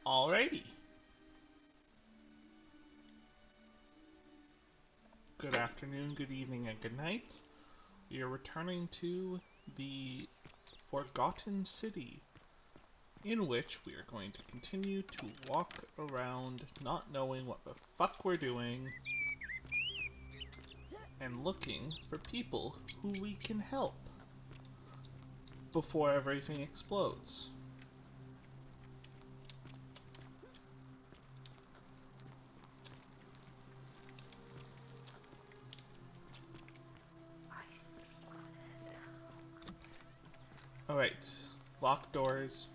Alrighty. Good afternoon, good evening, and good night. We are returning to the Forgotten City, in which we are going to continue to walk around not knowing what the fuck we're doing and looking for people who we can help before everything explodes. Alright, lock doors.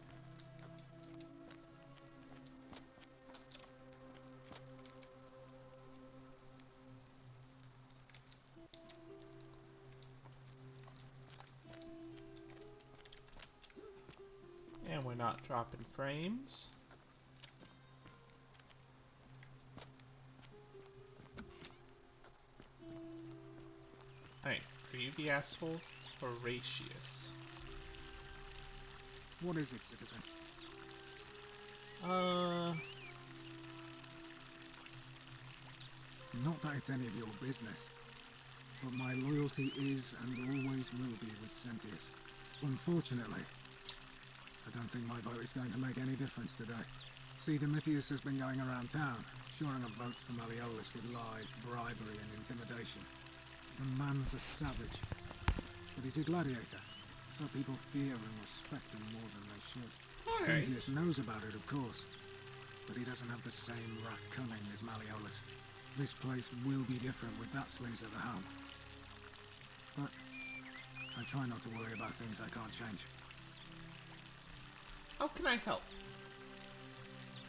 And we're not dropping frames. Alright, are you the asshole? Horatius. What is it, citizen? Not that it's any of your business, but my loyalty is and always will be with Sentius. Unfortunately, I don't think my vote is going to make any difference today. See, Domitius has been going around town, shoring up votes for Malleolus with lies, bribery and intimidation. The man's a savage, but he's a gladiator, so people fear and respect him more than they should. Alright. Sentius knows about it, of course, but he doesn't have the same rat cunning as Malleolus. This place will be different with that sleaze at the helm. But I try not to worry about things I can't change. How can I help?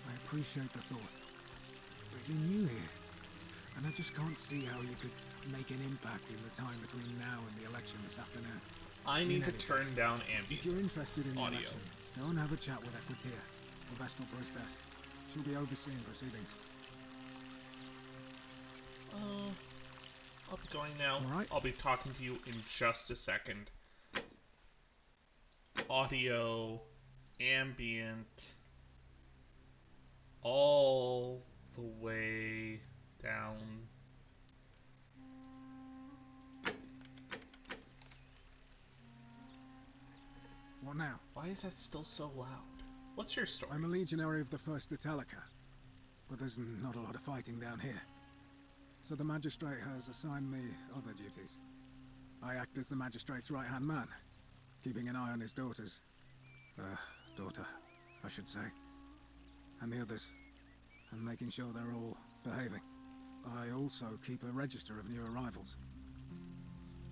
I appreciate the thought, but you're new here, and I just can't see how you could make an impact in the time between now and the election this afternoon. I need to any turn case, down If you're ambient interested in the audio. election, go and have a chat with Equitia, the Vestal Priestess. She'll be overseeing proceedings. I'll be going now. Alright. I'll be talking to you in just a second. Audio, ambient, all the way down. What now? Why is that still so loud? What's your story? I'm a legionary of the 1st Italica, but there's not a lot of fighting down here. So the magistrate has assigned me other duties. I act as the magistrate's right-hand man, keeping an eye on his daughters. Daughter, I should say. And the others, and making sure they're all behaving. I also keep a register of new arrivals.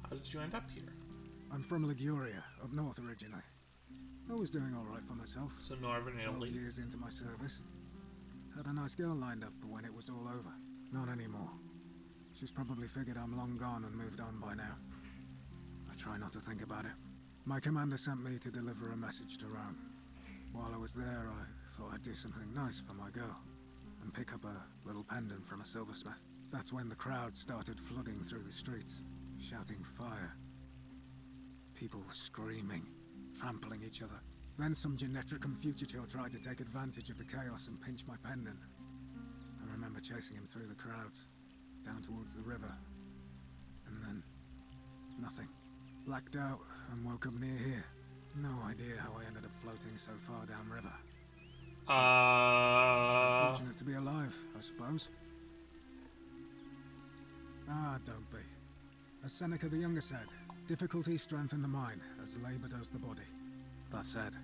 How did you end up here? I'm from Liguria, up north originally. I was doing alright for myself. So Northern 12 Italy. years into my service. Had a nice girl lined up for when it was all over. Not anymore. She's probably figured I'm long gone and moved on by now. I try not to think about it. My commander sent me to deliver a message to Rome. While I was there, I thought I'd do something nice for my girl, and pick up a little pendant from a silversmith. That's when the crowd started flooding through the streets, shouting fire. People were screaming, trampling each other. Then some Genetricum fugitive tried to take advantage of the chaos and pinch my pendant. I remember chasing him through the crowds, down towards the river, and then nothing. Blacked out and woke up near here. No idea how I ended up floating so far downriver. Fortunate to be alive, I suppose. Ah, don't be. As Seneca the Younger said, difficulty strengthens the mind, as labor does the body. That said,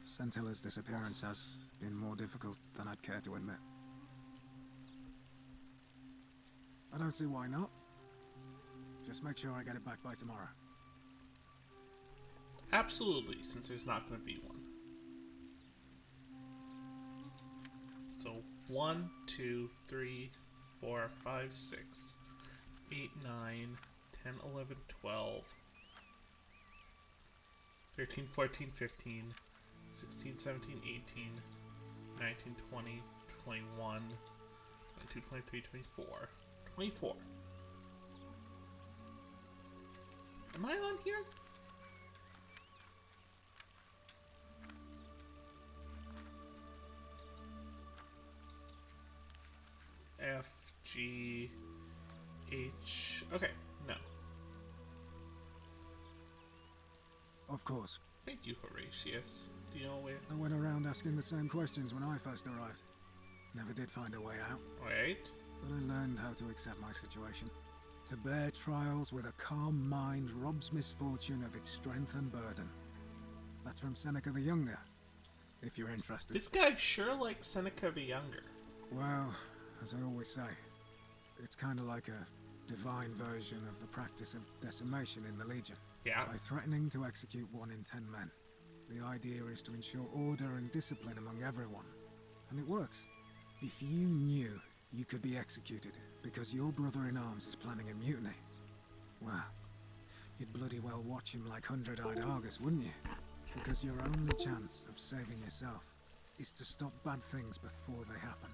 Sentilla's disappearance has been more difficult than I'd care to admit. I don't see why not. Just make sure I get it back by tomorrow. Absolutely, since there's not going to be one. So 1, 2, 3, 4, 5, 6, 8, 9, 10, 11, 12, 13, 14, 15, 16, 17, 18, 19, 20, 21, 22, 23, 24, 24. Am I on here? F, G, H. Okay, no. Of course. Thank you, Horatius. Do you know where? I went around asking the same questions when I first arrived. Never did find a way out, Wait. but I learned how to accept my situation. To bear trials with a calm mind robs misfortune of its strength and burden. That's from Seneca the Younger, if you're interested. This guy sure likes Seneca the Younger. Well, as I always say, it's kind of like a divine version of the practice of decimation in the Legion. Yeah. By threatening to execute 1 in 10 men. The idea is to ensure order and discipline among everyone. And it works. If you knew you could be executed because your brother-in-arms is planning a mutiny, well, you'd bloody well watch him like 100-eyed Argus, wouldn't you? Because your only chance of saving yourself is to stop bad things before they happen.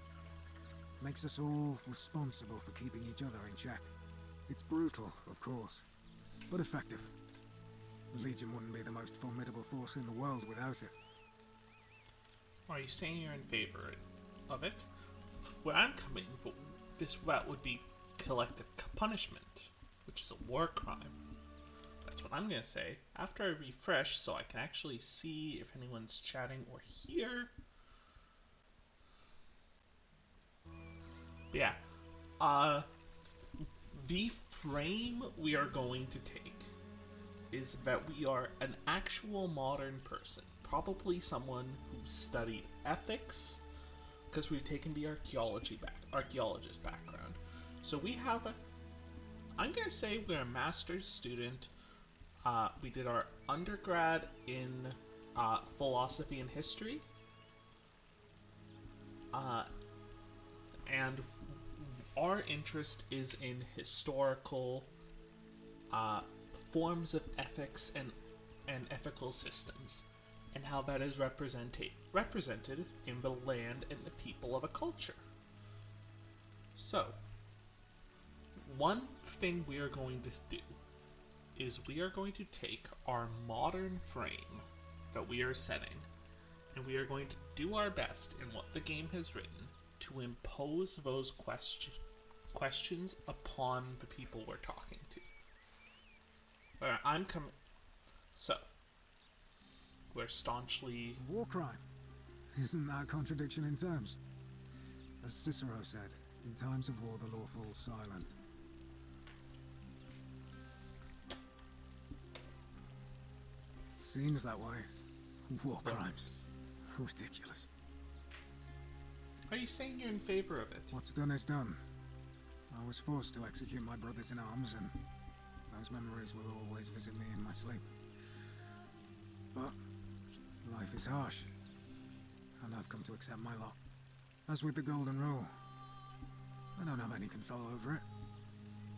Makes us all responsible for keeping each other in check. It's brutal, of course, but effective. The Legion wouldn't be the most formidable force in the world without it. Are you saying you're in favor of it? Where I'm coming, this route would be collective punishment, which is a war crime. That's what I'm gonna say. After I refresh, so I can actually see if anyone's chatting or here. But yeah. The frame we are going to take is that we are an actual modern person, probably someone who studied ethics, because we've taken the archaeologist background. So we have I'm gonna say we're a master's student. We did our undergrad in philosophy and history, and our interest is in historical forms of ethics and ethical systems, and how that is represented in the land and the people of a culture. So, one thing we are going to do is we are going to take our modern frame that we are setting, and we are going to do our best in what the game has written to impose those questions upon the people we're talking to. I'm coming. So, we're staunchly. War crime. Isn't that a contradiction in terms? As Cicero said, in times of war the law falls silent. Seems that way. War crimes. Ridiculous. Are you saying you're in favor of it? What's done is done. I was forced to execute my brothers in arms, and those memories will always visit me in my sleep. But life is harsh, and I've come to accept my lot. As with the Golden Rule, I don't have any control over it,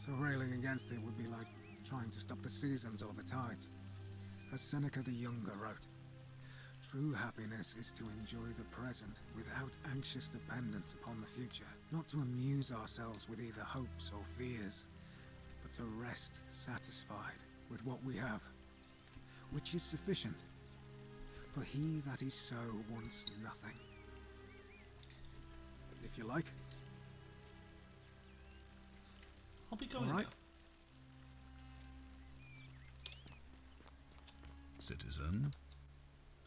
so railing against it would be like trying to stop the seasons or the tides. As Seneca the Younger wrote, true happiness is to enjoy the present without anxious dependence upon the future, not to amuse ourselves with either hopes or fears, but to rest satisfied with what we have, which is sufficient. For he that is so wants nothing. If you like. I'll be going all right. now. Citizen,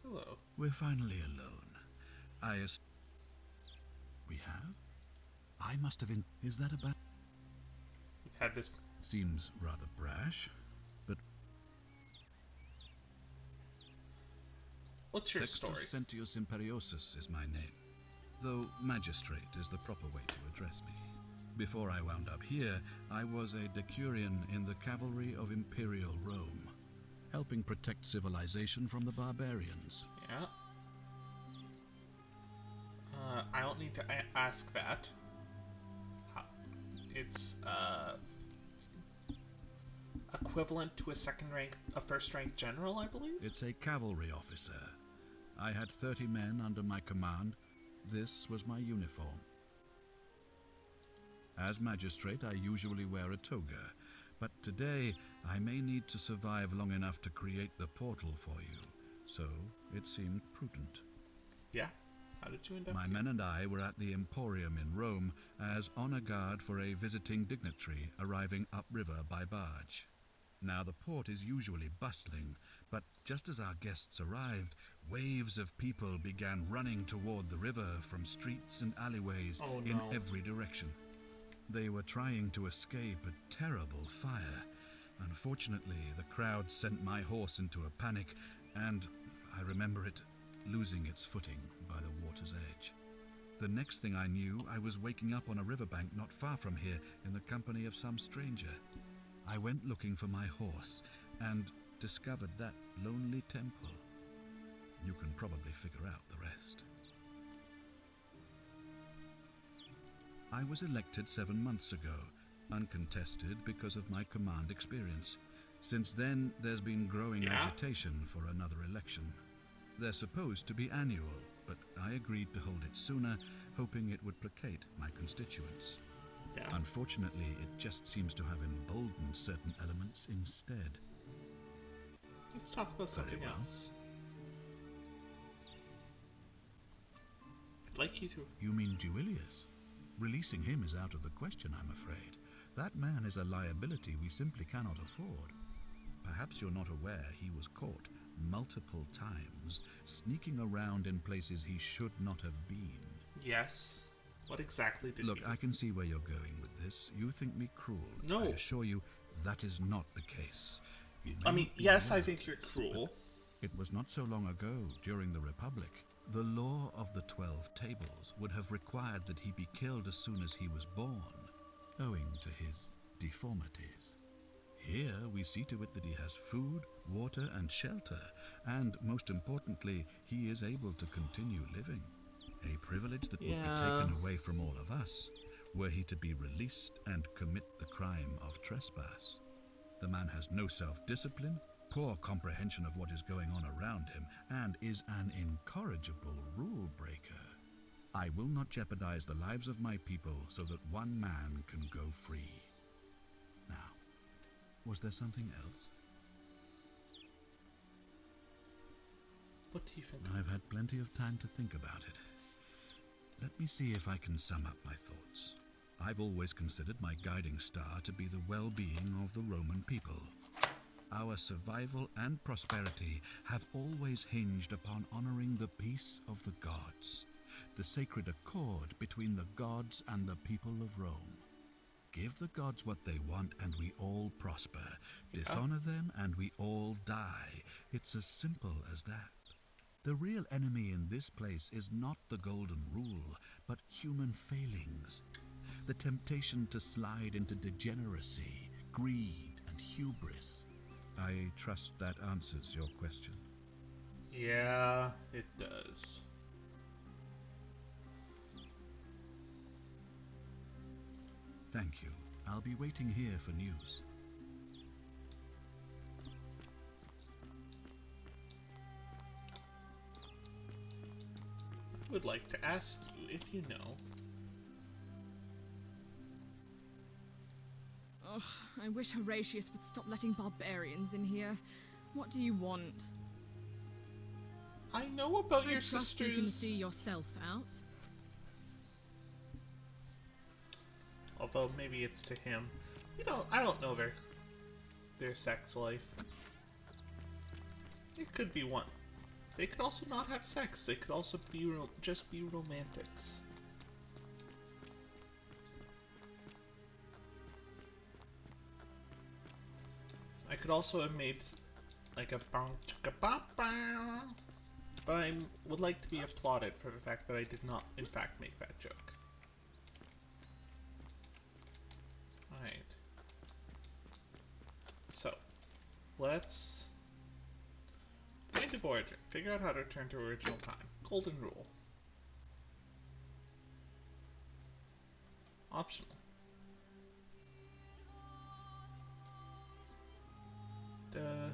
Hello. we're finally alone. We have? I must have Is that about? We've had this. Seems rather brash, but What's your Sextus story? Sentius Imperiosus is my name, though magistrate is the proper way to address me. Before I wound up here, I was a decurion in the cavalry of Imperial Rome, helping protect civilization from the barbarians. Yeah. I don't need to ask that. It's equivalent to a first rank general, I believe. It's a cavalry officer. I had 30 men under my command. This was my uniform. As magistrate, I usually wear a toga, but today I may need to survive long enough to create the portal for you, so it seemed prudent. Yeah, How did you end up My here? men and I were at the Emporium in Rome as honor guard for a visiting dignitary arriving upriver by barge. Now the port is usually bustling, but just as our guests arrived, waves of people began running toward the river from streets and alleyways Oh, in no. every direction. They were trying to escape a terrible fire. Unfortunately, the crowd sent my horse into a panic, and I remember it losing its footing by the water's edge. The next thing I knew, I was waking up on a riverbank not far from here in the company of some stranger. I went looking for my horse and discovered that lonely temple. You can probably figure out the rest. I was elected 7 months ago, uncontested because of my command experience. Since then, there's been growing agitation for another election. They're supposed to be annual, but I agreed to hold it sooner, hoping it would placate my constituents. Yeah. Unfortunately, it just seems to have emboldened certain elements instead. Let's talk about Very something well. else. I'd like you to... You mean Duilius? Releasing him is out of the question, I'm afraid. That man is a liability we simply cannot afford. Perhaps you're not aware he was caught multiple times, sneaking around in places he should not have been. Yes. What exactly did Look, you do? I can see where you're going with this. You think me cruel. No. I assure you, that is not the case. You may I mean, not be yes, I aware think of you're this, cruel. but it was not so long ago, during the Republic. The law of the 12 Tables would have required that he be killed as soon as he was born, owing to his deformities. Here we see to it that he has food, water, and shelter, and most importantly, he is able to continue living. A privilege that would be taken away from all of us, were he to be released and commit the crime of trespass. The man has no self-discipline, poor comprehension of what is going on around him, and is an incorrigible rule breaker. I will not jeopardize the lives of my people so that one man can go free. Now, was there something else? What do you think? I've had plenty of time to think about it. Let me see if I can sum up my thoughts. I've always considered my guiding star to be the well-being of the Roman people. Our survival and prosperity have always hinged upon honoring the peace of the gods, the sacred accord between the gods and the people of Rome. Give the gods what they want and we all prosper. Dishonor them and we all die. It's as simple as that. The real enemy in this place is not the golden rule, but human failings. The temptation to slide into degeneracy, greed, and hubris. I trust that answers your question. Yeah, it does. Thank you. I'll be waiting here for news. I would like to ask you if you know. Ugh, I wish Horatius would stop letting barbarians in here. What do you want? I know about I your trust you can sisters. see yourself out. Although maybe it's to him. I don't know their sex life. It could be one. They could also not have sex. They could also be just be romantics. I could also have made like a bang chicka ba ba, but I would like to be applauded for the fact that I did not, in fact, make that joke. Alright. So, let's point of origin. Figure out how to return to original time. Golden rule. Optional. The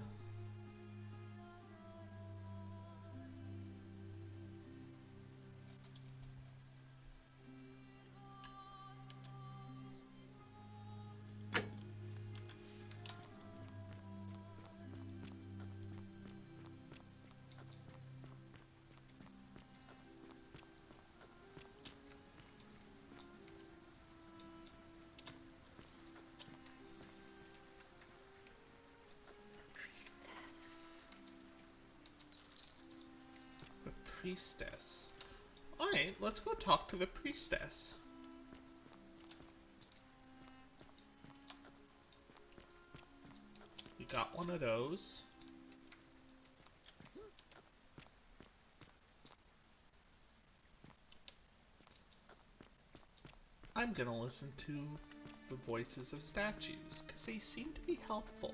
priestess. Alright, let's go talk to the priestess. We got one of those. I'm gonna listen to the voices of statues, because they seem to be helpful.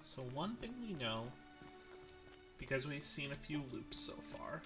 So one thing we know, because we've seen a few loops so far,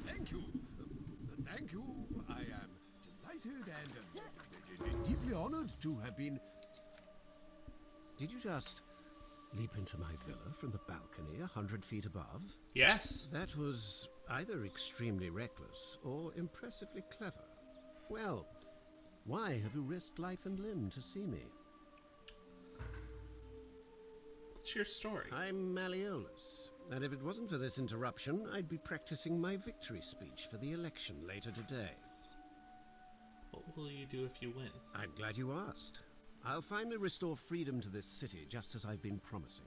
Thank you. I am delighted and deeply honored to have been... Did you just leap into my villa from the balcony 100 feet above? yes. That was either extremely reckless or impressively clever. Well, why have you risked life and limb to see me? What's your story? I'm Malleolus, and if it wasn't for this interruption, I'd be practicing my victory speech for the election later today. What will you do if you win? I'm glad you asked. I'll finally restore freedom to this city, just as I've been promising.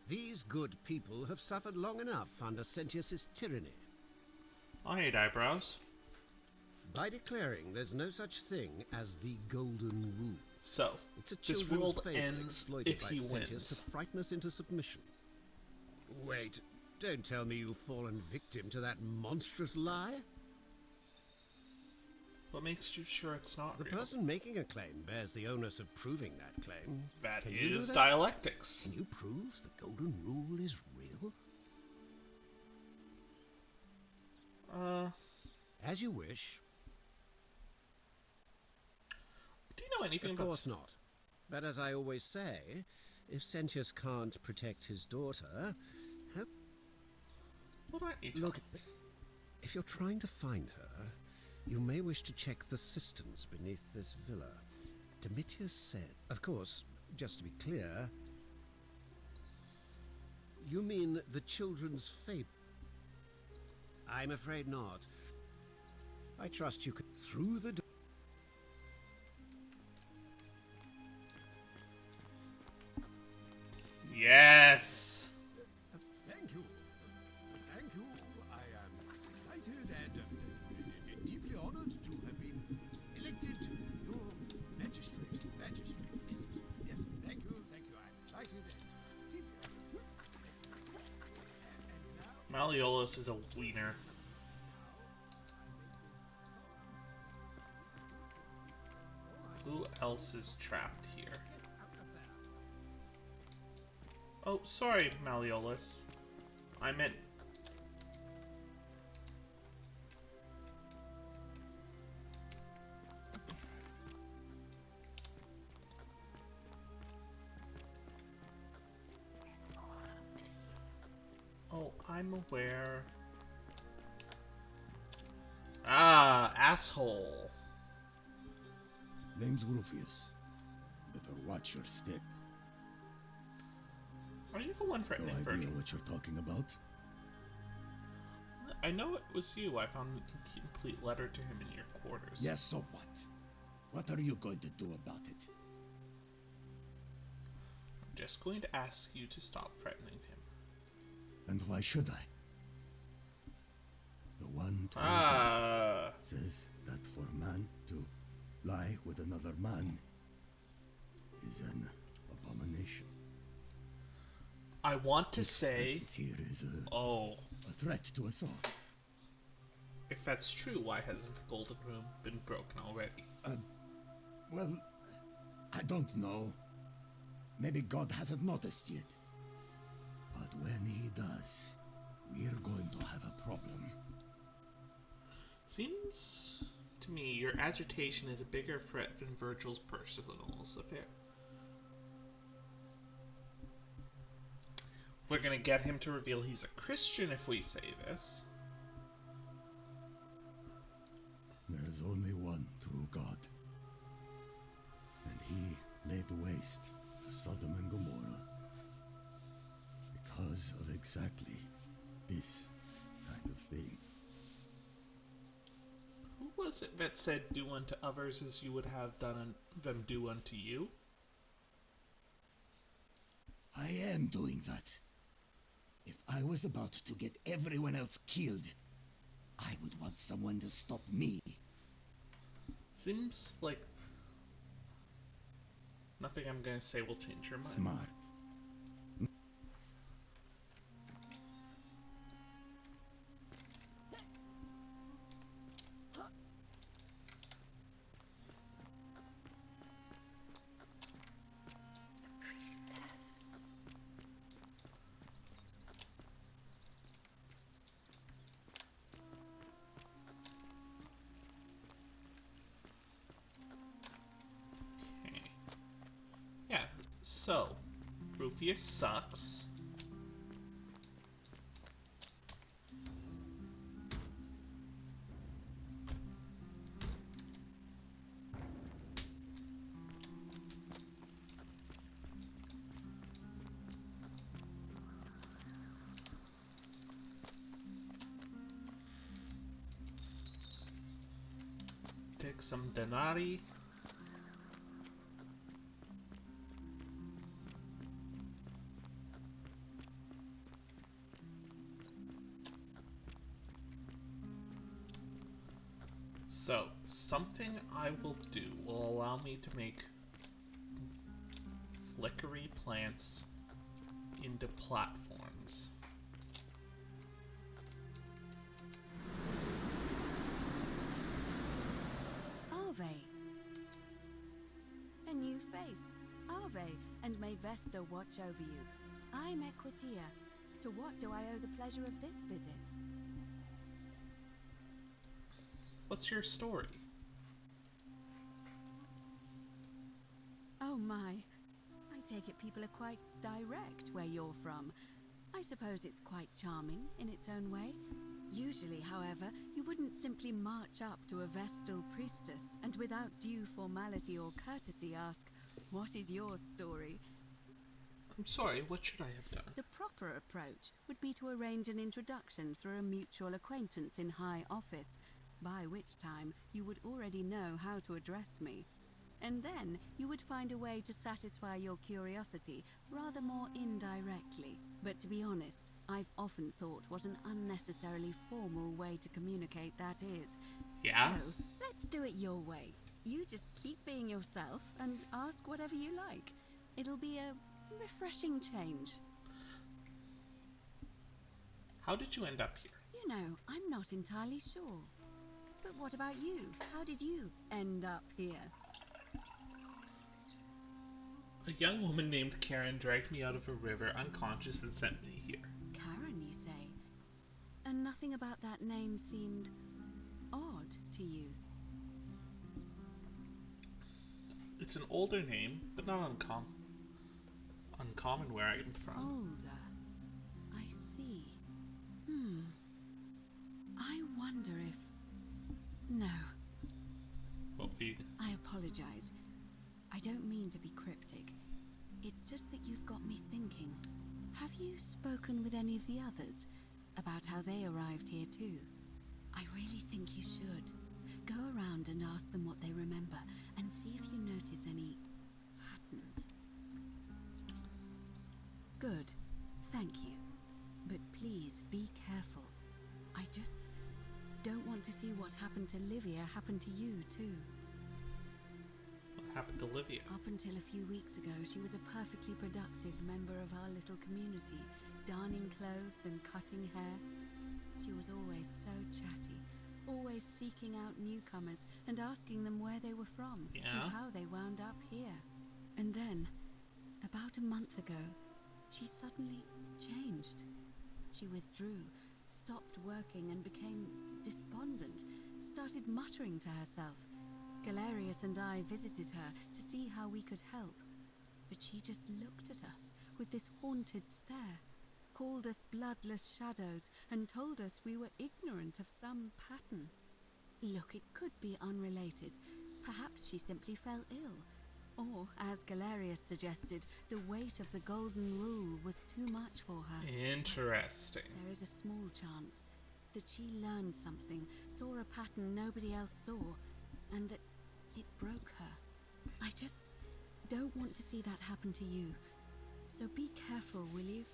These good people have suffered long enough under Sentius's tyranny. Alright, eyebrows. By declaring there's no such thing as the Golden Rule. So, It's a this children's world fable ends exploited if by he Sentius wins. to frighten us into submission. Wait, don't tell me you've fallen victim to that monstrous lie? What makes you sure it's not The real? person making a claim bears the onus of proving that claim. That Can you do is that? dialectics. Can you prove the Golden Rule is real? As you wish. Do you know anything Of about... course not. But as I always say, if Sentius can't protect his daughter, how... What aren't you talking... Look, if you're trying to find her, you may wish to check the cisterns beneath this villa. Domitius said... Of course, just to be clear, you mean the children's fable? I'm afraid not. I trust you could... Through the door... Yes! Thank you. Thank you. I am delighted and deeply honored to have been elected your magistrate. Yes, thank you. I'm delighted and deeply honored. And now... Malleolus is a wiener. Who else is trapped here? Oh, sorry, Malleolus. I meant... Oh, I'm aware. Ah, asshole. Name's Rufius. Better watch your step. Are you the one No threatening idea Virgil? what you're talking about? I know it was you. I found a incomplete letter to him in your quarters. Yes, so what? What are you going to do about it? I'm just going to ask you to stop threatening him. And why should I? The one true God Ah, says that for man to lie with another man is an abomination. I want to This say, presence here is oh, a threat to us all. if that's true, why hasn't the Golden Room been broken already? Well, I don't know. Maybe God hasn't noticed yet. But when he does, we're going to have a problem. Seems to me your agitation is a bigger threat than Virgil's personal affair. We're gonna get him to reveal he's a Christian if we say this. There's only one true God. And he laid waste to Sodom and Gomorrah because of exactly this kind of thing. Who was it that said, "Do unto others as you would have done them do unto you"? I am doing that. If I was about to get everyone else killed, I would want someone to stop me. Seems like nothing I'm gonna say will change your mind. Smart. Okay. Yeah, so Rufius sucks. Take some denarii. So, something I will do will allow me to make flickery plants into platforms. Arve. A new face. Arve, and may Vesta watch over you. I'm Equitia. To what do I owe the pleasure of this visit? What's your story? Oh my. I take it people are quite direct where you're from. I suppose it's quite charming in its own way. Usually, however, you wouldn't simply march up to a Vestal priestess and without due formality or courtesy ask, "What is your story?" I'm sorry, what should I have done? The proper approach would be to arrange an introduction through a mutual acquaintance in high office, by which time you would already know how to address me. And then you would find a way to satisfy your curiosity rather more indirectly. But to be honest, I've often thought what an unnecessarily formal way to communicate that is. Yeah? So, let's do it your way. You just keep being yourself and ask whatever you like. It'll be a refreshing change. How did you end up here? You know, I'm not entirely sure. But what about you? How did you end up here? A young woman named Karen dragged me out of a river unconscious and sent me here. Karen, you say? And nothing about that name seemed odd to you? It's an older name, but not uncommon where I'm from. Older. I see. I wonder if... No, What we... I apologize. I don't mean to be cryptic. It's just that you've got me thinking. Have you spoken with any of the others about how they arrived here too? I really think you should. Go around and ask them what they remember and see if you notice any patterns. Good. Thank you. But please be careful. I just what happened to Livia happened to you, too. What happened to Livia? Up until a few weeks ago, she was a perfectly productive member of our little community, darning clothes and cutting hair. She was always so chatty, always seeking out newcomers and asking them where they were from and how they wound up here. And then, about a month ago, she suddenly changed. She withdrew, stopped working and became despondent, started muttering to herself. Galerius and I visited her to see how we could help, but she just looked at us with this haunted stare, called us bloodless shadows, and told us we were ignorant of some pattern. Look, it could be unrelated. Perhaps she simply fell ill. Or, as Galerius suggested, the weight of the Golden Rule was too much for her. Interesting. There is a small chance that she learned something, saw a pattern nobody else saw, and that it broke her. I just don't want to see that happen to you. So be careful, will you?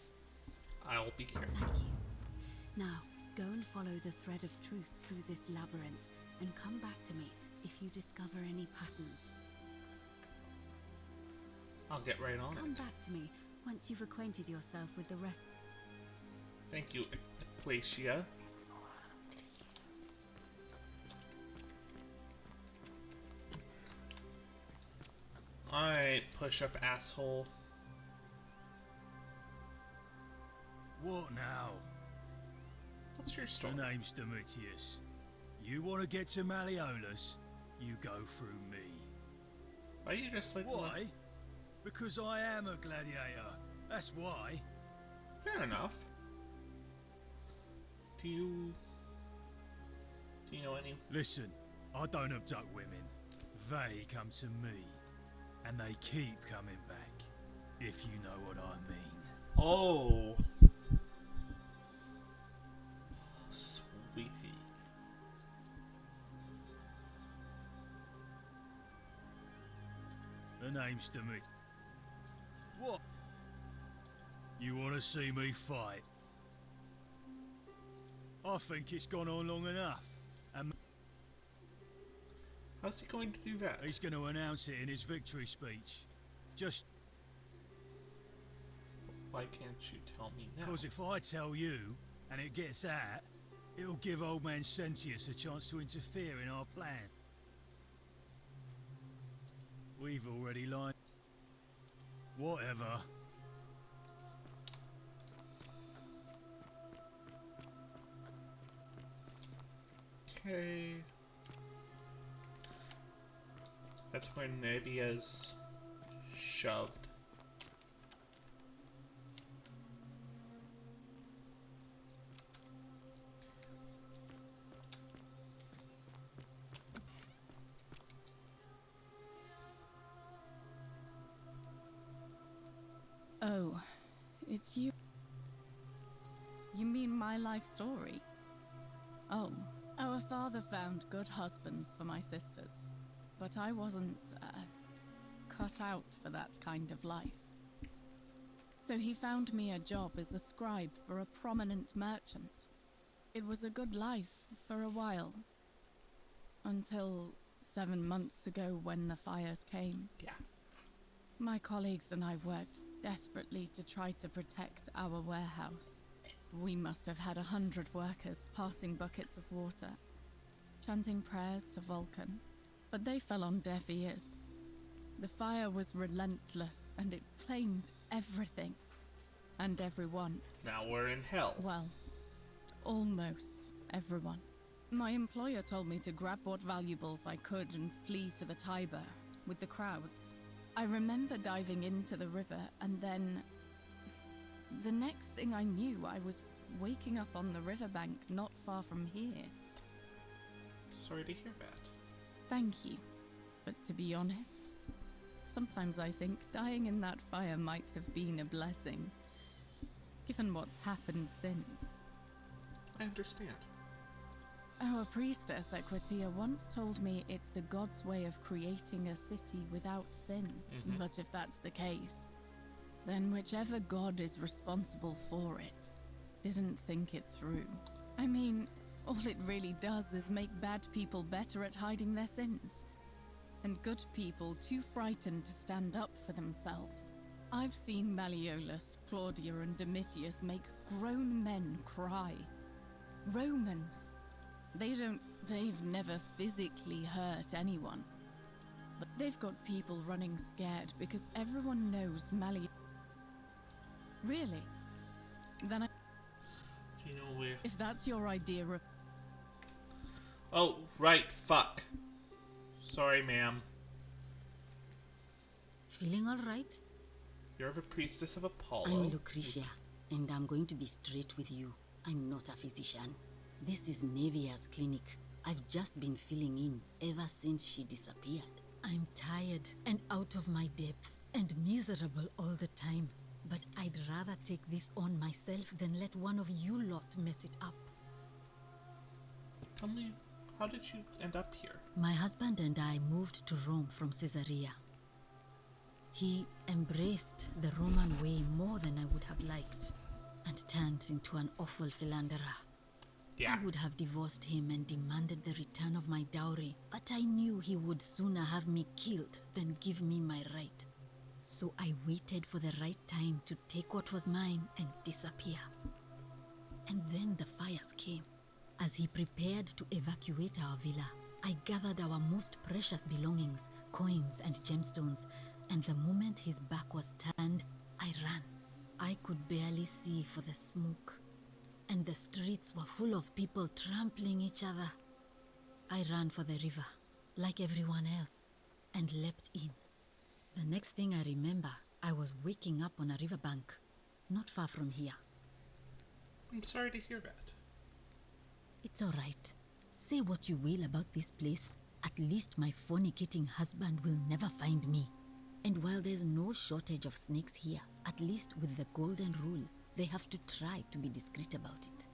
I'll be careful. Thank you. Now, go and follow the thread of truth through this labyrinth, and come back to me if you discover any patterns. I'll get right on Come it. back to me once you've acquainted yourself with the rest. Thank you, Aquatia. Alright, push up asshole. What now? What's your story? The name's Domitius. You want to get to Malleolus? You go through me. Why you just like... Why? Because I am a gladiator. That's why. Fair enough. Do you know any... Listen, I don't abduct women. They come to me. And they keep coming back. If you know what I mean. Oh. Sweetie. The name's Domitius. What? You want to see me fight? I think it's gone on long enough. And How's he going to do that? he's going to announce it in his victory speech. Just Why can't you tell me now? because if I tell you, and it gets out, it'll give old man Sentius a chance to interfere in our plan. We've already lined... Whatever. Okay. That's where Nevia's shoved. Oh, it's you. You mean my life story? Oh, our father found good husbands for my sisters, but I wasn't, cut out for that kind of life. So he found me a job as a scribe for a prominent merchant. It was a good life for a while. Until 7 months ago when the fires came. Yeah. My colleagues and I worked desperately to try to protect our warehouse. We must have had 100 workers passing buckets of water, chanting prayers to Vulcan, but they fell on deaf ears. The fire was relentless and it claimed everything and everyone. Now we're in hell. Well, almost everyone. My employer told me to grab what valuables I could and flee for the Tiber with the crowds. I remember diving into the river and then... the next thing I knew, I was waking up on the riverbank not far from here. Sorry to hear that. Thank you. But to be honest, sometimes I think dying in that fire might have been a blessing, given what's happened since. I understand. Our priestess, Equitia, once told me it's the god's way of creating a city without sin. Mhm. But if that's the case, then whichever god is responsible for it didn't think it through. I mean, All it really does is make bad people better at hiding their sins, and good people too frightened to stand up for themselves. I've seen Malleolus, Claudia, and Domitius make grown men cry. Romans. They've never physically hurt anyone. But they've got people running scared because everyone knows Malleolus. Really? Then Do you know where? if that's your idea of... Oh, right, fuck. Sorry, ma'am. Feeling all right? You're the priestess of Apollo. I'm Lucretia, and I'm going to be straight with you. I'm not a physician. This is Nevia's clinic. I've just been filling in ever since she disappeared. I'm tired and out of my depth and miserable all the time. But I'd rather take this on myself than let one of you lot mess it up. Tell me, how did you end up here? My husband and I moved to Rome from Caesarea. He embraced the Roman way more than I would have liked, and turned into an awful philanderer. Yeah. I would have divorced him and demanded the return of my dowry, but I knew he would sooner have me killed than give me my right. So I waited for the right time to take what was mine and disappear. And then the fires came. As he prepared to evacuate our villa, I gathered our most precious belongings, coins and gemstones, and the moment his back was turned, I ran. I could barely see for the smoke, and the streets were full of people trampling each other. I ran for the river, like everyone else, and leapt in. The next thing I remember, I was waking up on a riverbank, not far from here. I'm sorry to hear that. It's all right. Say what you will about this place. At least my fornicating husband will never find me. And while there's no shortage of snakes here, at least with the golden rule, they have to try to be discreet about it.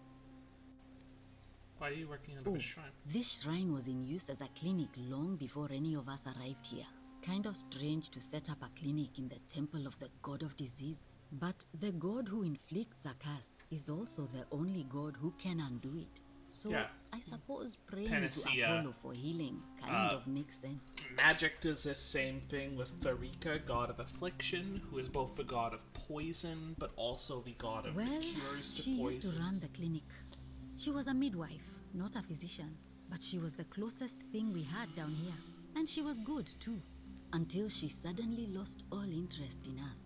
Why are you working out of a shrine? This shrine was in use as a clinic long before any of us arrived here. Kind of strange to set up a clinic in the temple of the god of disease. But the god who inflicts a curse is also the only god who can undo it. So Yeah. I suppose praying Panacea. to Apollo for healing kind of makes sense. Magic does the same thing with Therica, god of affliction, who is both the god of poison, but also the god of Well, the cures to she used to poisons. run the clinic. She was a midwife, not a physician, but she was the closest thing we had down here. And she was good, too. Until she suddenly lost all interest in us.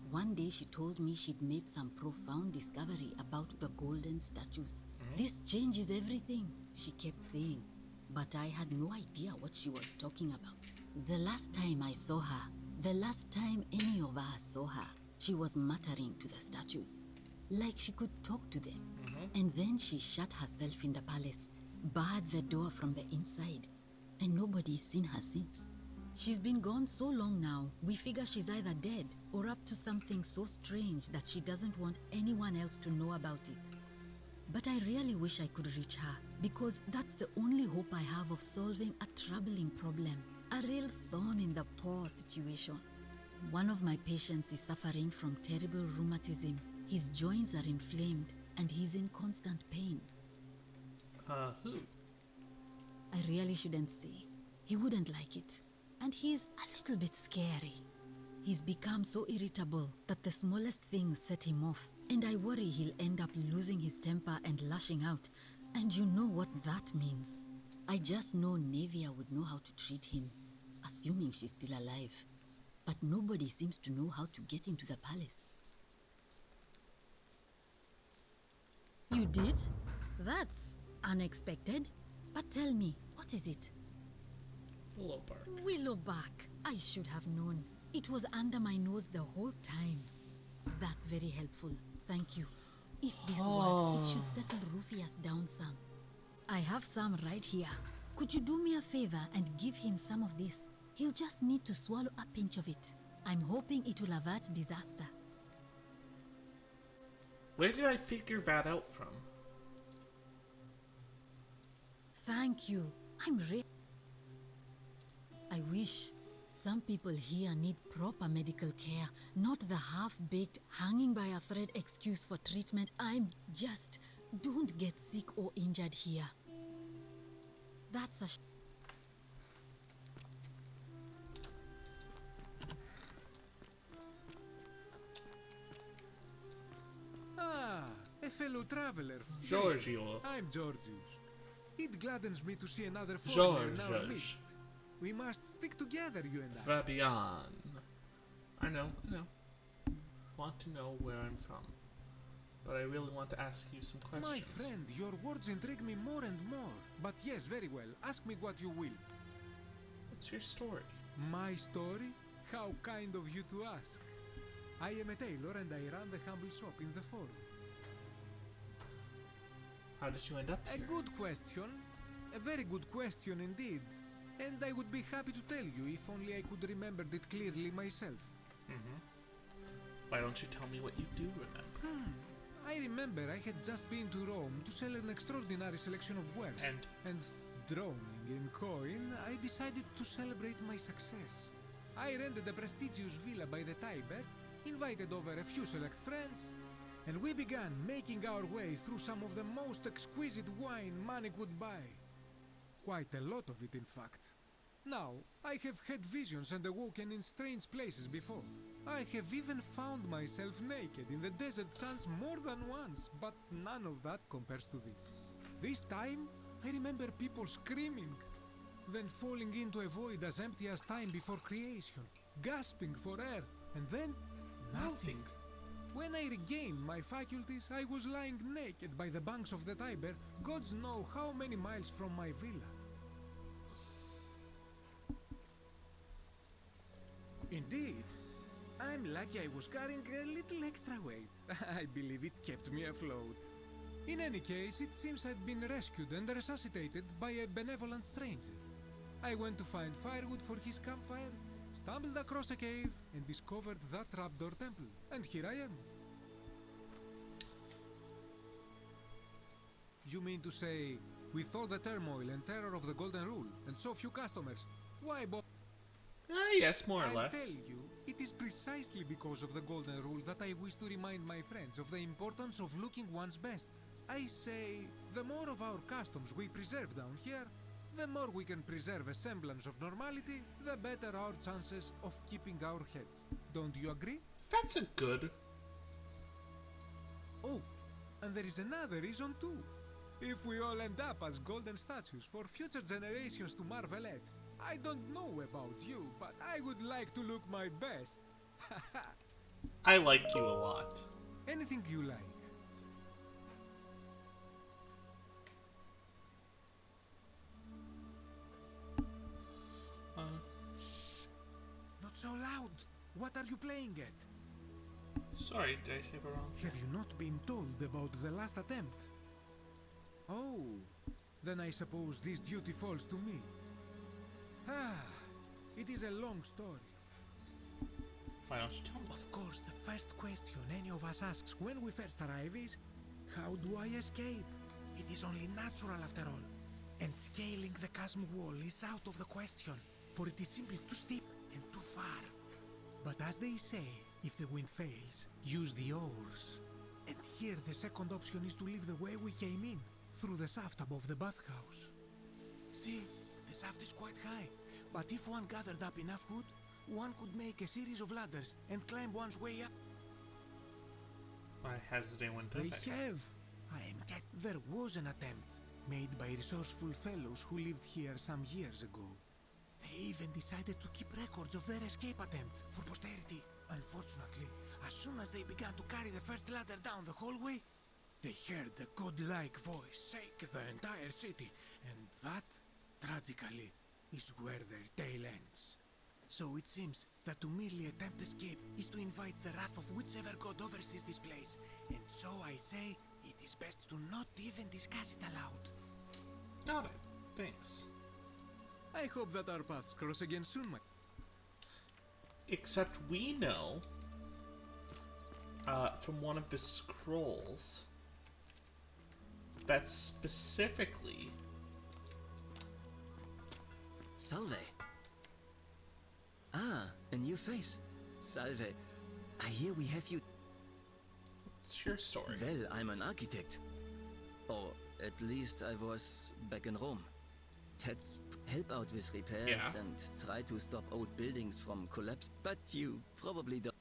One day she told me she'd made some profound discovery about the golden statues. This changes everything, she kept saying. But I had no idea what she was talking about. The last time I saw her, the last time any of us saw her, she was muttering to the statues, like she could talk to them. And then she shut herself in the palace, barred the door from the inside, and nobody's seen her since. She's been gone so long now, we figure she's either dead or up to something so strange that she doesn't want anyone else to know about it. But I really wish I could reach her, because that's the only hope I have of solving a troubling problem, a real thorn in the paw situation. One of my patients is suffering from terrible rheumatism. His joints are inflamed, and he's in constant pain. Who? I really shouldn't say. He wouldn't like it. And he's a little bit scary. He's become so irritable that the smallest things set him off, and I worry he'll end up losing his temper and lashing out, and you know what that means. I just know Nevia would know how to treat him, assuming she's still alive. But nobody seems to know how to get into the palace. You did? That's unexpected. But tell me, what is it? Willowbark. Willowbark. I should have known. It was under my nose the whole time. That's very helpful. Thank you. If this works, it should settle Rufius down some. I have some right here. Could you do me a favor and give him some of this? He'll just need to swallow a pinch of it. I'm hoping it will avert disaster. Where did I figure that out from? Thank you. I wish. Some people here need proper medical care, not the half-baked, hanging by a thread excuse for treatment. Don't get sick or injured here. That's a Ah, a fellow traveler. Giorgio. I'm Georgius. It gladdens me to see another foreigner in our Georgios. midst. We must stick together, you and I. Fabian. I know. Want to know where I'm from. But I really want to ask you some questions. My friend, your words intrigue me more and more. But yes, very well. Ask me what you will. What's your story? My story? How kind of you to ask. I am a tailor and I run the humble shop in the forum. How did you end up A here? good question. A very good question indeed. And I would be happy to tell you if only I could remember it clearly myself. Why don't you tell me what you do remember? I remember I had just been to Rome to sell an extraordinary selection of wares. And drowning in coin, I decided to celebrate my success. I rented a prestigious villa by the Tiber, invited over a few select friends, and we began making our way through some of the most exquisite wine money could buy. Quite a lot of it, in fact. Now, I have had visions and awoken in strange places before. I have even found myself naked in the desert sands more than once, but none of that compares to this. This time, I remember people screaming, then falling into a void as empty as time before creation, gasping for air, and then nothing. When I regained my faculties, I was lying naked by the banks of the Tiber, gods know how many miles from my villa. Indeed. I'm lucky I was carrying a little extra weight. I believe it kept me afloat. In any case, it seems I'd been rescued and resuscitated by a benevolent stranger. I went to find firewood for his campfire, stumbled across a cave, and discovered that trapdoor temple. And here I am. You mean to say, with all the turmoil and terror of the Golden Rule, and so few customers, why bother? Yes, more or less. I'll tell you, it is precisely because of the Golden Rule that I wish to remind my friends of the importance of looking one's best. I say, the more of our customs we preserve down here, the more we can preserve a semblance of normality, the better our chances of keeping our heads. Don't you agree? That's a good... Oh, and there is another reason too. If we all end up as golden statues for future generations to marvel at, I don't know about you, but I would like to look my best. I like you a lot. Anything you like. Shh! Not so loud. What are you playing at? Sorry, did I say the wrong thing? Have you not been told about the last attempt? Oh, then I suppose this duty falls to me. It is a long story. Why don't you tell me? Of course, the first question any of us asks when we first arrive is, how do I escape? It is only natural after all. And scaling the chasm wall is out of the question, for it is simply too steep and too far. But as they say, if the wind fails, use the oars. And here the second option is to leave the way we came in, through the shaft above the bathhouse. See, the shaft is quite high, but if one gathered up enough wood, one could make a series of ladders and climb one's way up. Why has anyone done that? They have. There was an attempt, made by resourceful fellows who lived here some years ago. They even decided to keep records of their escape attempt for posterity. Unfortunately, as soon as they began to carry the first ladder down the hallway, they heard a godlike voice shake the entire city, and that, tragically, is where their tale ends. So it seems that to merely attempt escape is to invite the wrath of whichever god oversees this place, and so I say it is best to not even discuss it aloud. Got it. Thanks. I hope that our paths cross again soon, my... Except we know, from one of the scrolls, that specifically... Salve. Ah, a new face. Salve. I hear we have you... It's your story. Well, I'm an architect. Or at least I was back in Rome. That's help out with repairs Yeah. and try to stop old buildings from collapse. But you probably don't.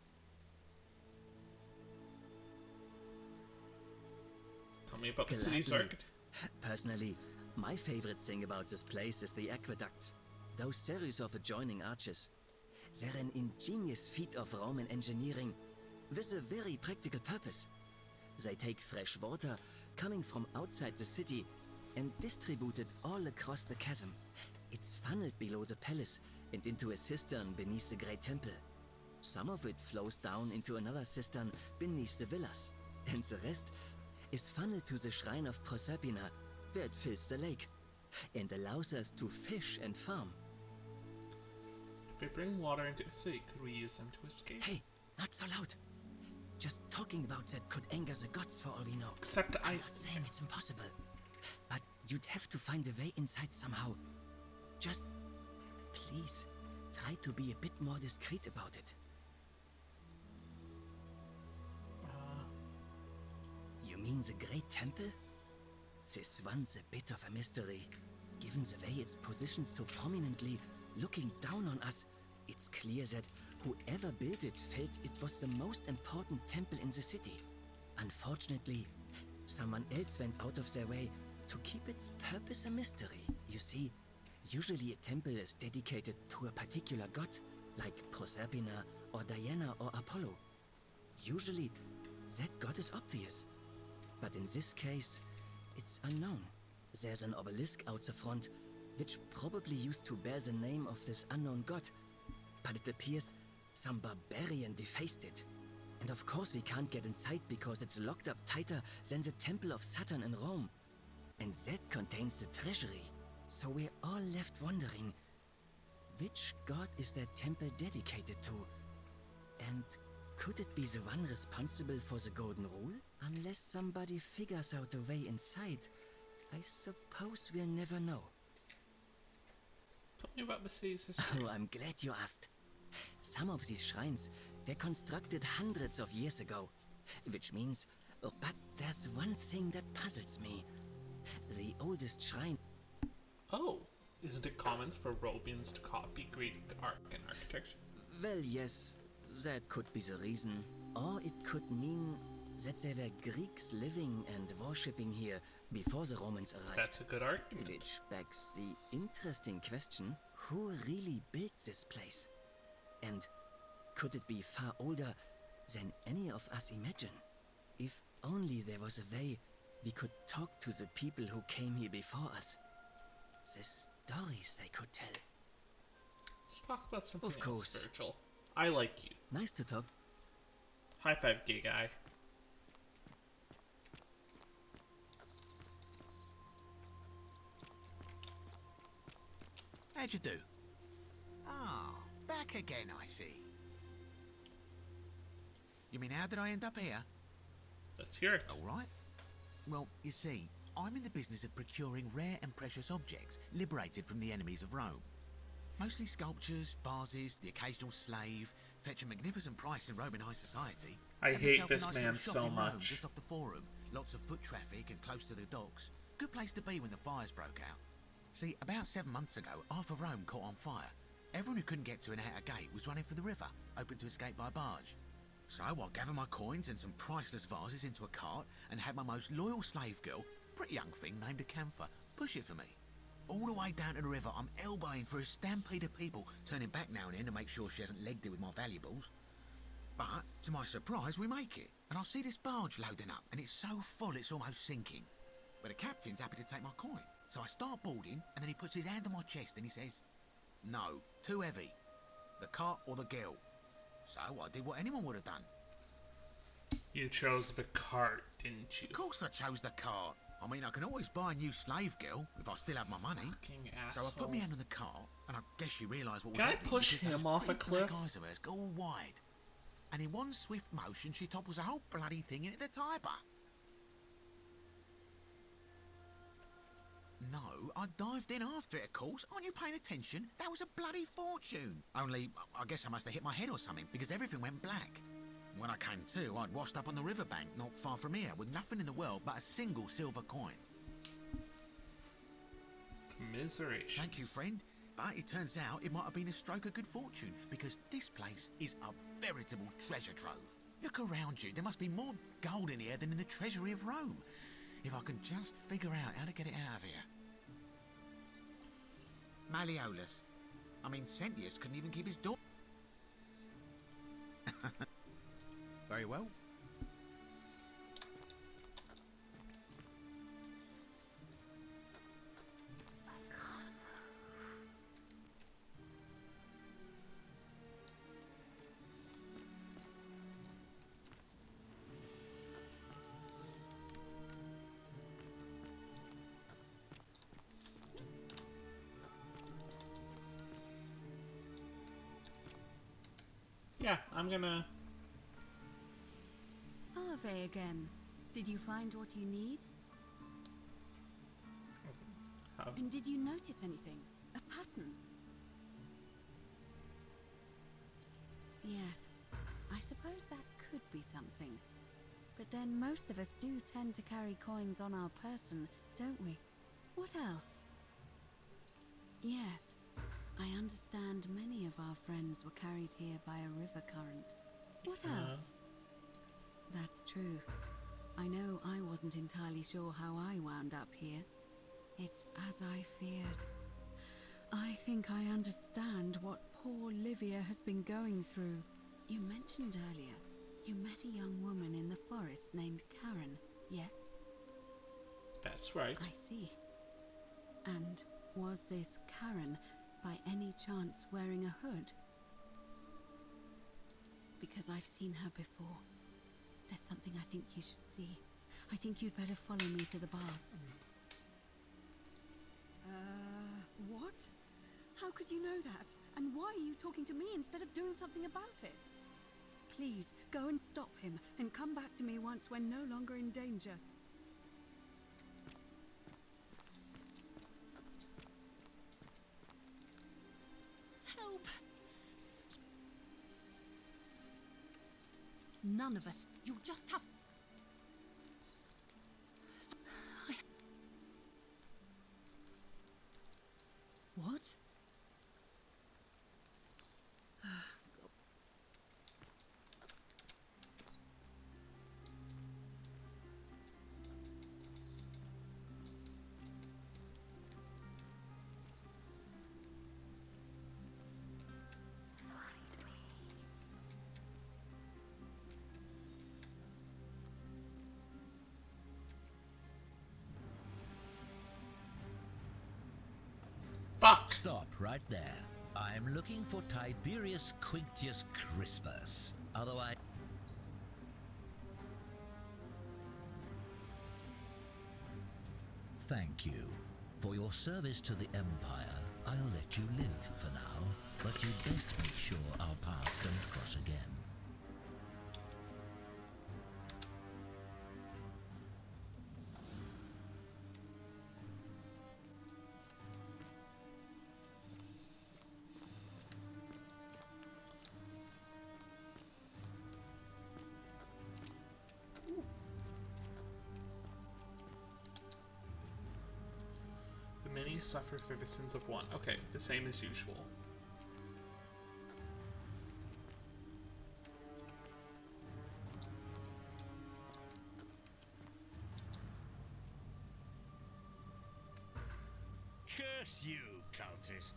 Tell me about the city's Gladly. architect. Personally, my favorite thing about this place is the aqueducts. Those series of adjoining arches. They're an ingenious feat of Roman engineering with a very practical purpose. They take fresh water coming from outside the city and distribute it all across the chasm. It's funneled below the palace and into a cistern beneath the great temple. Some of it flows down into another cistern beneath the villas, and the rest is funneled to the shrine of Proserpina, where it fills the lake and allows us to fish and farm. If we bring water into the city, could we use them to escape? Hey, not so loud. Just talking about that could anger the gods for all we know. Except I'm not saying it's impossible, but you'd have to find a way inside somehow. Just, please, try to be a bit more discreet about it. You mean the Great Temple? This one's a bit of a mystery. Given the way it's positioned so prominently, looking down on us, it's clear that whoever built it felt it was the most important temple in the city. Unfortunately, someone else went out of their way to keep its purpose a mystery. You see, usually a temple is dedicated to a particular god, like Proserpina or Diana or Apollo. Usually, that god is obvious. But in this case, it's unknown. There's an obelisk out the front, which probably used to bear the name of this unknown god. But it appears some barbarian defaced it. And of course we can't get inside because it's locked up tighter than the Temple of Saturn in Rome. And that contains the treasury. So we're all left wondering, which god is that temple dedicated to? And could it be the one responsible for the Golden Rule? Unless somebody figures out a way inside, I suppose we'll never know. Tell me about the city's history. Oh, I'm glad you asked. Some of these shrines were constructed hundreds of years ago, which means... Oh, but there's one thing that puzzles me. The oldest shrine... Oh, isn't it common for Robians to copy Greek art and architecture? Well, yes, that could be the reason. Or it could mean that there were Greeks living and worshipping here before the Romans arrived. That's a good argument. Which begs the interesting question, who really built this place? And could it be far older than any of us imagine? If only there was a way we could talk to the people who came here before us. The stories they could tell. Let's talk about something Of course. else spiritual. I like you. Nice to talk. High five, gay guy. How'd you do? Ah, back again, I see. You mean, how did I end up here? Let's hear it. All right. Well, you see, I'm in the business of procuring rare and precious objects liberated from the enemies of Rome. Mostly sculptures, vases, the occasional slave, fetch a magnificent price in Roman high society. I Have hate myself a this nice man little shop so in Rome, much. just off the Forum. Lots of foot traffic and close to the docks. Good place to be when the fires broke out. See, about 7 months ago, half of Rome caught on fire. Everyone who couldn't get to an outer gate was running for the river, open to escape by barge. So I gathered my coins and some priceless vases into a cart and had my most loyal slave girl, pretty young thing named Acantha, push it for me. All the way down to the river, I'm elbowing for a stampede of people, turning back now and then to make sure she hasn't legged it with my valuables. But, to my surprise, we make it, and I see this barge loading up, and it's so full it's almost sinking. But the captain's happy to take my coin, so I start boarding, and then he puts his hand on my chest and he says, "No, too heavy. The cart or the girl." So I did what anyone would have done. You chose the cart, didn't you? Of course I chose the cart. I mean, I can always buy a new slave girl if I still have my money. Fucking So I put asshole. my hand on the cart, and I guess she realised what was Can I happening push because him those off a big black cliff? eyes of hers go all wide. And in one swift motion, she topples the whole bloody thing into the Tiber. No, I dived in after it, of course. Aren't you paying attention? That was a bloody fortune. Only, I guess I must have hit my head or something, because everything went black. When I came to, I'd washed up on the riverbank, not far from here, with nothing in the world but a single silver coin. Commiserations. Thank you, friend. But it turns out it might have been a stroke of good fortune, because this place is a veritable treasure trove. Look around you. There must be more gold in here than in the treasury of Rome. If I can just figure out how to get it out of here. Malleolus. I mean, Sentius couldn't even keep his door. Very well. Yeah, I'm gonna... Ave again. Did you find what you need? How? And did you notice anything? A pattern? Yes, I suppose that could be something. But then most of us do tend to carry coins on our person, don't we? What else? Yes, I understand many of our friends were carried here by a river current. What else? That's true. I know I wasn't entirely sure how I wound up here. It's as I feared. I think I understand what poor Livia has been going through. You mentioned earlier, you met a young woman in the forest named Karen, yes? That's right. I see. And was this Karen, by any chance, wearing a hood? Because I've seen her before. There's something I think you should see. I think you'd better follow me to the baths. What? How could you know that? And why are you talking to me instead of doing something about it? Please, go and stop him, and come back to me once we're no longer in danger. Help! None of us. You'll just have... What? Fuck! Stop right there. I'm looking for Tiberius Quinctius Crispus. Otherwise... Thank you. For your service to the Empire, I'll let you live for now, but you'd best make sure our paths don't cross again. Many suffer for the sins of one. Okay, the same as usual. Curse you, cultist.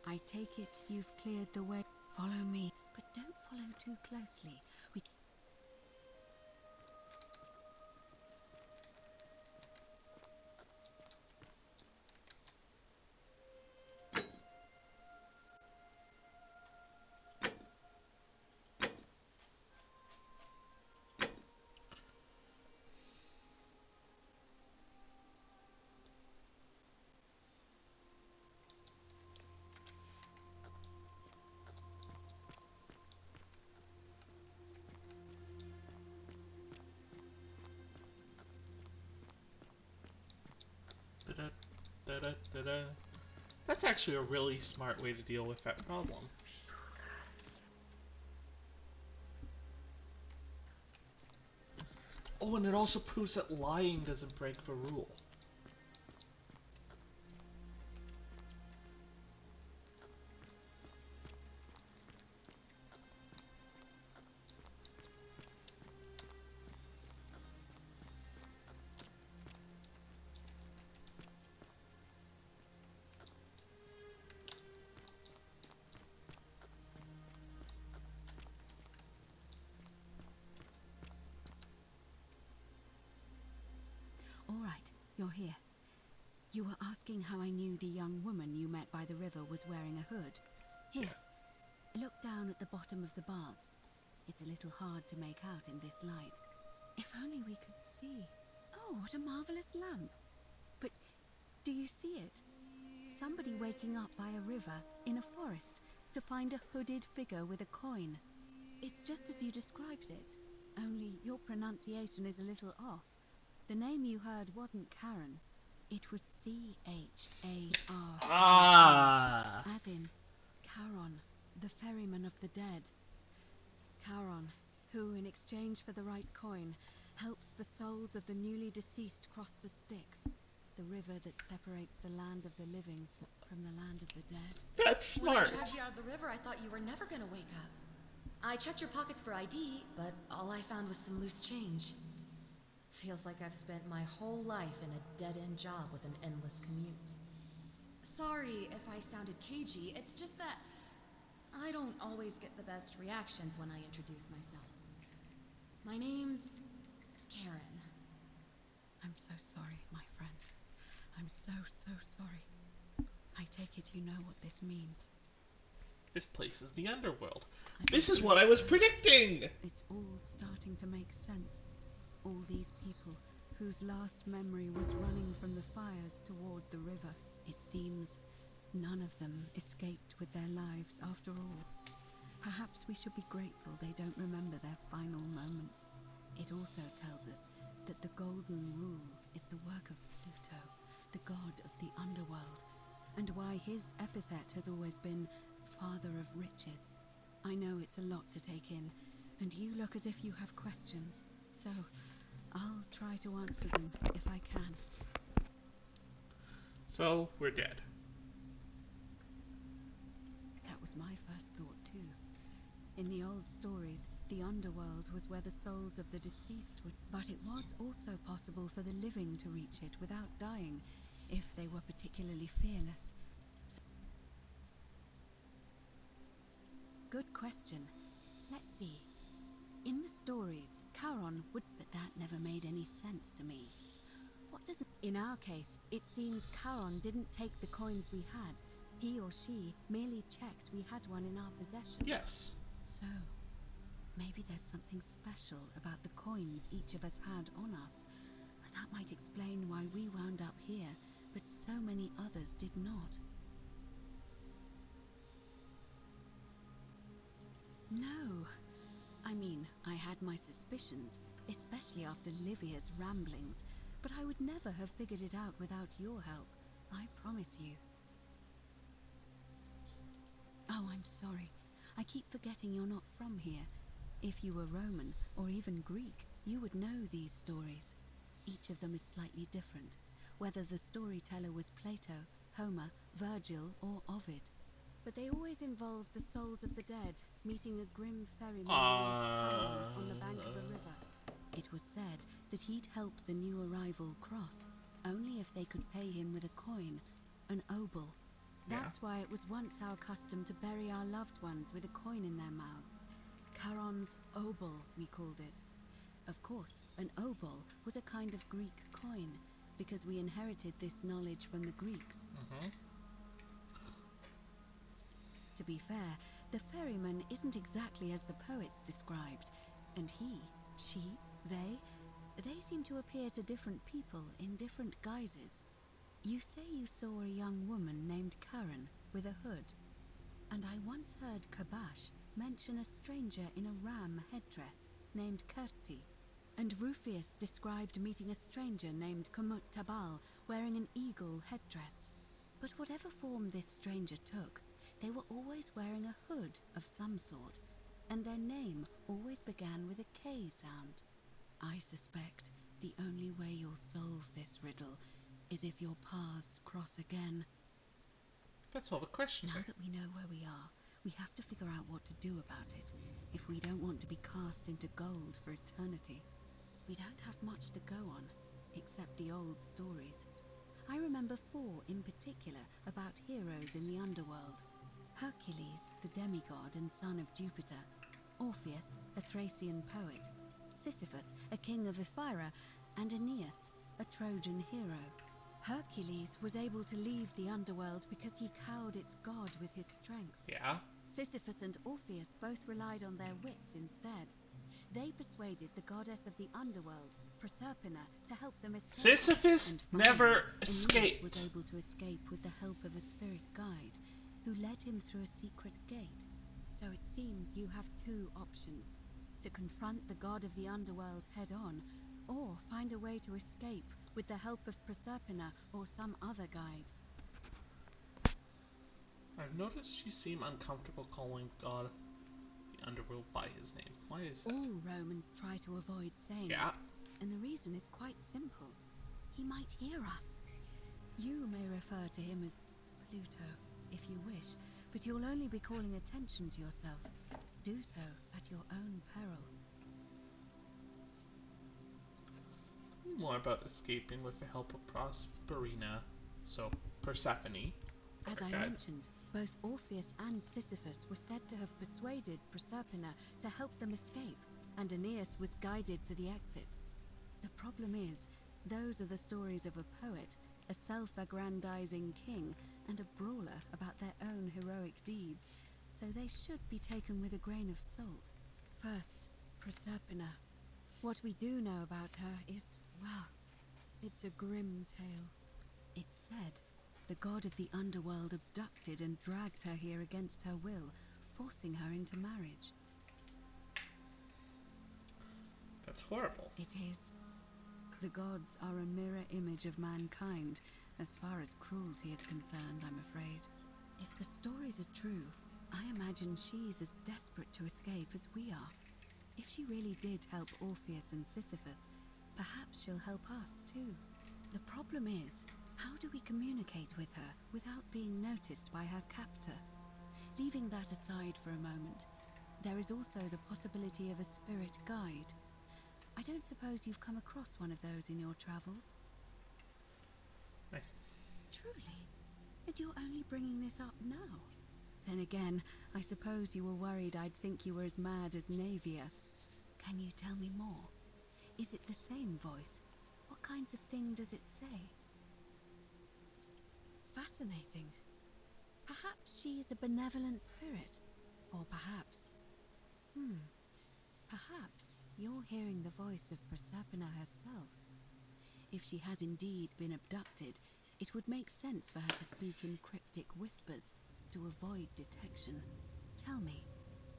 I take it you've cleared the way. Follow me, but don't follow too closely. We... Da-da-da-da. That's actually a really smart way to deal with that problem. Oh, and it also proves that lying doesn't break the rule. All right, you're here. You were asking how I knew the young woman you met by the river was wearing a hood. Here, look down at the bottom of the baths. It's a little hard to make out in this light. If only we could see. Oh, what a marvelous lamp. But do you see it? Somebody waking up by a river in a forest to find a hooded figure with a coin. It's just as you described it, only your pronunciation is a little off. The name you heard wasn't Karen. It was C-H-A-R. Ah! As in Charon, the ferryman of the dead. Charon, who, in exchange for the right coin, helps the souls of the newly deceased cross the Styx, the river that separates the land of the living from the land of the dead. That's smart. When I dragged you out of the river, I thought you were never gonna wake up. I checked your pockets for ID, but all I found was some loose change. Feels like I've spent my whole life in a dead-end job with an endless commute. Sorry if I sounded cagey, it's just that I don't always get the best reactions when I introduce myself. My name's Karen. I'm so sorry, my friend. I'm so sorry. I take it you know what this means. This place is the underworld. This is what I was predicting! It's all starting to make sense. All these people whose last memory was running from the fires toward the river. It seems none of them escaped with their lives after all. Perhaps we should be grateful they don't remember their final moments. It also tells us that the Golden Rule is the work of Pluto, the god of the underworld, and why his epithet has always been Father of Riches. I know it's a lot to take in, and you look as if you have questions, so I'll try to answer them if I can. So, we're dead. That was my first thought too. In the old stories, the underworld was where the souls of the deceased would... But it was also possible for the living to reach it without dying, if they were particularly fearless. Good question. Let's see. In the stories, Charon would... But that never made any sense to me. What does... In our case, it seems Charon didn't take the coins we had. He or she merely checked we had one in our possession. Yes. So, maybe there's something special about the coins each of us had on us. That might explain why we wound up here, but so many others did not. No. I mean, I had my suspicions, especially after Livia's ramblings, but I would never have figured it out without your help. I promise you. Oh, I'm sorry. I keep forgetting you're not from here. If you were Roman, or even Greek, you would know these stories. Each of them is slightly different, whether the storyteller was Plato, Homer, Virgil, or Ovid. But they always involved the souls of the dead meeting a grim ferryman named Charon on the bank of a river. It was said that he'd help the new arrival cross, only if they could pay him with a coin, an obol. That's why it was once our custom to bury our loved ones with a coin in their mouths. Charon's obol, we called it. Of course, an obol was a kind of Greek coin, because we inherited this knowledge from the Greeks. To be fair, the ferryman isn't exactly as the poets described, and he, she, they seem to appear to different people in different guises. You say you saw a young woman named Karen with a hood, and I once heard Kabash mention a stranger in a ram headdress named Kerti. and Rufius described meeting a stranger named Kamut Tabal wearing an eagle headdress. But whatever form this stranger took, they were always wearing a hood of some sort, and their name always began with a K sound. I suspect the only way you'll solve this riddle is if your paths cross again. That's all the questions. Now that we know where we are, we have to figure out what to do about it if we don't want to be cast into gold for eternity. We don't have much to go on, except the old stories. I remember 4 in particular about heroes in the underworld. Hercules, the demigod and son of Jupiter. Orpheus, a Thracian poet. Sisyphus, a king of Ephyra. And Aeneas, a Trojan hero. Hercules was able to leave the underworld because he cowed its god with his strength. Yeah? Sisyphus and Orpheus both relied on their wits instead. They persuaded the goddess of the underworld, Proserpina, to help them escape. Sisyphus never escaped. Aeneas was able to escape with the help of a spirit guide, who led him through a secret gate. So it seems you have 2 options: to confront the god of the underworld head-on, or find a way to escape with the help of Proserpina or some other guide. I've noticed you seem uncomfortable calling God the underworld by his name. Why is that? All Romans try to avoid saying it, and the reason is quite simple. He might hear us. You may refer to him as Pluto, if you wish, but you'll only be calling attention to yourself. Do so at your own peril. Tell me more about escaping with the help of Proserpina, so Persephone. As I mentioned, both Orpheus and Sisyphus were said to have persuaded Proserpina to help them escape, and Aeneas was guided to the exit. The problem is, those are the stories of a poet, a self-aggrandizing king, and a brawler about their own heroic deeds, so they should be taken with a grain of salt. First, Proserpina. What we do know about her is, well, it's a grim tale. It's said the god of the underworld abducted and dragged her here against her will, forcing her into marriage. That's horrible. It is. The gods are a mirror image of mankind, as far as cruelty is concerned, I'm afraid. If the stories are true, I imagine she's as desperate to escape as we are. If she really did help Orpheus and Sisyphus, perhaps she'll help us too. The problem is, how do we communicate with her without being noticed by her captor? Leaving that aside for a moment, there is also the possibility of a spirit guide. I don't suppose you've come across one of those in your travels? Truly? And you're only bringing this up now? Then again, I suppose you were worried I'd think you were as mad as Navia. Can you tell me more? Is it the same voice? What kinds of thing does it say? Fascinating. Perhaps she's a benevolent spirit. Or perhaps... Perhaps you're hearing the voice of Proserpina herself. If she has indeed been abducted, it would make sense for her to speak in cryptic whispers to avoid detection. Tell me,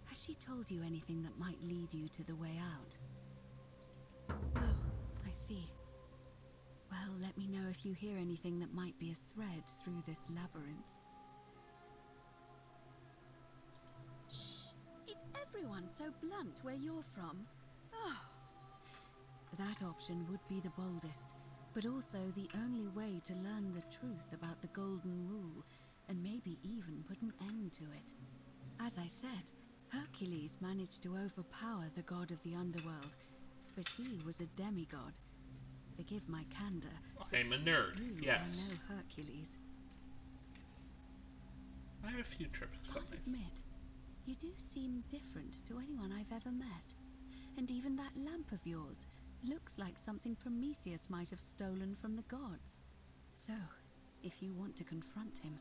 has she told you anything that might lead you to the way out? Oh, I see. Well, let me know if you hear anything that might be a thread through this labyrinth. Shh! Is everyone so blunt where you're from? Oh. That option would be the boldest, but also the only way to learn the truth about the Golden Rule, and maybe even put an end to it. As I said, Hercules managed to overpower the god of the underworld, but he was a demigod. Forgive my candor. I'm a nerd, yes. You are no Hercules. I have a few tricks on I'll this. admit, you do seem different to anyone I've ever met. And even that lamp of yours looks like something Prometheus might have stolen from the gods. So, if you want to confront him,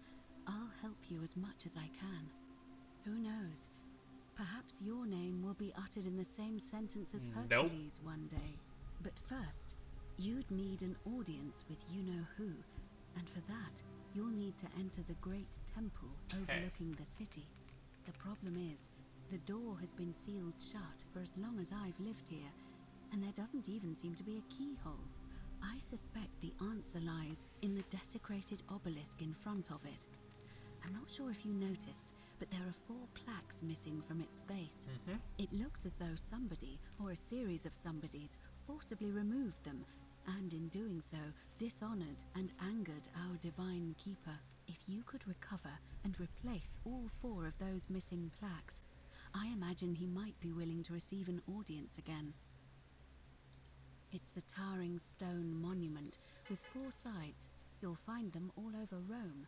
I'll help you as much as I can. Who knows? Perhaps your name will be uttered in the same sentence as Hercules one day. But first, you'd need an audience with you-know-who, and for that, you'll need to enter the great temple overlooking the city. The problem is, the door has been sealed shut for as long as I've lived here, And there doesn't even seem to be a keyhole. I suspect the answer lies in the desecrated obelisk in front of it. I'm not sure if you noticed, but there are 4 plaques missing from its base. It looks as though somebody, or a series of somebodies, forcibly removed them, and in doing so, dishonored and angered our divine keeper. If you could recover and replace all 4 of those missing plaques, I imagine he might be willing to receive an audience again. It's the towering stone monument with 4 sides. You'll find them all over Rome.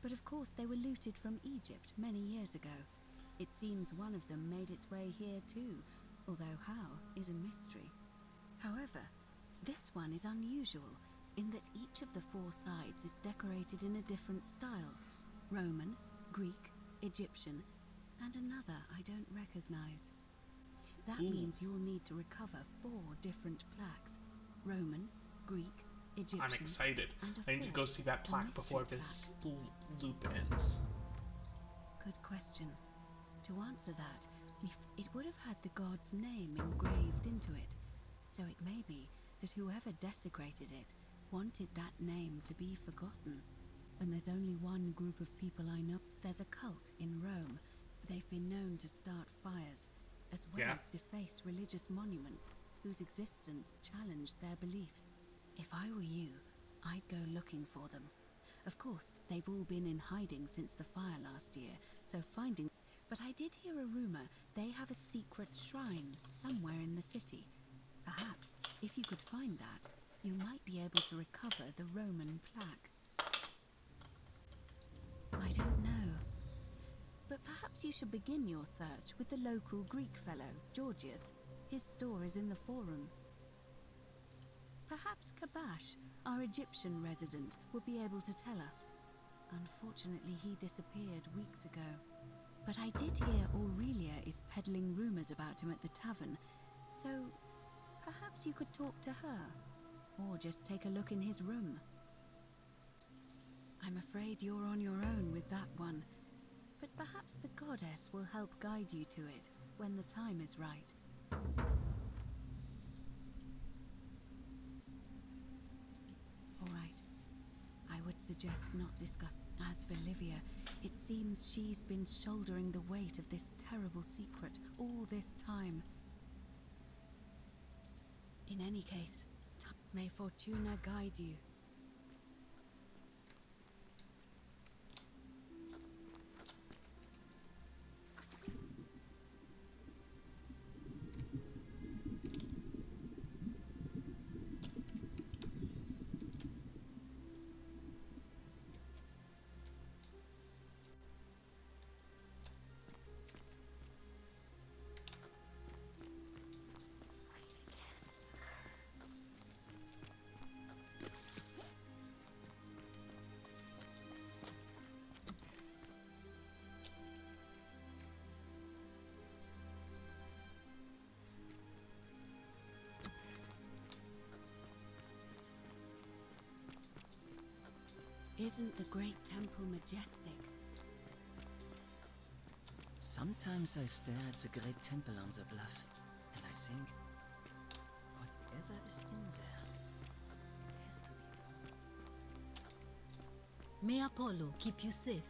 But of course they were looted from Egypt many years ago. It seems one of them made its way here too, although how is a mystery. However, this one is unusual in that each of the 4 sides is decorated in a different style: Roman, Greek, Egyptian, and another I don't recognize. That means you'll need to recover 4 different plaques: Roman, Greek, Egyptian. I'm excited. And I need to go see that plaque before this loop ends. Good question. To answer that, it would have had the god's name engraved into it, so it may be that whoever desecrated it wanted that name to be forgotten. And there's only one group of people I know. There's a cult in Rome. They've been known to start fires, as well as deface religious monuments whose existence challenged their beliefs. If I were you, I'd go looking for them. Of course, they've all been in hiding since the fire last year, so finding... But I did hear a rumor they have a secret shrine somewhere in the city. Perhaps, if you could find that, you might be able to recover the Roman plaque. I don't know. But perhaps you should begin your search with the local Greek fellow, Georgius. His store is in the forum. Perhaps Kabash, our Egyptian resident, would be able to tell us. Unfortunately, he disappeared weeks ago. But I did hear Aurelia is peddling rumors about him at the tavern, so perhaps you could talk to her, or just take a look in his room. I'm afraid you're on your own with that one, but perhaps the goddess will help guide you to it when the time is right. Alright. I would suggest not discuss. As for Livia, it seems she's been shouldering the weight of this terrible secret all this time. In any case, may Fortuna guide you. Isn't the great temple majestic? Sometimes I stare at the great temple on the bluff, and I think, whatever is in there, it has to be. May Apollo keep you safe.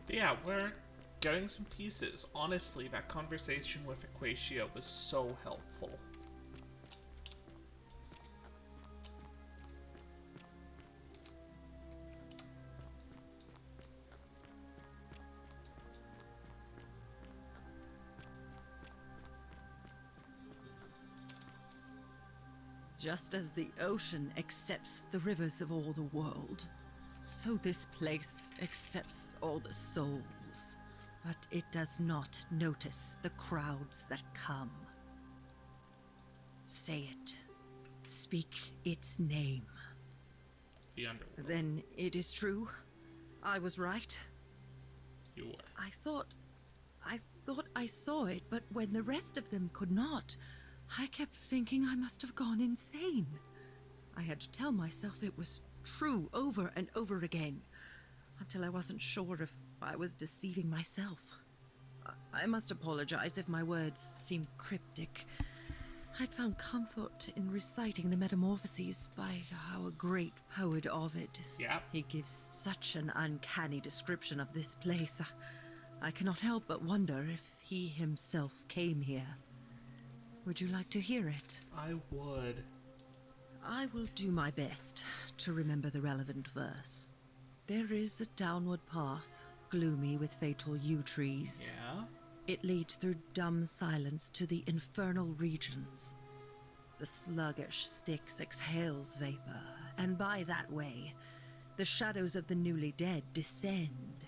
But yeah, we're getting some pieces. Honestly, that conversation with Equatia was so helpful. Just as the ocean accepts the rivers of all the world, so this place accepts all the souls. But it does not notice the crowds that come. Say it. Speak its name. The underworld. Then it is true. I was right. You were. I thought I saw it, but when the rest of them could not, I kept thinking I must have gone insane. I had to tell myself it was true over and over again, until I wasn't sure if I was deceiving myself. I must apologize if my words seem cryptic. I'd found comfort in reciting the Metamorphoses by our great poet Ovid. Yeah. He gives such an uncanny description of this place. I cannot help but wonder if he himself came here. Would you like to hear it? I would. I will do my best to remember the relevant verse. There is a downward path, gloomy with fatal yew trees. Yeah? It leads through dumb silence to the infernal regions. The sluggish Styx exhales vapor, and by that way, the shadows of the newly dead descend,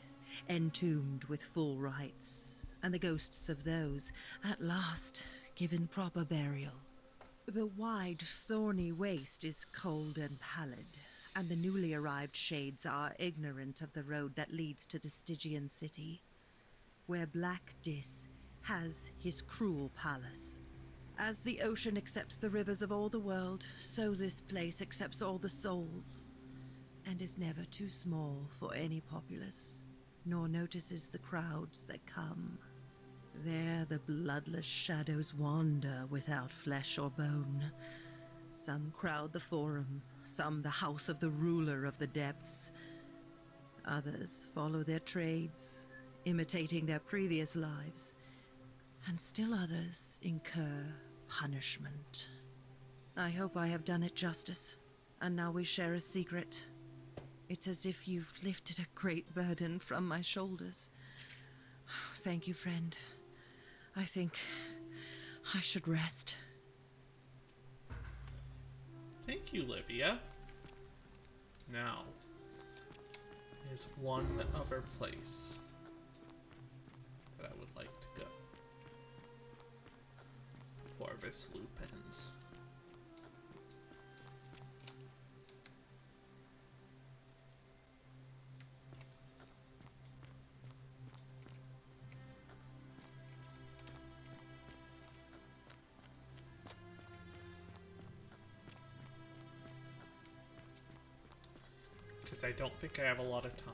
entombed with full rites, and the ghosts of those, at last, given proper burial. The wide, thorny waste is cold and pallid, and the newly arrived shades are ignorant of the road that leads to the Stygian city, where Black Dis has his cruel palace. As the ocean accepts the rivers of all the world, so this place accepts all the souls, and is never too small for any populace, nor notices the crowds that come. There the bloodless shadows wander without flesh or bone. Some crowd the forum, some the house of the ruler of the depths. Others follow their trades, imitating their previous lives, and still others incur punishment. I hope I have done it justice, and now we share a secret. It's as if you've lifted a great burden from my shoulders. Thank you, friend. I think I should rest. Thank you, Livia. Now, is one other place that I would like to go before this loop ends. Because I don't think I have a lot of time.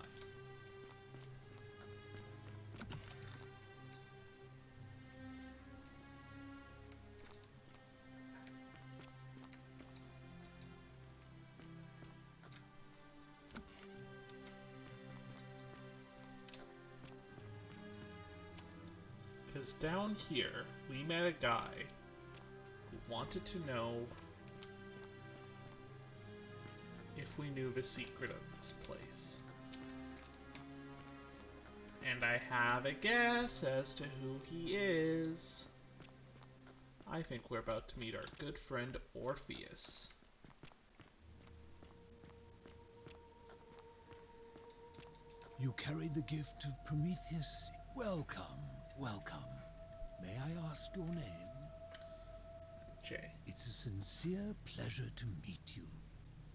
Because down here, we met a guy who wanted to know if we knew the secret of this place. And I have a guess as to who he is. I think we're about to meet our good friend Orpheus. You carry the gift of Prometheus. Welcome, welcome. May I ask your name? Jay. It's a sincere pleasure to meet you.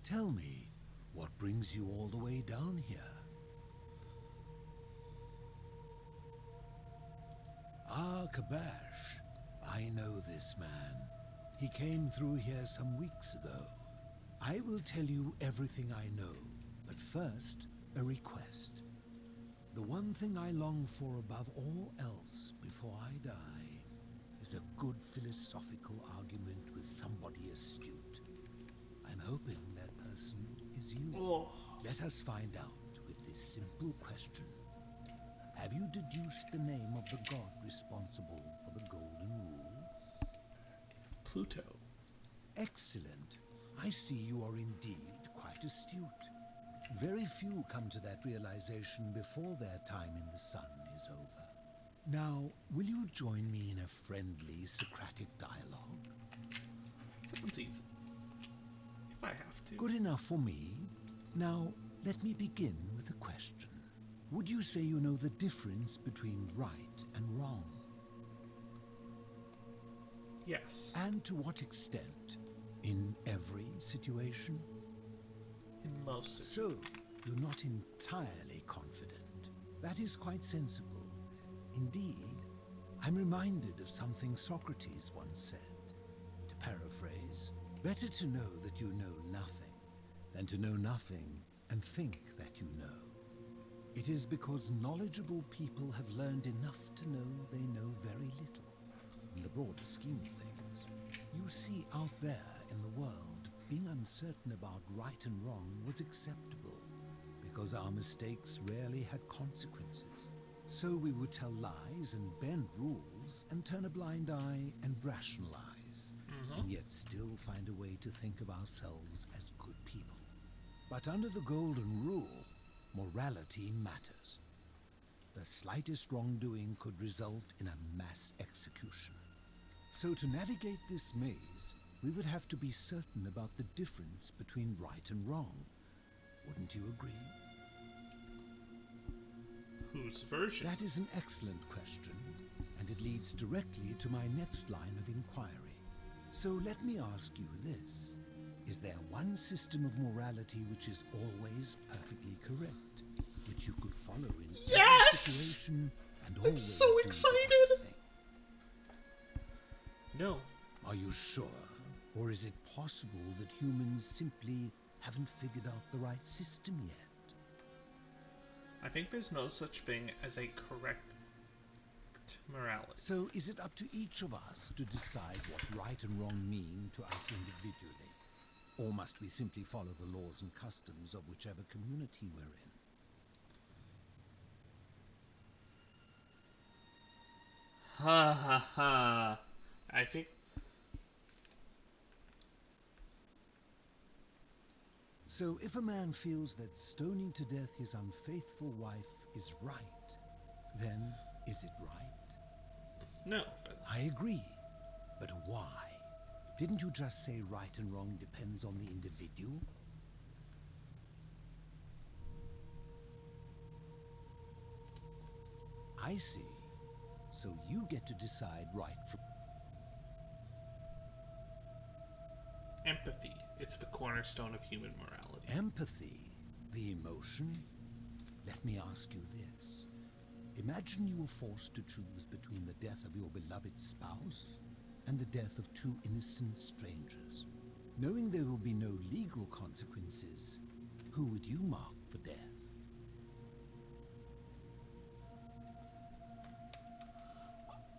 Tell me, what brings you all the way down here? Ah, Kabash. I know this man. He came through here some weeks ago. I will tell you everything I know, but first, a request. The one thing I long for above all else before I die is a good philosophical argument with somebody astute. I'm hoping that person is you. Oh. Let us find out with this simple question. Have you deduced the name of the god responsible for the Golden Rule? Pluto. Excellent. I see you are indeed quite astute. Very few come to that realization before their time in the sun is over. Now, will you join me in a friendly Socratic dialogue? Sounds easy. If I have to. Good enough for me. Now, let me begin with a question. Would you say you know the difference between right and wrong? Yes. And to what extent? In every situation? In most. So, you're not entirely confident. That is quite sensible. Indeed, I'm reminded of something Socrates once said. To paraphrase, better to know that you know nothing than to know nothing and think that you know. It is because knowledgeable people have learned enough to know they know very little. In the broader scheme of things, you see, out there in the world, being uncertain about right and wrong was acceptable, because our mistakes rarely had consequences. So we would tell lies and bend rules and turn a blind eye and rationalize, and yet still find a way to think of ourselves as good people. But under the golden rule, morality matters. The slightest wrongdoing could result in a mass execution. So to navigate this maze, we would have to be certain about the difference between right and wrong. Wouldn't you agree? Whose version? That is an excellent question, and it leads directly to my next line of inquiry. So let me ask you this. Is there one system of morality which is always perfectly correct, which you could follow in every situation and always I'm so do excited! the right thing? No. Are you sure? Or is it possible that humans simply haven't figured out the right system yet? I think there's no such thing as a correct morality. So is it up to each of us to decide what right and wrong mean to us individually? Or must we simply follow the laws and customs of whichever community we're in? Ha ha ha. I think... So if a man feels that stoning to death his unfaithful wife is right, then is it right? No. I agree. But why? Didn't you just say right and wrong depends on the individual? I see. So you get to decide right from... Empathy. It's the cornerstone of human morality. Empathy? The emotion? Let me ask you this. Imagine you were forced to choose between the death of your beloved spouse and the death of two innocent strangers. Knowing there will be no legal consequences, who would you mark for death?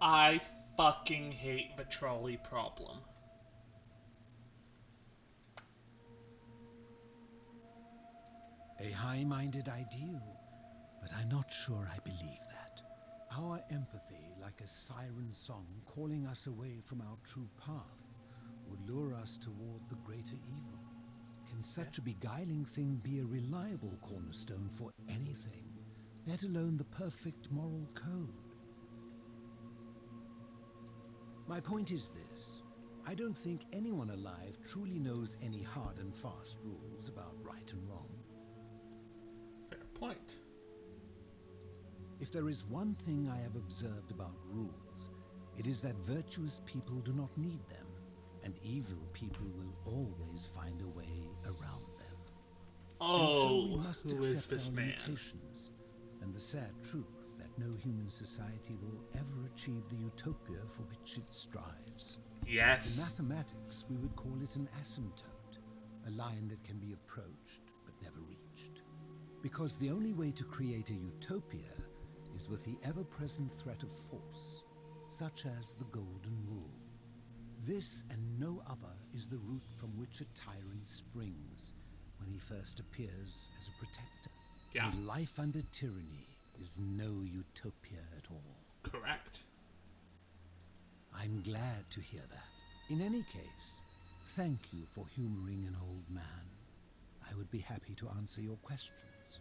I fucking hate the trolley problem. A high-minded ideal, but I'm not sure I believe that. Our empathy, like a siren song calling us away from our true path, would lure us toward the greater evil. Can such a beguiling thing be a reliable cornerstone for anything, let alone the perfect moral code? My point is this. I don't think anyone alive truly knows any hard and fast rules about right and wrong. Fair point. If there is one thing I have observed about rules, it is that virtuous people do not need them, and evil people will always find a way around them. Oh, and so we must who is accept this our man? limitations, and the sad truth that no human society will ever achieve the utopia for which it strives. Yes. In mathematics, we would call it an asymptote, a line that can be approached but never reached. Because the only way to create a utopia is with the ever-present threat of force, such as the Golden Rule. This and no other is the root from which a tyrant springs when he first appears as a protector. Yeah. And life under tyranny is no utopia at all. Correct. I'm glad to hear that. In any case, thank you for humoring an old man. I would be happy to answer your questions.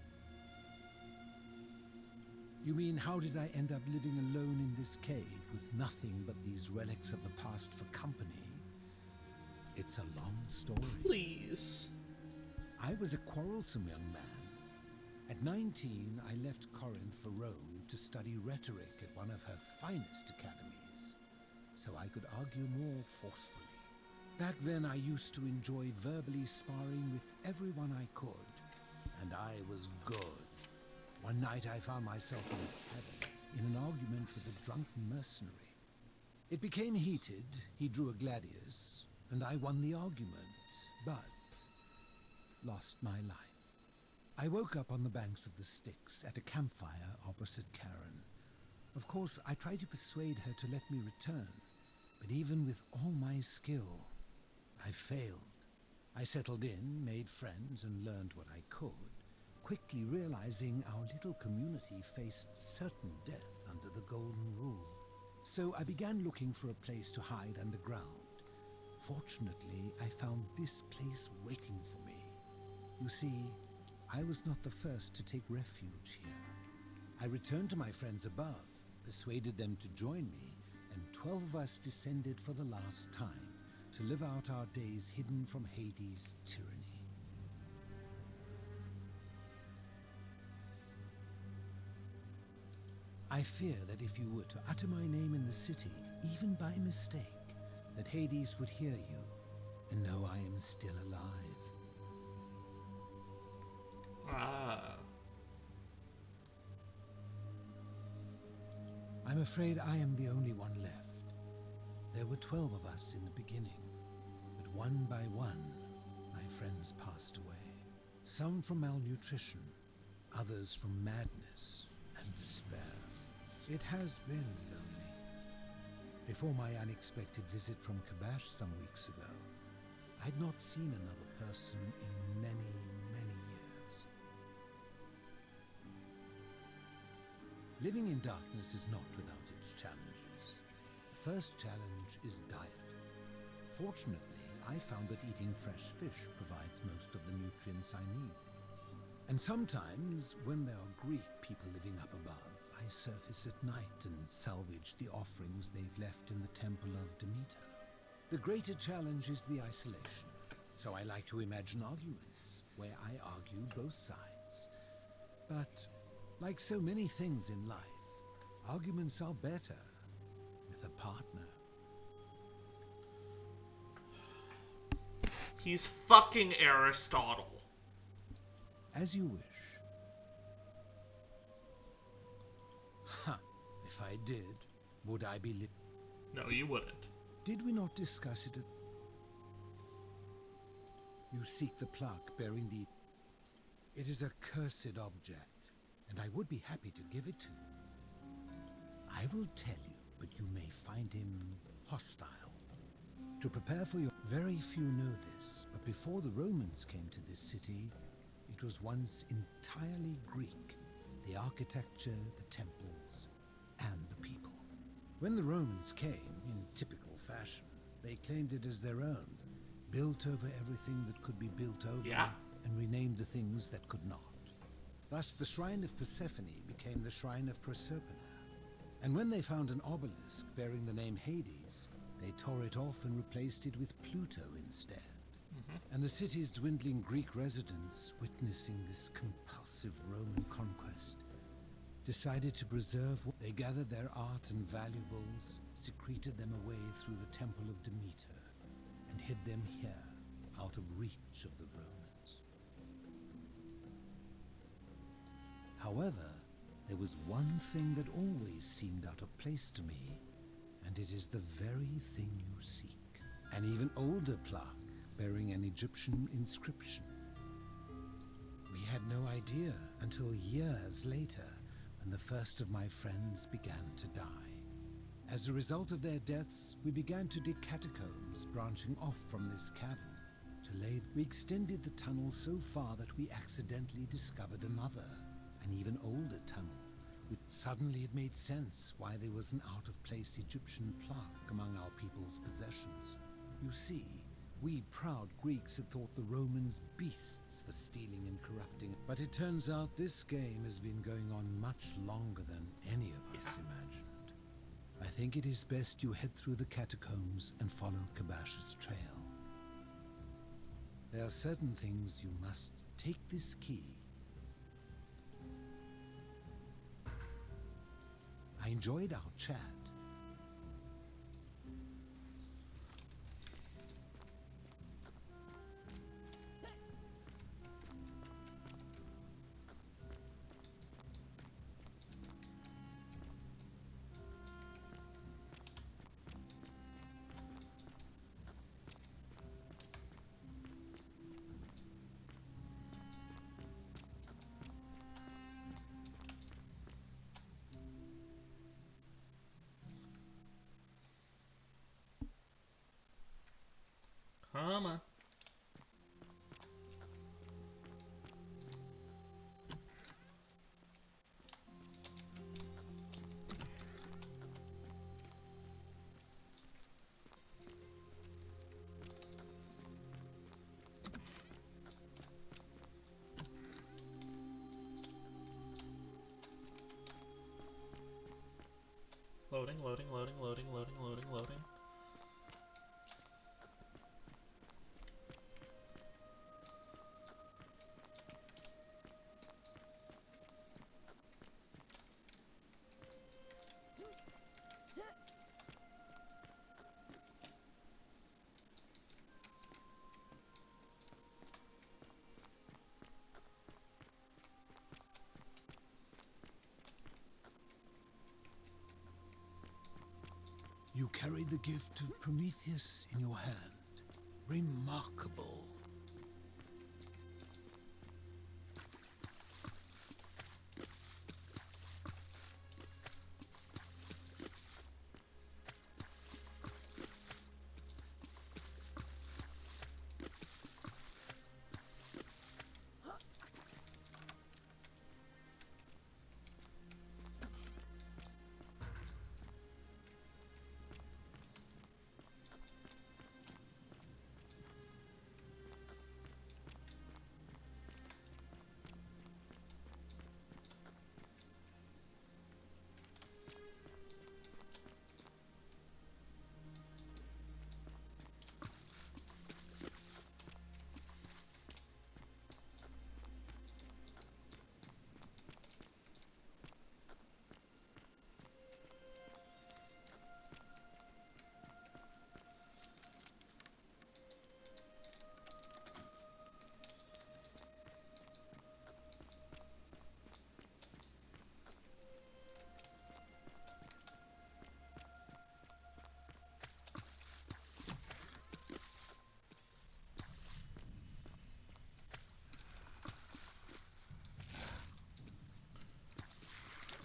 You mean, how did I end up living alone in this cave with nothing but these relics of the past for company? It's a long story. Please. I was a quarrelsome young man. At 19, I left Corinth for Rome to study rhetoric at one of her finest academies, so I could argue more forcefully. Back then, I used to enjoy verbally sparring with everyone I could, and I was good. One night, I found myself in a tavern, in an argument with a drunken mercenary. It became heated, he drew a gladius, and I won the argument, but lost my life. I woke up on the banks of the Styx at a campfire opposite Karen. Of course, I tried to persuade her to let me return, but even with all my skill, I failed. I settled in, made friends, and learned what I could, quickly realizing our little community faced certain death under the Golden Rule. So I began looking for a place to hide underground. Fortunately, I found this place waiting for me. You see, I was not the first to take refuge here. I returned to my friends above, persuaded them to join me, and 12 of us descended for the last time to live out our days hidden from Hades' tyranny. I fear that if you were to utter my name in the city, even by mistake, that Hades would hear you and know I am still alive. Ah. I'm afraid I am the only one left. There were 12 of us in the beginning, but one by one, my friends passed away. Some from malnutrition, others from madness and despair. It has been lonely. Before my unexpected visit from Kabash some weeks ago, I'd not seen another person in many, many years. Living in darkness is not without its challenges. The first challenge is diet. Fortunately, I found that eating fresh fish provides most of the nutrients I need. And sometimes, when there are Greek people living up above, I surface at night and salvage the offerings they've left in the Temple of Demeter. The greater challenge is the isolation, so I like to imagine arguments, where I argue both sides. But, like so many things in life, arguments are better with a partner. He's fucking Aristotle. As you wish. If I did, would I be No, you wouldn't. Did we not discuss it at... You seek the plaque bearing the... It is a cursed object, and I would be happy to give it to you. I will tell you, but you may find him hostile. To prepare for your... Very few know this, but before the Romans came to this city, it was once entirely Greek. The architecture, the temples, and the people. When the Romans came, in typical fashion, they claimed it as their own, built over everything that could be built over, and renamed the things that could not. Thus, the Shrine of Persephone became the Shrine of Proserpina. And when they found an obelisk bearing the name Hades, they tore it off and replaced it with Pluto instead. And the city's dwindling Greek residents, witnessing this compulsive Roman conquest, decided to preserve what they gathered their art and valuables, secreted them away through the Temple of Demeter, and hid them here, out of reach of the Romans. However, there was one thing that always seemed out of place to me, and it is the very thing you seek. An even older plaque bearing an Egyptian inscription. We had no idea until years later, when the first of my friends began to die. As a result of their deaths, we began to dig catacombs branching off from this cavern. We extended the tunnel so far that we accidentally discovered another, an even older tunnel. Suddenly it made sense why there was an out-of-place Egyptian plaque among our people's possessions. You see, we proud Greeks had thought the Romans beasts for stealing and corrupting, but it turns out this game has been going on much longer than any of us imagined. I think it is best you head through the catacombs and follow Kabash's trail. There are certain things you must take this key. I enjoyed our chat. Come on. Loading, loading, loading, loading, loading, loading, loading. You carry the gift of Prometheus in your hand. Remarkable.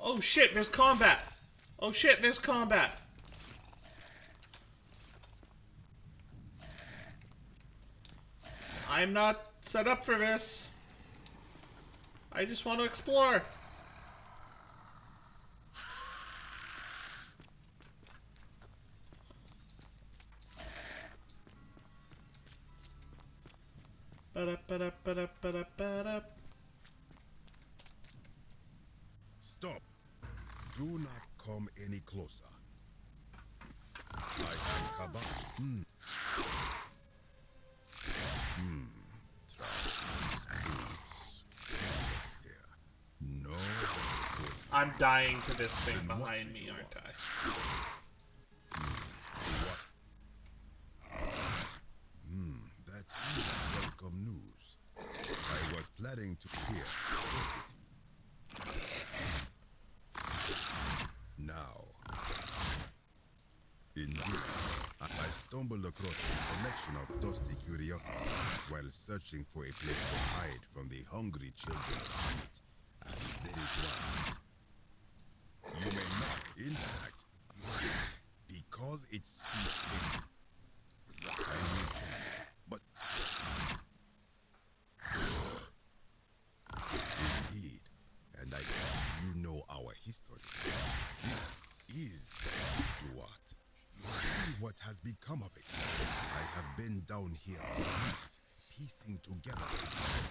Oh shit, there's combat! Oh shit, there's combat! I'm not set up for this. I just want to explore. Ba-da-ba-da-ba-da-ba-da-ba-da. Stop. Do not come any closer. I am Kabash. Try these boots. Yes, here. No. I'm dying to this thing behind me, aren't I? That is welcome news. I was planning to hear. Now, indeed, I stumbled across a collection of dusty curiosities while searching for a place to hide from the hungry children of it, and there it was. You may not, in fact, because it speaks in. I will tell you, but indeed, and I think you know our history. This is Duat. See what has become of it. I have been down here for weeks, piecing together the story.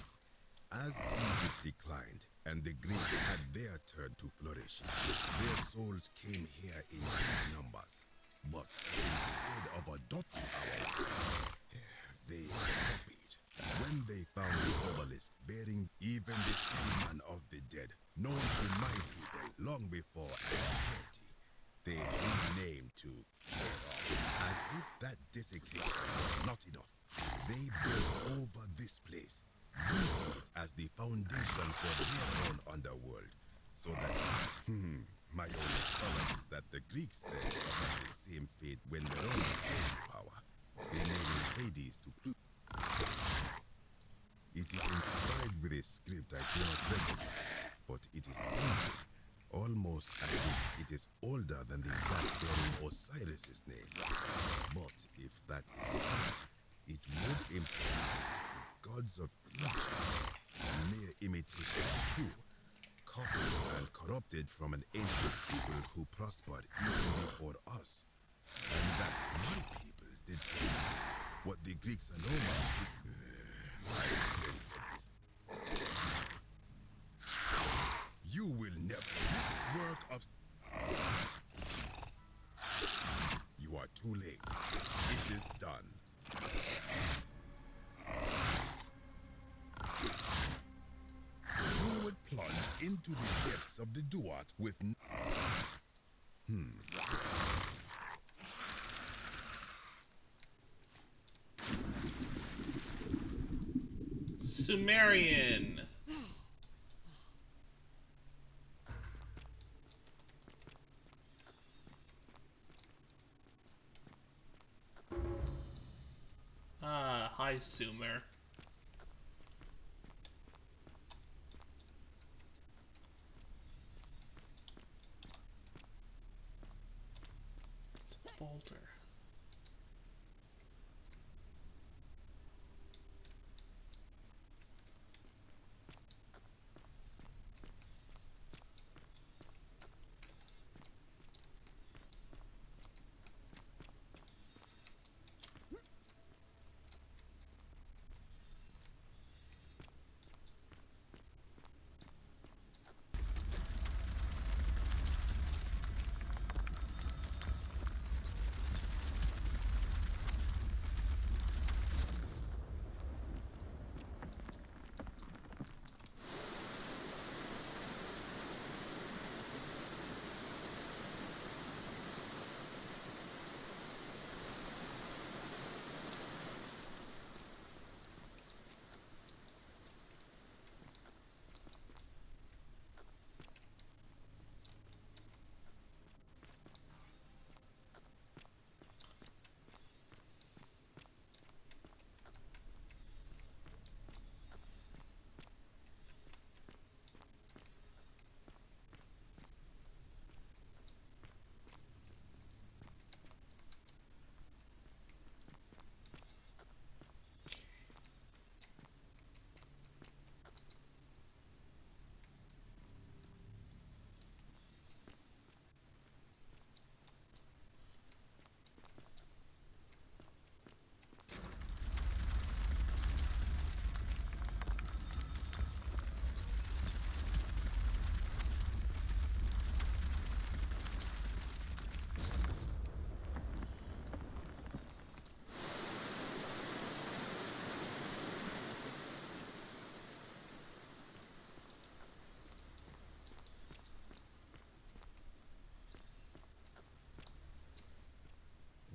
As Egypt declined and the Greeks had their turn to flourish, their souls came here in great numbers. But instead of adopting our ways, they copied. When they found the obelisk bearing even the man of the dead, known to my people long before antiquity, they renamed to Keros. As if that desecration was not enough, they built over this place, using it as the foundation for their own underworld, so that, my only solace is that the Greeks then suffered the same fate when the Romans came to power, renaming Hades to Pluto. It is inscribed with a script I do not recognize, but it is ancient, almost as if it is older than the god bearing Osiris's name. But if that is so, it would imply the gods of Egypt, mere imitations too, copied and corrupted from an ancient people who prospered even before us. And that my people did to me what the Greeks and Romans did. I sense a You will never. This work of. You are too late. It is done. You would plunge into the depths of the Duat with. Sumerian. Hi, Sumer. It's a folder.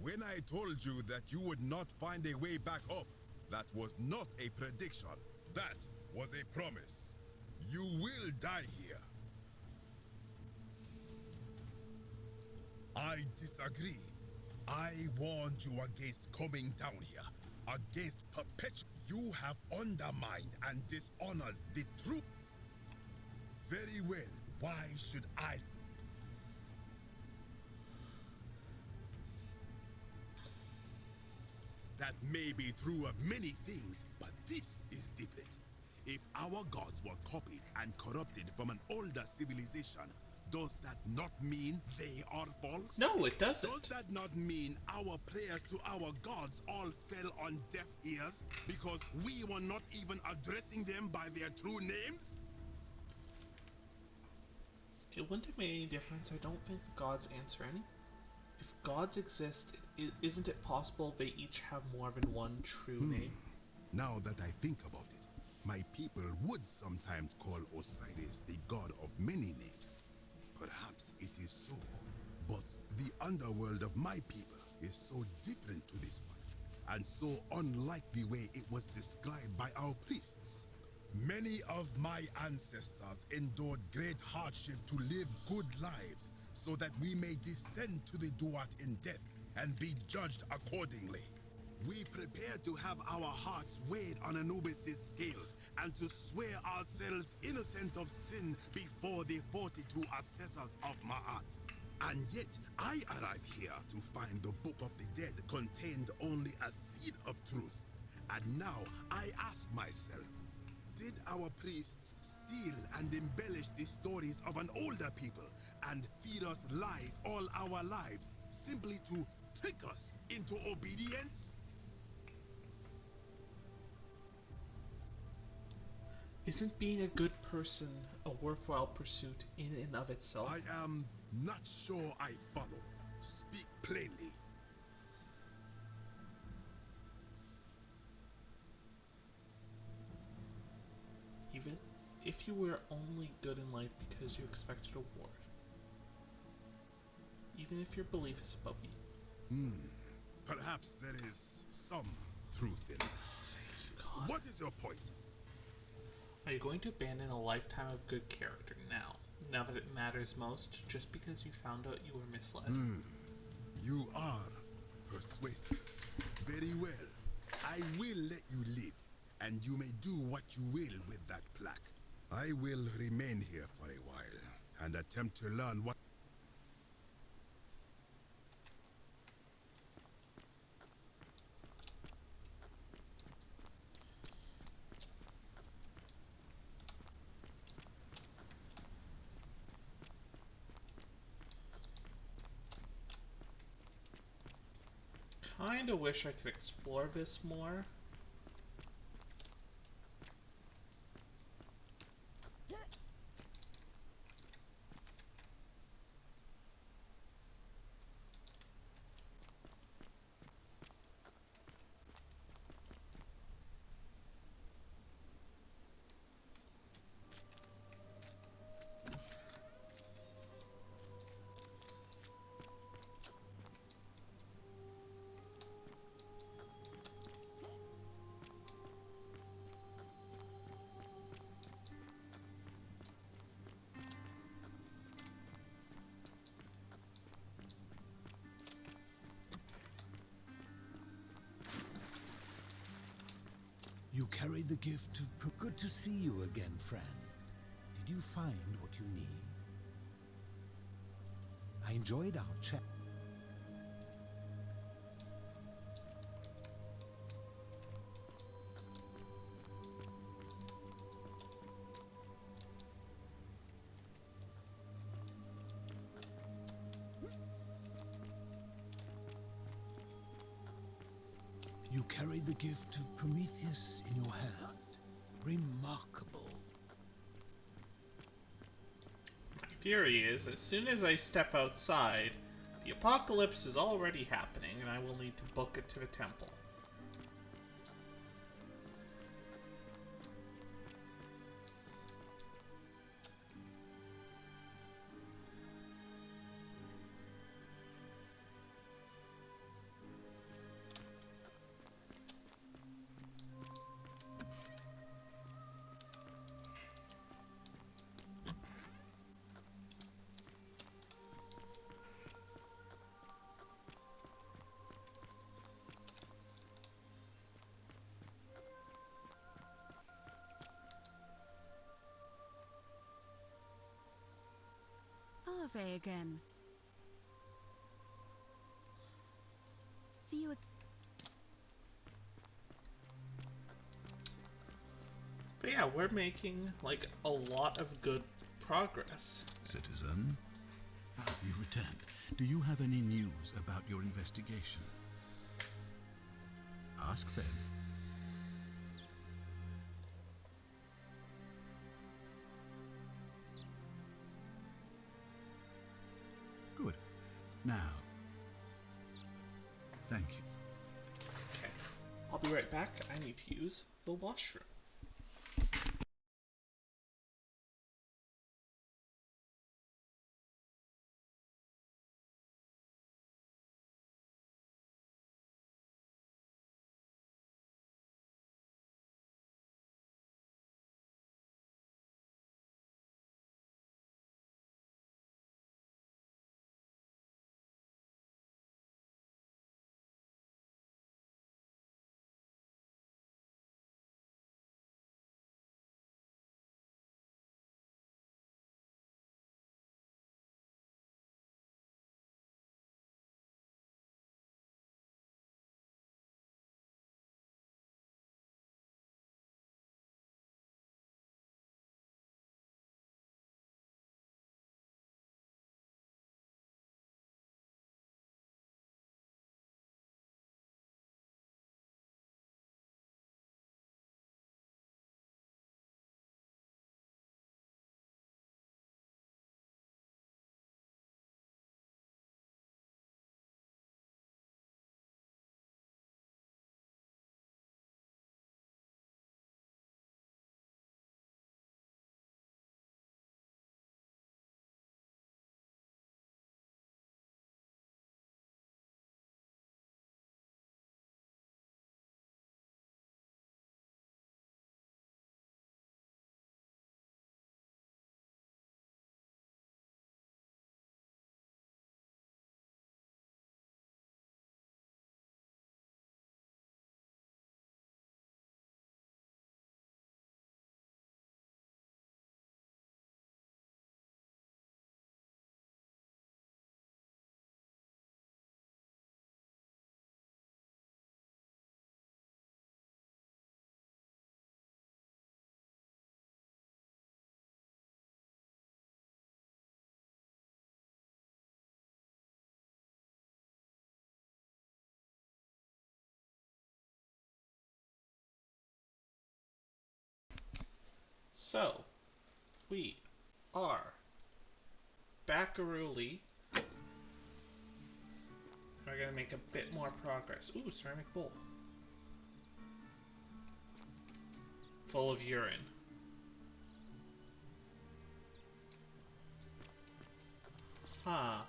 When I told you that you would not find a way back up, that was not a prediction. That was a promise. You will die here. I disagree. I warned you against coming down here, against perpetual. You have undermined and dishonored the truth. Very well. Why should I? That may be true of many things, but this is different. If our gods were copied and corrupted from an older civilization, does that not mean they are false? No, it doesn't. Does that not mean our prayers to our gods all fell on deaf ears because we were not even addressing them by their true names? It wouldn't have made any difference. I don't think the gods answer any. If gods exist, isn't it possible they each have more than one true name? Now that I think about it, my people would sometimes call Osiris the god of many names. Perhaps it is so. But the underworld of my people is so different to this one, and so unlike the way it was described by our priests. Many of my ancestors endured great hardship to live good lives so that we may descend to the Duat in death and be judged accordingly. We prepare to have our hearts weighed on Anubis' scales and to swear ourselves innocent of sin before the 42 assessors of Ma'at. And yet, I arrive here to find the Book of the Dead contained only a seed of truth. And now, I ask myself, did our priests steal and embellish the stories of an older people and feed us lies all our lives simply to trick us into obedience? Isn't being a good person a worthwhile pursuit in and of itself? I am not sure I follow. Speak plainly. Even if you were only good in life because you expected a reward. Even if your belief is above you. Perhaps there is some truth in that. What is your point? Are you going to abandon a lifetime of good character now that it matters most, just because you found out you were misled? You are persuasive. Very well. I will let you live, and you may do what you will with that plaque. I will remain here for a while, and attempt to learn what... Kinda wish I could explore this more. You carry the gift of... Good to see you again, friend. Did you find what you need? I enjoyed our chat. You carry the gift of Prometheus in your hand. Remarkable. My theory is, as soon as I step outside, the apocalypse is already happening, and I will need to book it to the temple. Ave again. See you again. But yeah, we're making, like, a lot of good progress. Citizen? You've returned. Do you have any news about your investigation? Ask then. Good. Now, thank you. Okay, I'll be right back. I need to use the washroom. So, we are Baccaruli. We're gonna make a bit more progress. Ooh, ceramic bowl. Full of urine. Huh.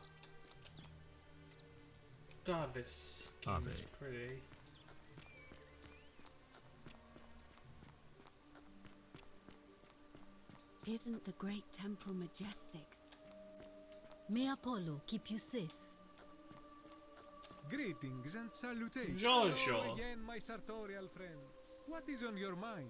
God, this game is pretty. Isn't the great temple majestic? May Apollo keep you safe. Greetings and salutations. Jojo. Hello again, my sartorial friend. What is on your mind?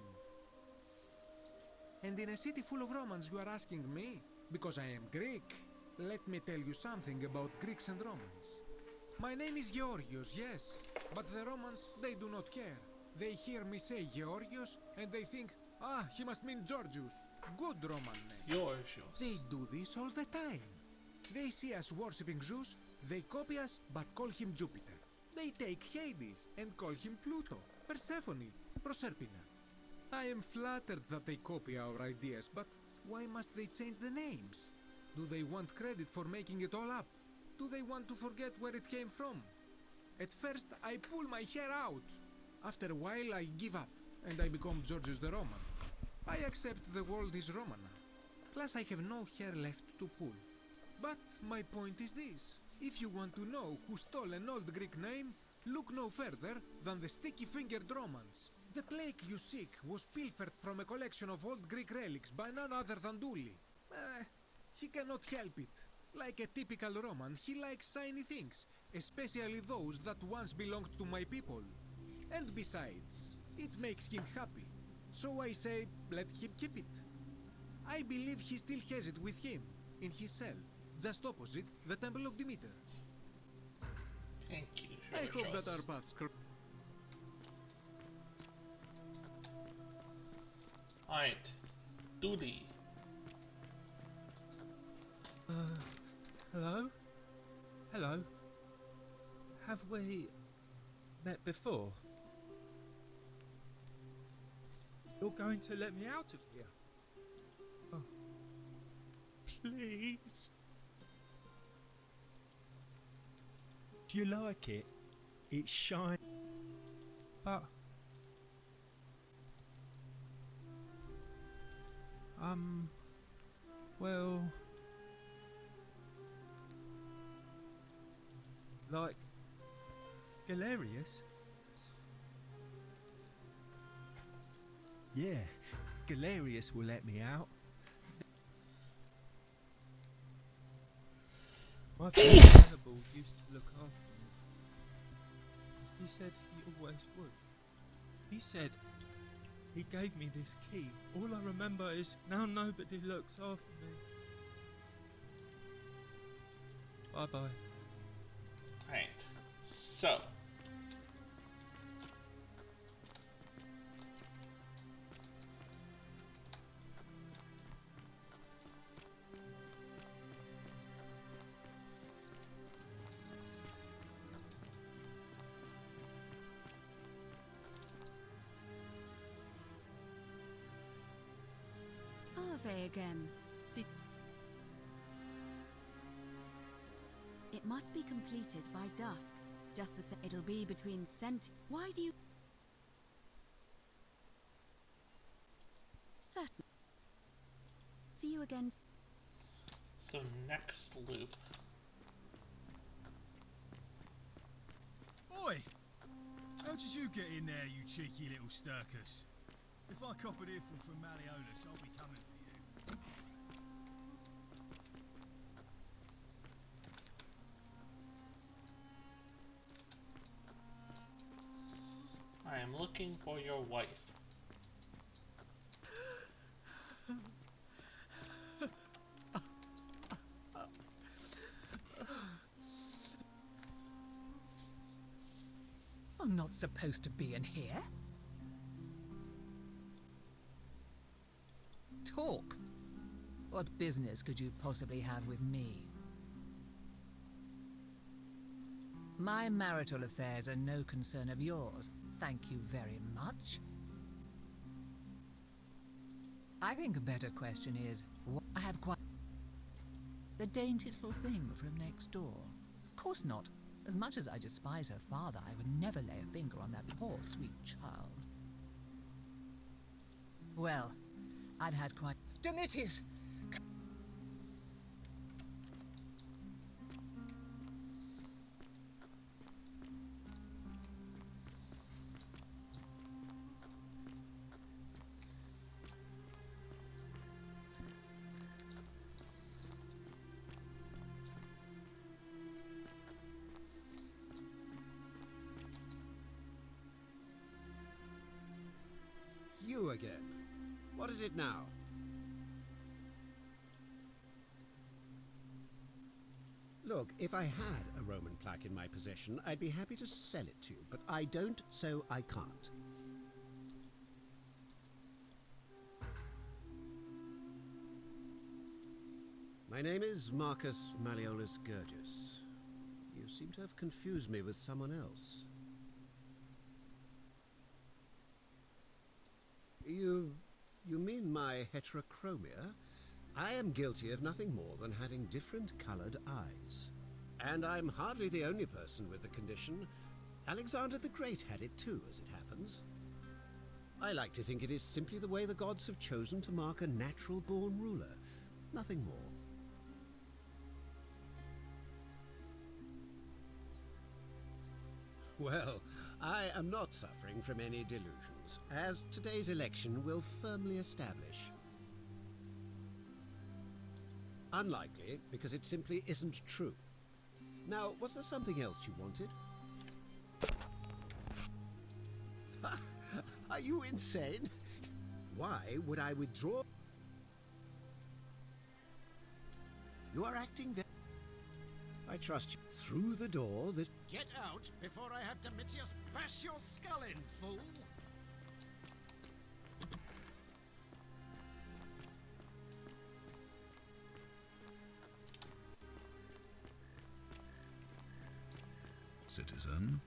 And in a city full of Romans, you are asking me? Because I am Greek. Let me tell you something about Greeks and Romans. My name is Georgios, yes. But the Romans, they do not care. They hear me say Georgios, and they think, ah, he must mean Georgius. Good Roman name. Georgios. They do this all the time. They see us worshipping Zeus, they copy us, but call him Jupiter. They take Hades and call him Pluto, Persephone, Proserpina. I am flattered that they copy our ideas, but why must they change the names? Do they want credit for making it all up? Do they want to forget where it came from? At first, I pull my hair out. After a while, I give up, and I become Georgius the Roman. I accept the world is Roman now. Plus, I have no hair left to pull. But my point is this. If you want to know who stole an old Greek name, look no further than the sticky-fingered Romans. The plague you seek was pilfered from a collection of old Greek relics by none other than Douli. He cannot help it. Like a typical Roman, he likes shiny things, especially those that once belonged to my people. And besides, it makes him happy. So I say, let him keep it. I believe he still has it with him, in his cell, just opposite the Temple of Demeter. Thank you, I hope Georgios. that our paths cross. Alright. Doody. Hello? Hello? Have we met before? You're going to let me out of here? Oh. Please? Do you like it? It's shiny. But... well... like... Galerius? Yeah, Galerius will let me out. My friend Hannibal used to look after me. He said he always would. He said he gave me this key. All I remember is now nobody looks after me. Bye-bye. Alright. So. Ave again. It must be completed by dusk. Just the same. It'll be between Why do you... Certain. See you again. So next loop. Oi! How did you get in there, you cheeky little Sturkus? If I cop an earful from Malleolus, I'll be coming for you. I am looking for your wife. I'm not supposed to be in here. Talk. What business could you possibly have with me? My marital affairs are no concern of yours. Thank you very much. I think a better question is, I have quite... The dainty little thing from next door. Of course not. As much as I despise her father, I would never lay a finger on that poor, sweet child. Well, I've had quite... Demetrius! You again. What is it now? Look, if I had a Roman plaque in my possession, I'd be happy to sell it to you, but I don't, so I can't. My name is Marcus Malleolus Gurgis. You seem to have confused me with someone else. You mean my heterochromia? I am guilty of nothing more than having different colored eyes. And I'm hardly the only person with the condition. Alexander the Great had it too, as it happens. I like to think it is simply the way the gods have chosen to mark a natural-born ruler. Nothing more. Well, I am not suffering from any delusions, as today's election will firmly establish. Unlikely, because it simply isn't true. Now, was there something else you wanted? Are you insane? Why would I withdraw? You are acting very... I trust you. Through the door, this... Get out before I have Domitius bash your skull in, fool! Citizen.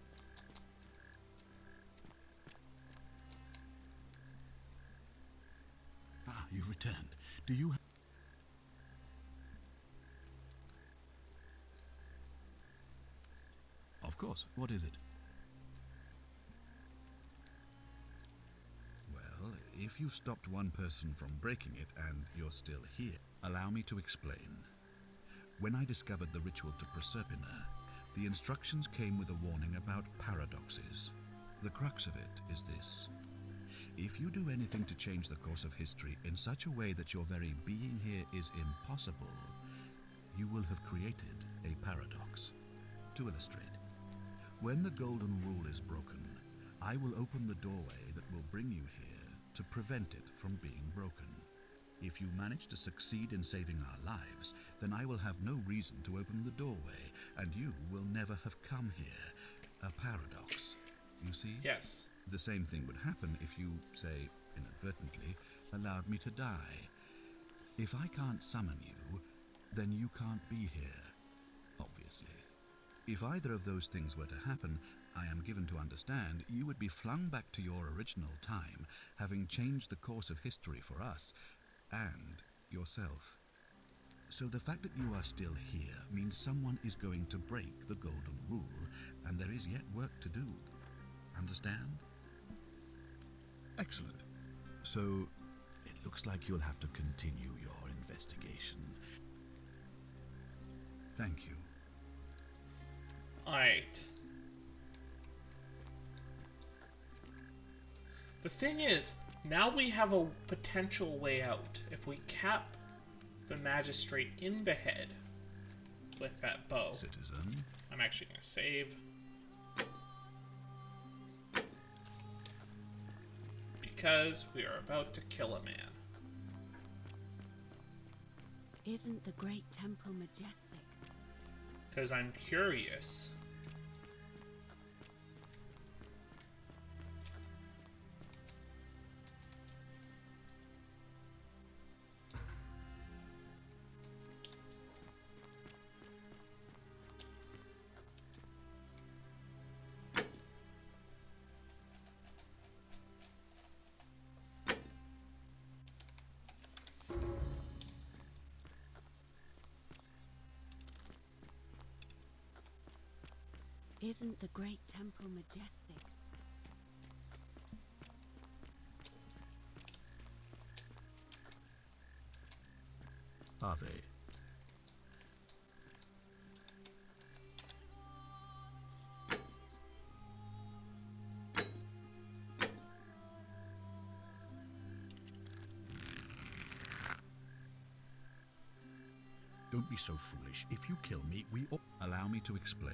Ah, you've returned. Do you... Of course. What is it? Well, if you stopped one person from breaking it and you're still here, allow me to explain. When I discovered the ritual to Proserpina, the instructions came with a warning about paradoxes. The crux of it is this. If you do anything to change the course of history in such a way that your very being here is impossible, you will have created a paradox. To illustrate, when the Golden Rule is broken, I will open the doorway that will bring you here to prevent it from being broken. If you manage to succeed in saving our lives, then I will have no reason to open the doorway, and you will never have come here. A paradox, you see? Yes. The same thing would happen if you, say, inadvertently, allowed me to die. If I can't summon you, then you can't be here, obviously. If either of those things were to happen, I am given to understand you would be flung back to your original time, having changed the course of history for us and yourself. So the fact that you are still here means someone is going to break the Golden Rule, and there is yet work to do. Understand? Excellent. So, it looks like you'll have to continue your investigation. Thank you. Alright. The thing is, now we have a potential way out. If we cap the magistrate in the head with that bow. Citizen. I'm actually going to save. Because we are about to kill a man. Isn't the Great Temple majestic? Because I'm curious. Isn't the great temple majestic? Ave. Don't be so foolish. If you kill me, we all... Allow me to explain.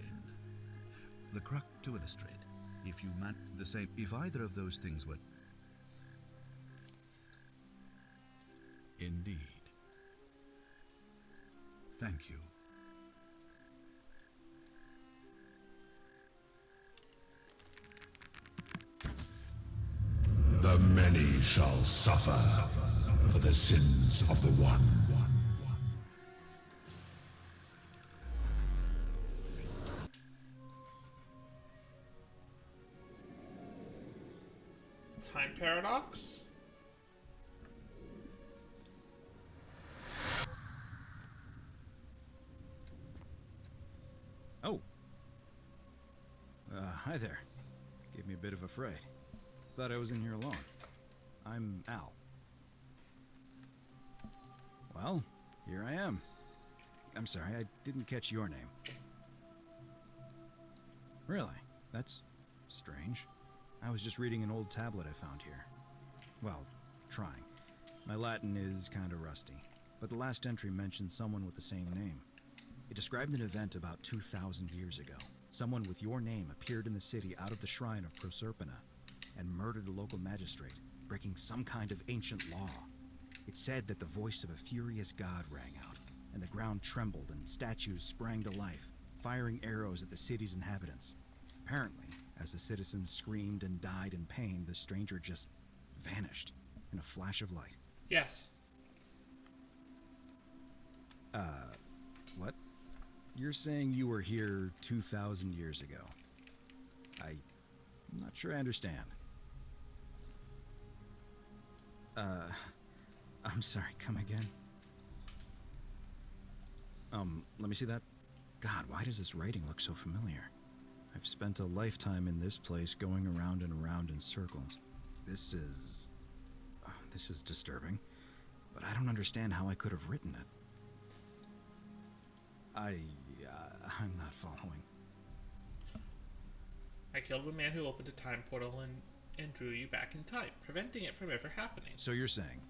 The crux to illustrate. If you man the same... If either of those things were... Indeed. Thank you. The many shall suffer for the sins of the one. Time paradox? Oh. Hi there. Gave me a bit of a fright. Thought I was in here alone. I'm Al. Well, here I am. I'm sorry, I didn't catch your name. Really? That's strange. I was just reading an old tablet I found here. Well, trying. My Latin is kinda rusty, but the last entry mentioned someone with the same name. It described an event about 2,000 years ago. Someone with your name appeared in the city out of the shrine of Proserpina and murdered a local magistrate, breaking some kind of ancient law. It said that the voice of a furious god rang out, and the ground trembled and statues sprang to life, firing arrows at the city's inhabitants. Apparently, as the citizens screamed and died in pain, the stranger just vanished in a flash of light. Yes. What? You're saying you were here 2,000 years ago? I'm not sure I understand. I'm sorry, come again? Let me see that. God, why does this writing look so familiar? I've spent a lifetime in this place going around and around in circles. This is disturbing, but I don't understand how I could have written it. I'm not following. I killed a man who opened a time portal and drew you back in time, preventing it from ever happening. So you're saying,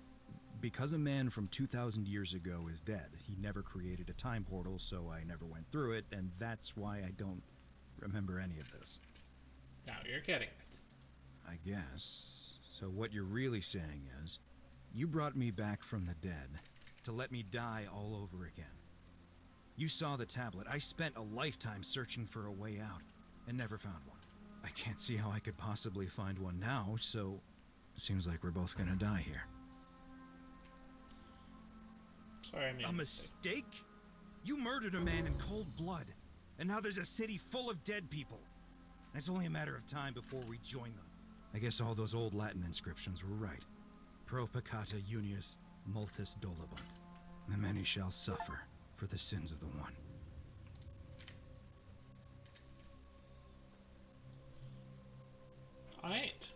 because a man from 2,000 years ago is dead, he never created a time portal, so I never went through it, and that's why I don't remember any of this. Now you're getting it. I guess. So what you're really saying is, you brought me back from the dead to let me die all over again. You saw the tablet. I spent a lifetime searching for a way out and never found one. I can't see how I could possibly find one now, so it seems like we're both gonna die here. Sorry, I made a mistake? You murdered a man in cold blood, and now there's a city full of dead people. And it's only a matter of time before we join them. I guess all those old Latin inscriptions were right. Pro peccata unius multis dolabunt. The many shall suffer for the sins of the one. Alright.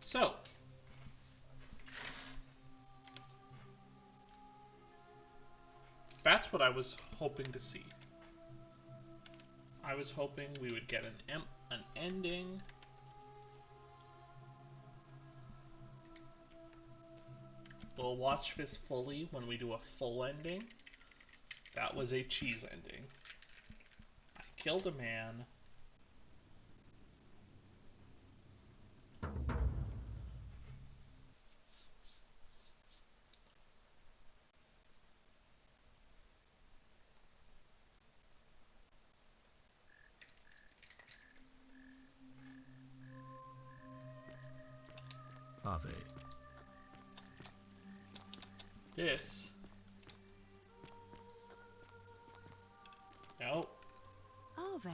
So. That's what I was hoping to see. I was hoping we would get an ending. We'll watch this fully when we do a full ending. That was a cheese ending. I killed a man. Ave. This. No. Ave.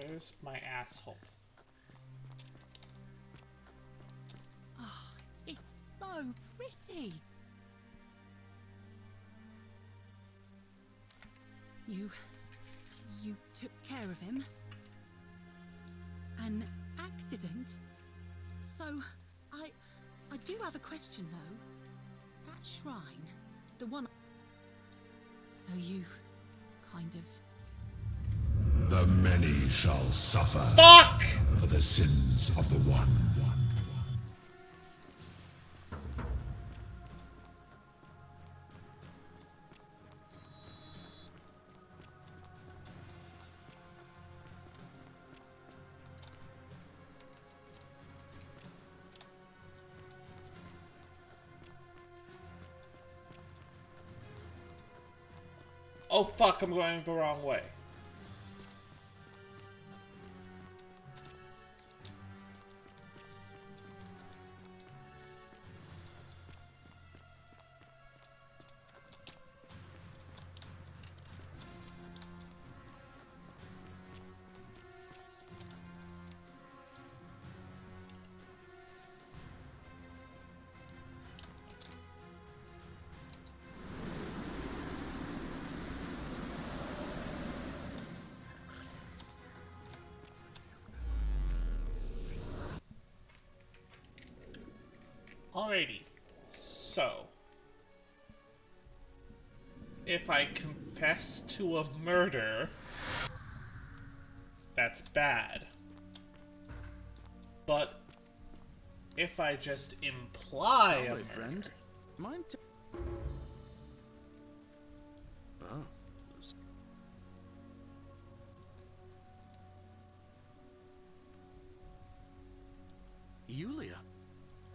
Where's my asshole? Oh, it's so pretty. You took care of him? An accident? So, I do have a question though. That shrine, the one... So you kind of... The many shall suffer. Fuck! For the sins of the one. Oh fuck, I'm going the wrong way. Alrighty, so if I confess to a murder, that's bad. But if I just imply a murder, friend. Mind oh. Yulia?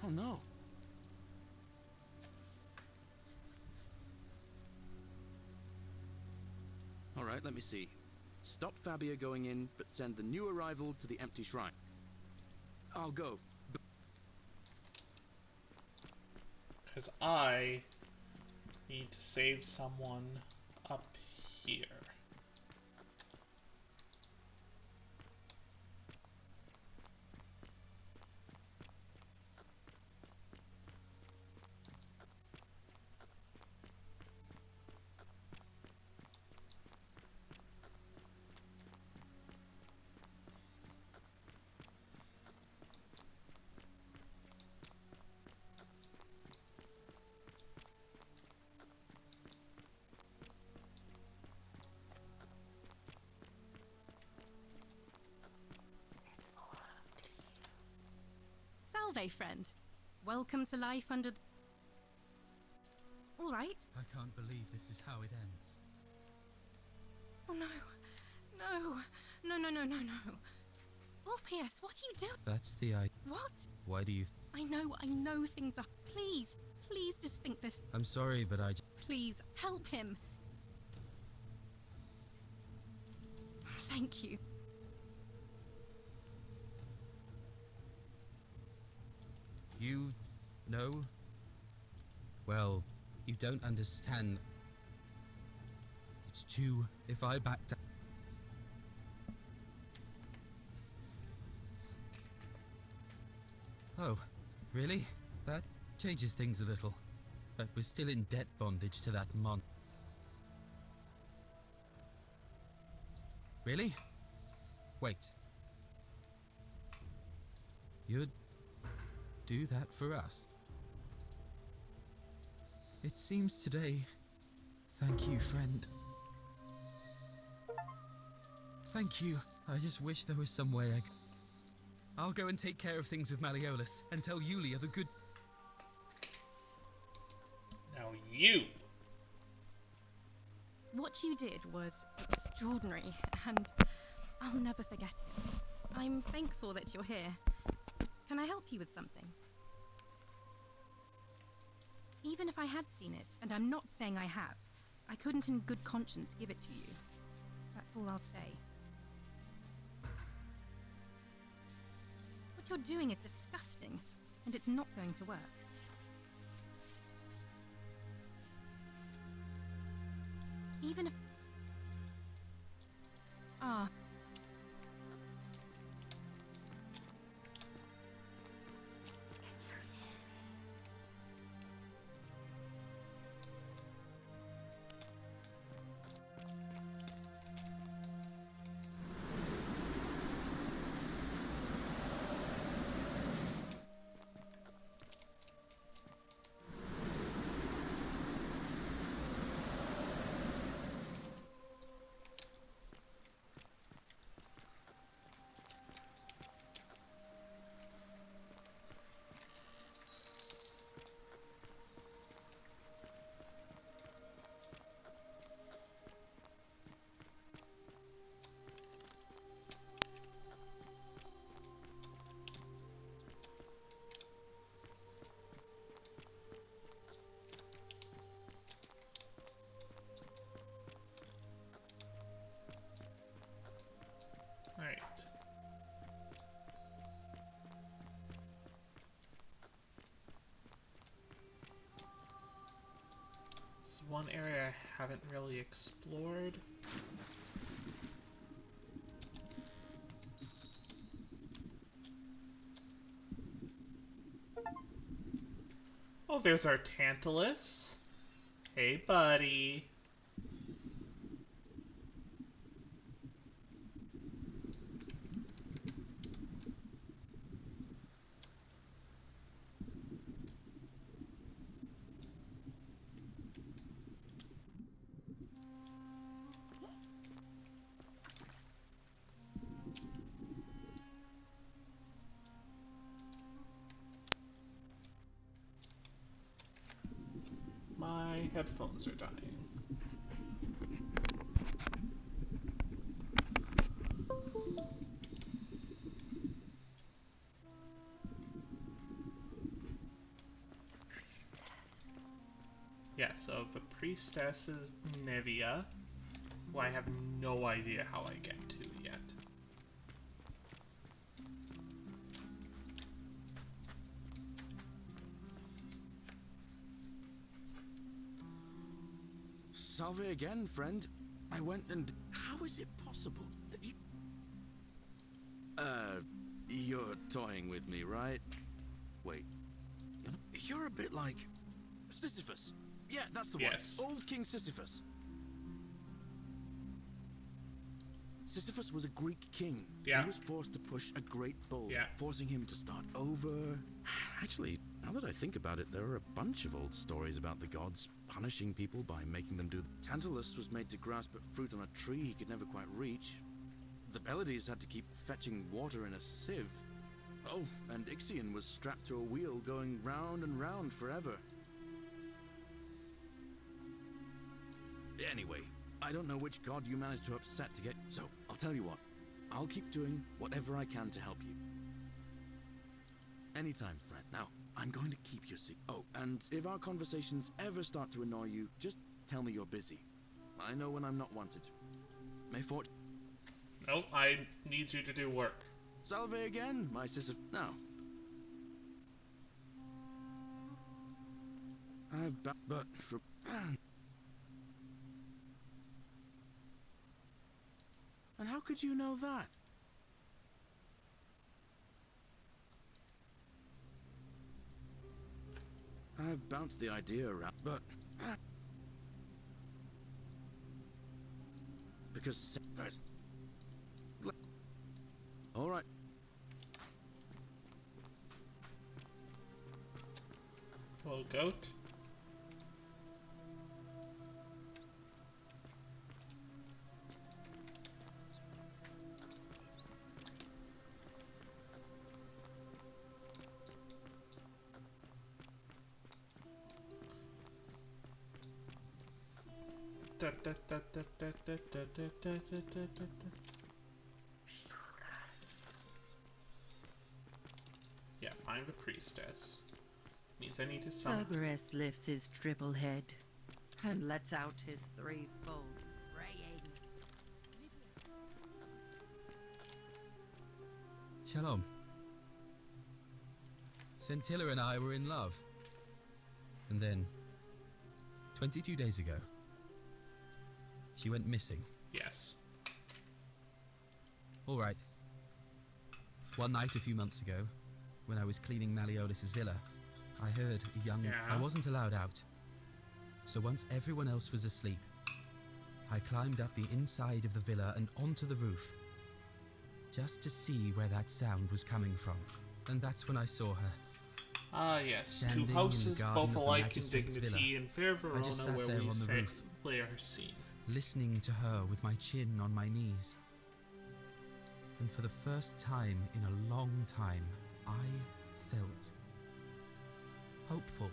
Oh no. Alright, let me see. Stop Fabia going in, but send the new arrival to the empty shrine. I'll go. because I need to save someone up here. Salve, friend. Welcome to life under the... All right. I can't believe this is how it ends. Oh no. No. No, no, no, no, no. Orpheus, what are you doing? That's the idea. What? Why do you... I know things are... Please, please just think this... I'm sorry, but I... Please, help him. Thank you. You know? Well, you don't understand. It's too... If I back down... Oh, really? That changes things a little. But we're still in debt bondage to that mon... Really? Wait. You'd do that for us? It seems today... Thank you, friend. Thank you. I just wish there was some way I could... I'll go and take care of things with Malleolus and tell Yulia the good... Now you! What you did was extraordinary, and I'll never forget it. I'm thankful that you're here. Can I help you with something? Even if I had seen it, and I'm not saying I have, I couldn't in good conscience give it to you. That's all I'll say. What you're doing is disgusting, and it's not going to work. Even if... one area I haven't really explored. Oh, there's our Tantalus. Hey, buddy. My headphones are dying. Yeah, so the priestess is Nevia, who I have no idea how I get to yet. Salve again, friend. I went and... How is it possible that you... You're toying with me, right? Wait. You're a bit like... Sisyphus. Yeah, that's the one. Old King Sisyphus. Sisyphus was a Greek king. Yeah. He was forced to push a great boulder, forcing him to start over. Actually, now that I think about it, there are a bunch of old stories about the gods punishing people by making them do... Tantalus was made to grasp at fruit on a tree he could never quite reach. The Pleiades had to keep fetching water in a sieve. Oh, and Ixion was strapped to a wheel going round and round forever. Anyway, I don't know which god you managed to upset to get... So, I'll tell you what. I'll keep doing whatever I can to help you. Anytime, friend. Now, I'm going to keep your secret. Oh, and if our conversations ever start to annoy you, just tell me you're busy. I know when I'm not wanted. May fort... Nope, I need you to do work. Salve again, my sister. Now. But for... And how could you know that? I've bounced the idea around, but... Because... All right. Little goat. Yeah, find the priestess. Means I need to summon. Cerberus lifts his triple head and lets out his threefold braying. Shalom. Scintilla and I were in love. And then, 22 days ago, she went missing. Yes. All right. One night a few months ago, when I was cleaning Malleolus's villa, I heard a young... I wasn't allowed out. So once everyone else was asleep, I climbed up the inside of the villa and onto the roof, just to see where that sound was coming from. And that's when I saw her. Ah, yes. Standing Two houses, in the garden both of the alike in magistrate's dignity, villa. in fair I just Verona, sat where there we on the say roof, play our scene. listening to her with my chin on my knees. And for the first time in a long time, I felt hopeful.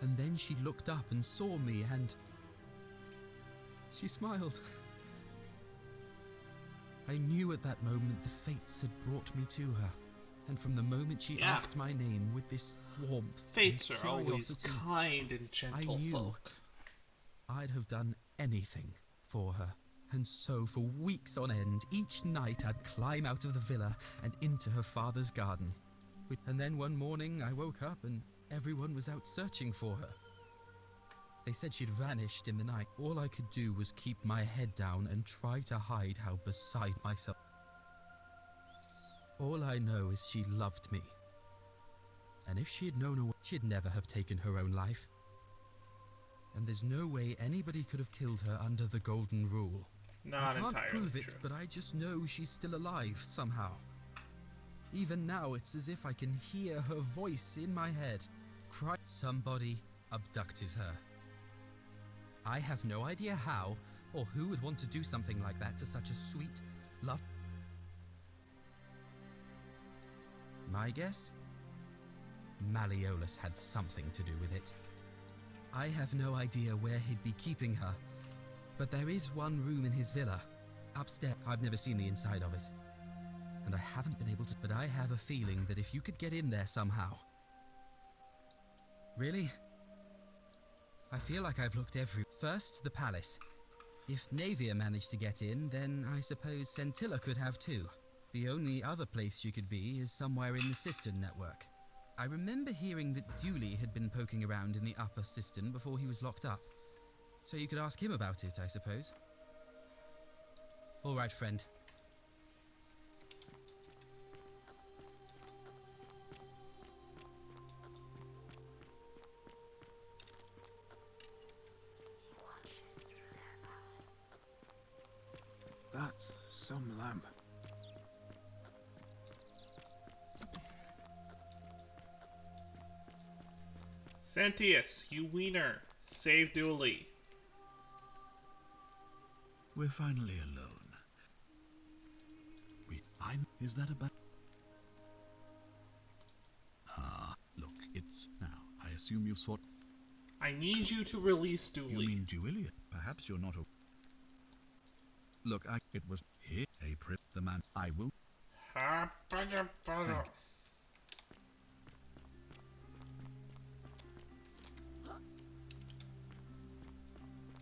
And then she looked up and saw me, and she smiled. I knew at that moment the fates had brought me to her. And from the moment she asked my name with this warmth, fates and are always curiosity, kind and gentle I knew folk. I'd have done anything for her. And so for weeks on end, each night I'd climb out of the villa and into her father's garden. And then one morning I woke up and everyone was out searching for her. They said she'd vanished in the night. All I could do was keep my head down and try to hide how beside myself. All I know is she loved me. And if she had known her, she'd never have taken her own life. And there's no way anybody could have killed her under the Golden Rule. Not I can't entirely prove it, true. but I just know she's still alive somehow. Even now, it's as if I can hear her voice in my head. Cry. Somebody abducted her. I have no idea how, or who would want to do something like that to such a sweet, love. My guess? Malleolus had something to do with it. I have no idea where he'd be keeping her, but there is one room in his villa, upstairs. I've never seen the inside of it, and I haven't been able to, but I have a feeling that if you could get in there somehow. Really? I feel like I've looked First, the palace. If Navia managed to get in, then I suppose Scintilla could have too. The only other place she could be is somewhere in the cistern network. I remember hearing that Dooley had been poking around in the upper cistern before he was locked up. So you could ask him about it, I suppose. All right, friend. That's some lamp. Sentius, you wiener, save Dooley. We're finally alone. Is that about... Look, it's... Now, I assume you've sought... I need you to release Dooley. You mean Duilian? Perhaps you're not a... Look, it was here, April, the man. I will... Thank you.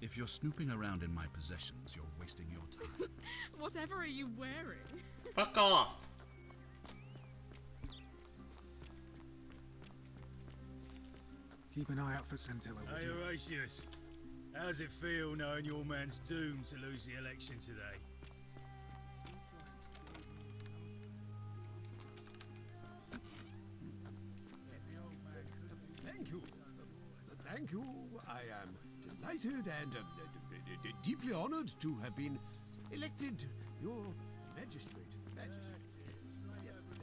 If you're snooping around in my possessions, you're wasting your time. Whatever are you wearing? Fuck off! Keep an eye out for Scintilla, would Hey, you? Horatius. How's it feel knowing your man's doomed to lose the election today? Thank you. Thank you. I am delighted and deeply honored to have been elected your magistrate. Yes,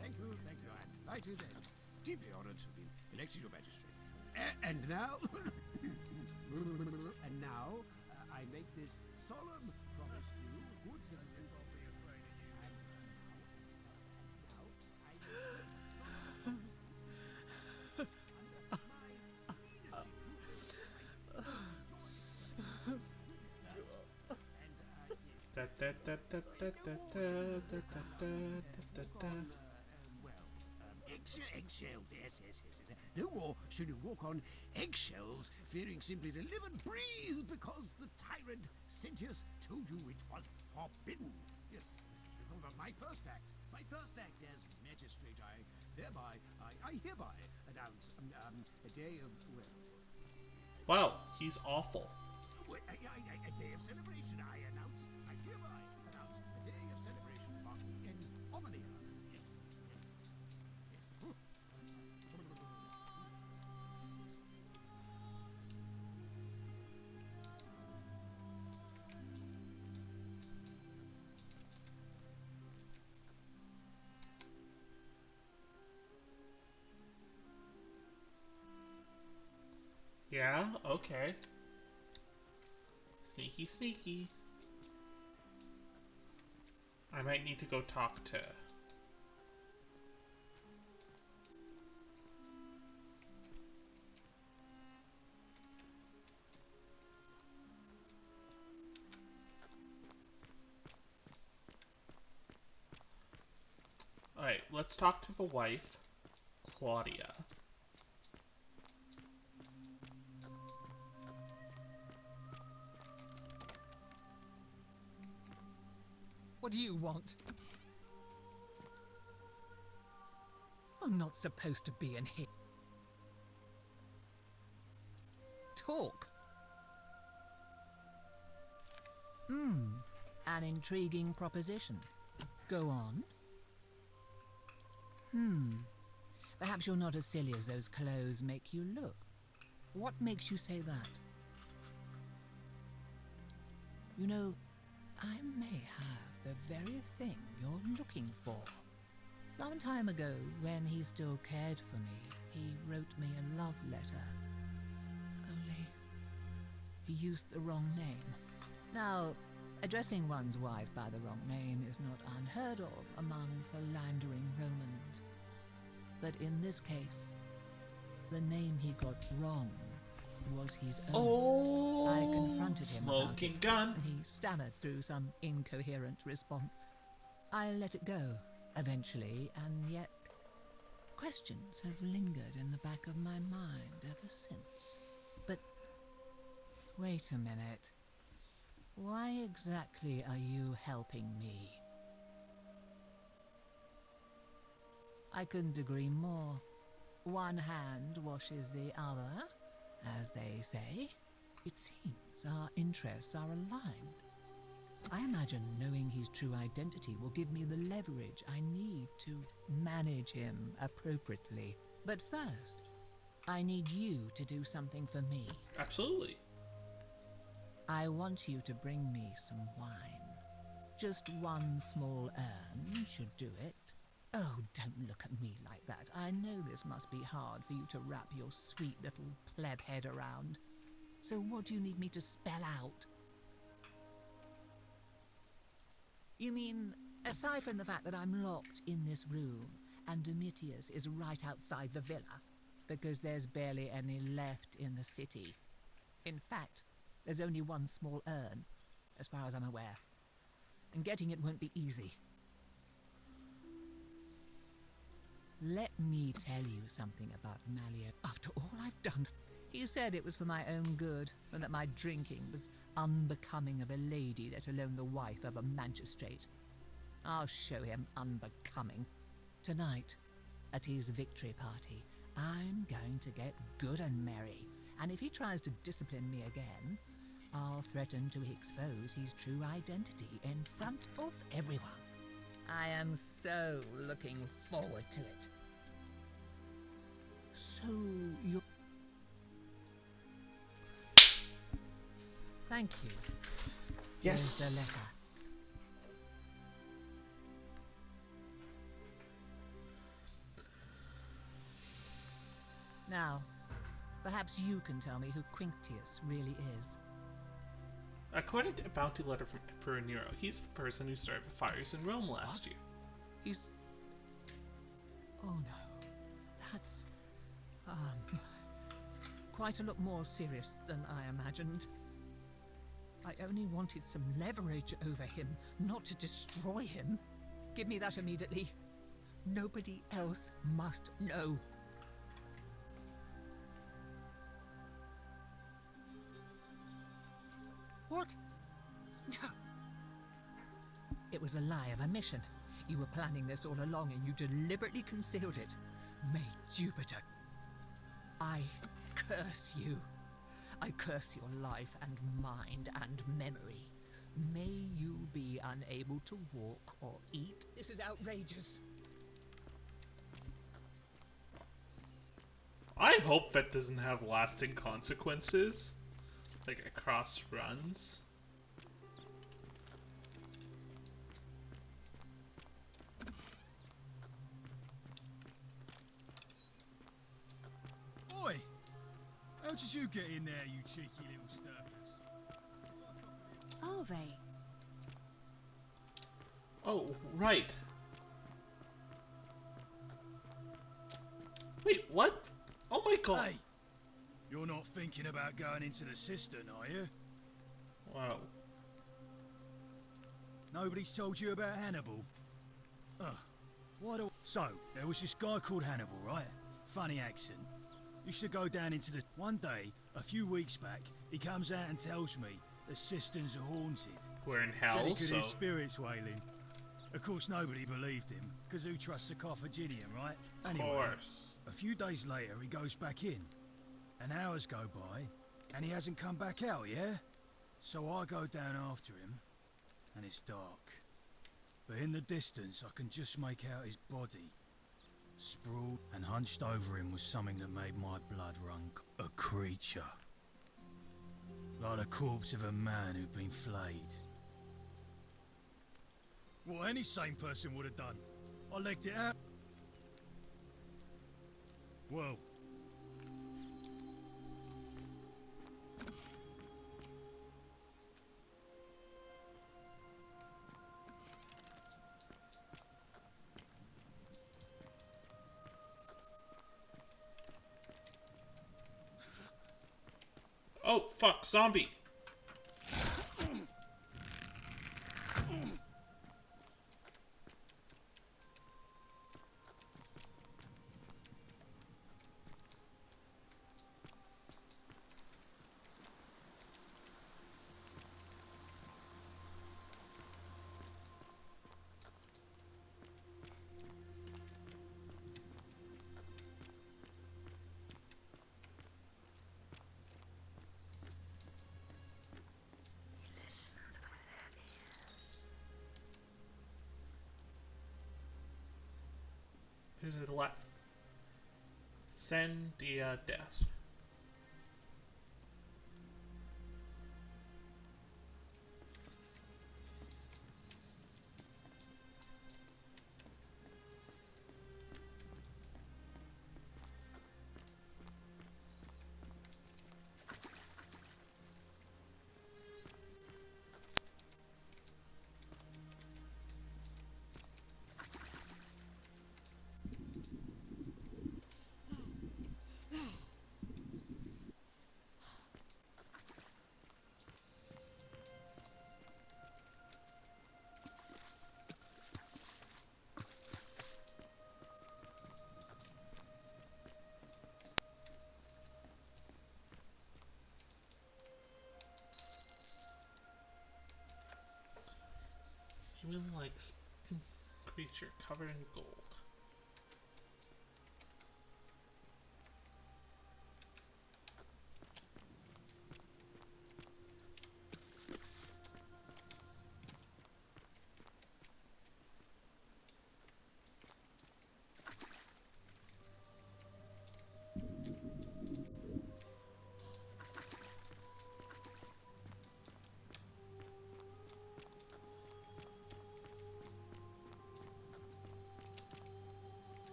thank you. I'm delighted and deeply honored to have been elected your magistrate. And now, I make this solemn promise to you, good citizens of the Eggshells, yes. No more should you walk on eggshells, fearing simply to live and breathe because the tyrant Sentius told you it was forbidden. Yes, this is my first act. My first act as magistrate. I hereby announce a day of, Wow, he's awful. a day of celebration. I hereby announce a day of celebration marking an of an era. Yes. Yeah, okay. Sneaky. I might need to go talk to... Alright, let's talk to the wife, Claudia. What do you want? I'm not supposed to be in here. Talk. An intriguing proposition. Go on. Perhaps you're not as silly as those clothes make you look. What makes you say that? You know, I may have the very thing you're looking for. Some time ago, when he still cared for me, he wrote me a love letter. Only, he used the wrong name. Now, addressing one's wife by the wrong name is not unheard of among philandering Romans. But in this case, the name he got wrong was his own. Oh, I confronted him smoking about it, gun. and he stammered through some incoherent response. I let it go, eventually, and yet questions have lingered in the back of my mind ever since. But wait a minute. Why exactly are you helping me? I couldn't agree more. One hand washes the other, as they say. It seems our interests are aligned. I imagine knowing his true identity will give me the leverage I need to manage him appropriately. But first, I need you to do something for me. Absolutely. I want you to bring me some wine. Just one small urn should do it. Oh, don't look at me like that. I know this must be hard for you to wrap your sweet little pleb head around. So what do you need me to spell out? You mean, aside from the fact that I'm locked in this room and Domitius is right outside the villa, because there's barely any left in the city. In fact, there's only one small urn, as far as I'm aware. And getting it won't be easy. Let me tell you something about Malio. After all I've done, he said it was for my own good, and that my drinking was unbecoming of a lady, let alone the wife of a magistrate. I'll show him unbecoming. Tonight, at his victory party, I'm going to get good and merry, and if he tries to discipline me again, I'll threaten to expose his true identity in front of everyone. I am so looking forward to it. So you're... Thank you. Yes. Here's the letter. Now, perhaps you can tell me who Quinctius really is. According to a bounty letter from Emperor Nero, he's the person who started the fires in Rome last year. He's... Oh no. That's... quite a lot more serious than I imagined. I only wanted some leverage over him, not to destroy him. Give me that immediately. Nobody else must know. What? No. It was a lie of a mission. You were planning this all along and you deliberately concealed it. May Jupiter... I curse you. I curse your life and mind and memory. May you be unable to walk or eat. This is outrageous. I hope that doesn't have lasting consequences. Like across runs. Oi! How did you get in there, you cheeky little stirkers? Are they? Oh, right. Wait, what? Oh my god. Hey! You're not thinking about going into the cistern, are you? Wow. Nobody's told you about Hannibal? Ugh. Why do... So, there was this guy called Hannibal, right? Funny accent. Used to go down into the... One day, a few weeks back, he comes out and tells me the cisterns are haunted. We're in hell, Said he could so... hear spirits wailing. Of course, nobody believed him, because who trusts a Carthaginian, right? Anyway, of course. A few days later, he goes back in. And hours go by, and he hasn't come back out, yeah? So I go down after him, and it's dark. But in the distance, I can just make out his body. Sprawled and hunched over him was something that made my blood run. A creature. Like the corpse of a man who'd been flayed. What any sane person would have done. I legged it out. Well. Oh, fuck, zombie! This is left. Send the death. Human-like creature covered in gold.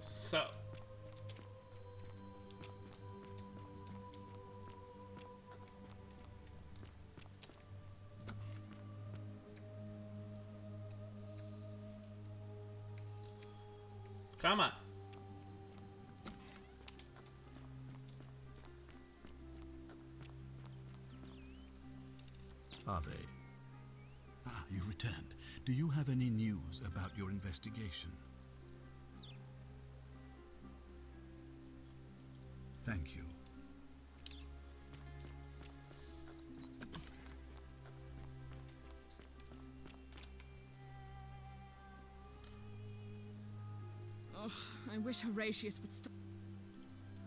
So, come on. Ave. Ah, you've returned. Do you have any news about your investigation? Thank you. Oh, I wish Horatius would stop.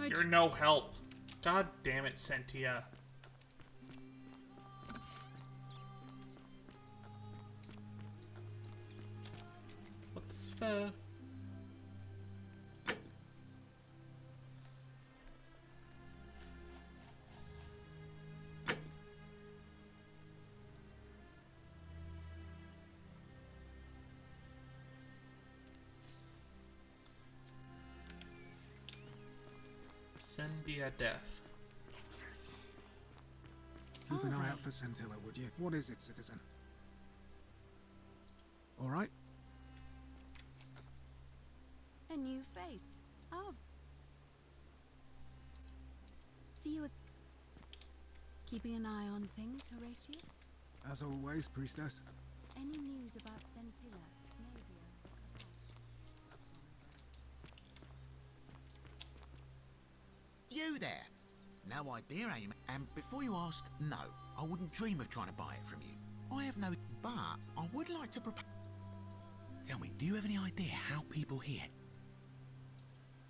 You're no help. God damn it, Sentia. What's fair? Sendia death. Keep an eye out for Scintilla, would you? What is it, citizen? All right? A new face. Oh. See you. Keeping an eye on things, Horatius? As always, priestess. Any news about Scintilla, Navia? You there. No idea, Amy. And before you ask, no, I wouldn't dream of trying to buy it from you. I have no... But I would like to propose... Tell me, do you have any idea how people here...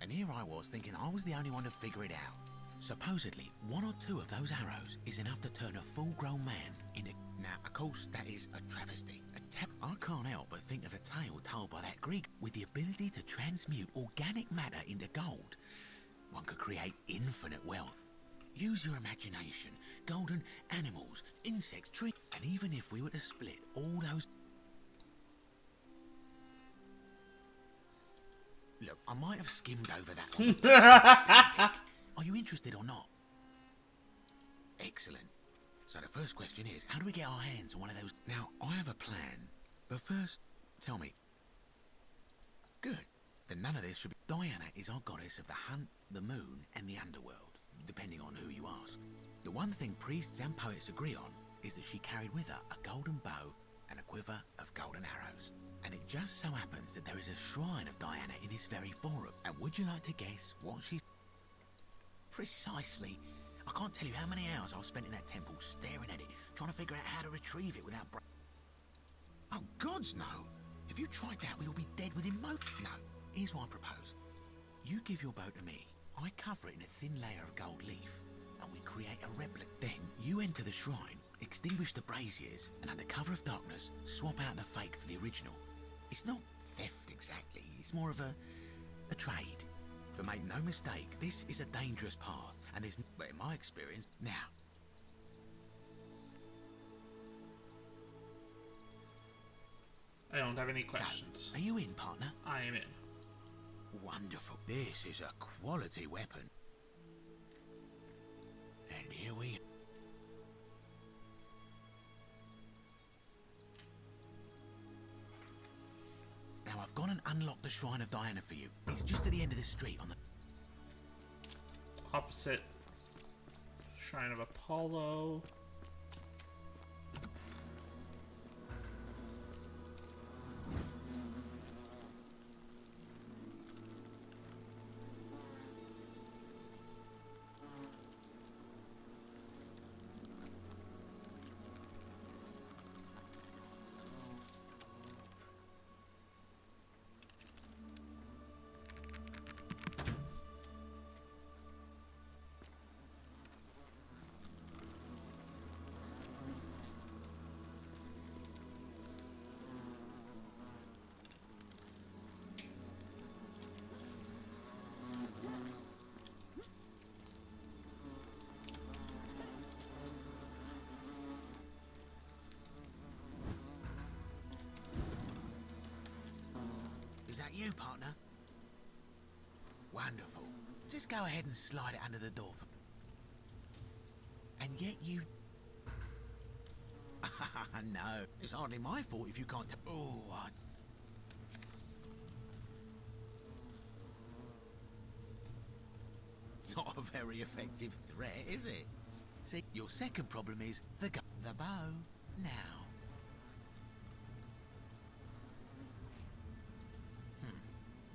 And here I was thinking I was the only one to figure it out. Supposedly, 1 or 2 of those arrows is enough to turn a full-grown man into... Now, of course, that is a travesty. I can't help but think of a tale told by that Greek with the ability to transmute organic matter into gold. One could create infinite wealth. Use your imagination. Golden animals, insects, trees... And even if we were to split all those... Look, I might have skimmed over that one. Are you interested or not? Excellent. So the first question is, how do we get our hands on one of those? Now, I have a plan. But first, tell me. Good. Then none of this should be... Diana is our goddess of the hunt, the moon, and the underworld, depending on who you ask. The one thing priests and poets agree on is that she carried with her a golden bow and a quiver of golden arrows. And it just so happens that there is a shrine of Diana in this very forum. And would you like to guess what she's... Precisely. I can't tell you how many hours I've spent in that temple staring at it, trying to figure out how to retrieve it without Oh, gods no! If you tried that, we'll be dead within No, here's what I propose. You give your bow to me, I cover it in a thin layer of gold leaf, and we create a replica. Then, you enter the shrine, extinguish the braziers, and under cover of darkness, swap out the fake for the original. It's not theft exactly, it's more of a trade. But make no mistake, this is a dangerous path, and there's... But in my experience... Now... I don't have any questions. So, are you in, partner? I am in. Wonderful. This is a quality weapon. And here we... Now I've gone and unlocked the Shrine of Diana for you. It's just at the end of the street on the... Opposite Shrine of Apollo. Is that you, partner? Wonderful. Just go ahead and slide it under the door for... And yet you... No, it's hardly my fault if you can't... Oh, Not a very effective threat, is it? See, your second problem is the bow. Now...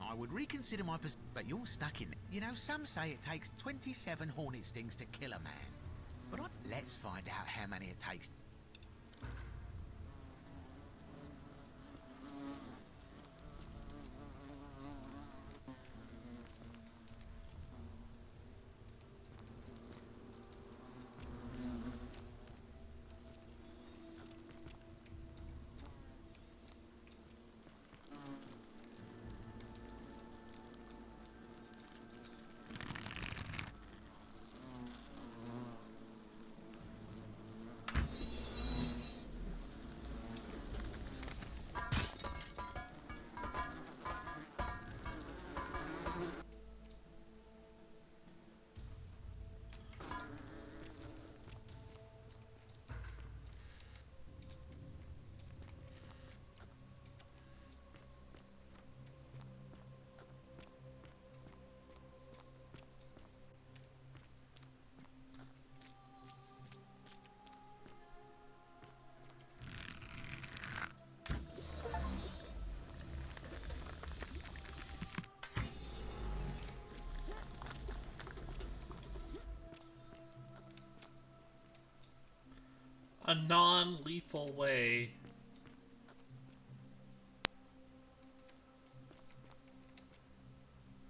I would reconsider my position, but you're stuck in it. You know, some say it takes 27 hornet stings to kill a man. But let's find out how many it takes. a non-lethal way.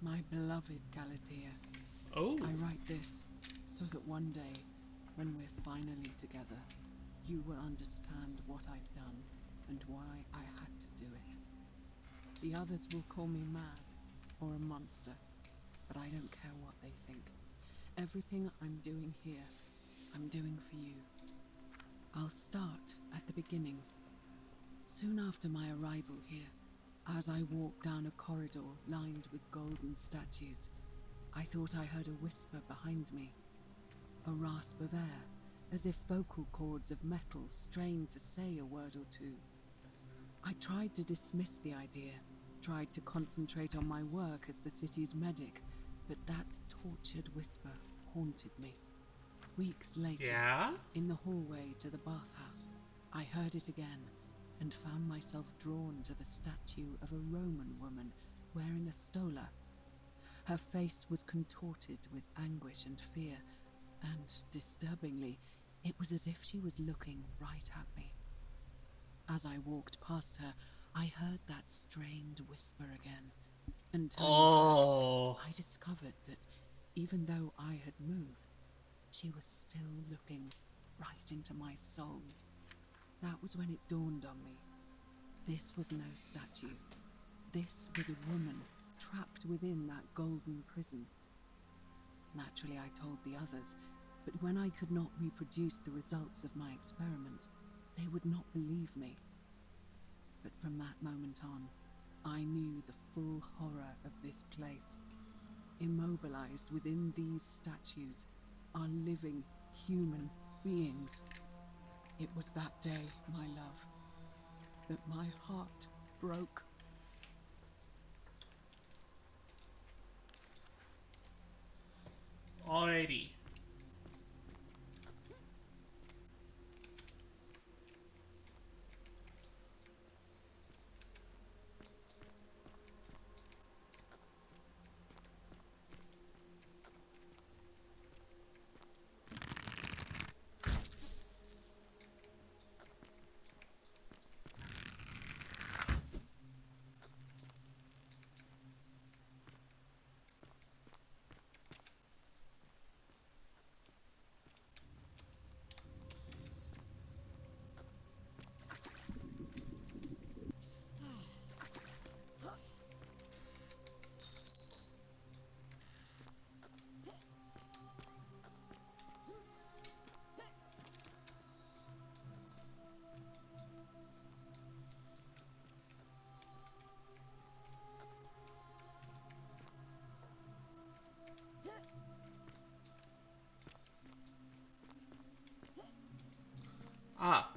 My beloved Galatea. Oh. I write this so that one day, when we're finally together, you will understand what I've done and why I had to do it. The others will call me mad or a monster, but I don't care what they think. Everything I'm doing here, I'm doing for you. I'll start at the beginning. Soon after my arrival here, as I walked down a corridor lined with golden statues, I thought I heard a whisper behind me. A rasp of air, as if vocal cords of metal strained to say a word or two. I tried to dismiss the idea, tried to concentrate on my work as the city's medic, but that tortured whisper haunted me. Weeks later, in the hallway to the bathhouse, I heard it again and found myself drawn to the statue of a Roman woman wearing a stola. Her face was contorted with anguish and fear, and, disturbingly, it was as if she was looking right at me. As I walked past her, I heard that strained whisper again, and turning back, I discovered that even though I had moved, she was still looking right into my soul. That was when it dawned on me. This was no statue. This was a woman trapped within that golden prison. Naturally, I told the others, but when I could not reproduce the results of my experiment, they would not believe me. But from that moment on, I knew the full horror of this place. Immobilized within these statues are living human beings. It was that day, my love, that my heart broke. Alrighty. Ah.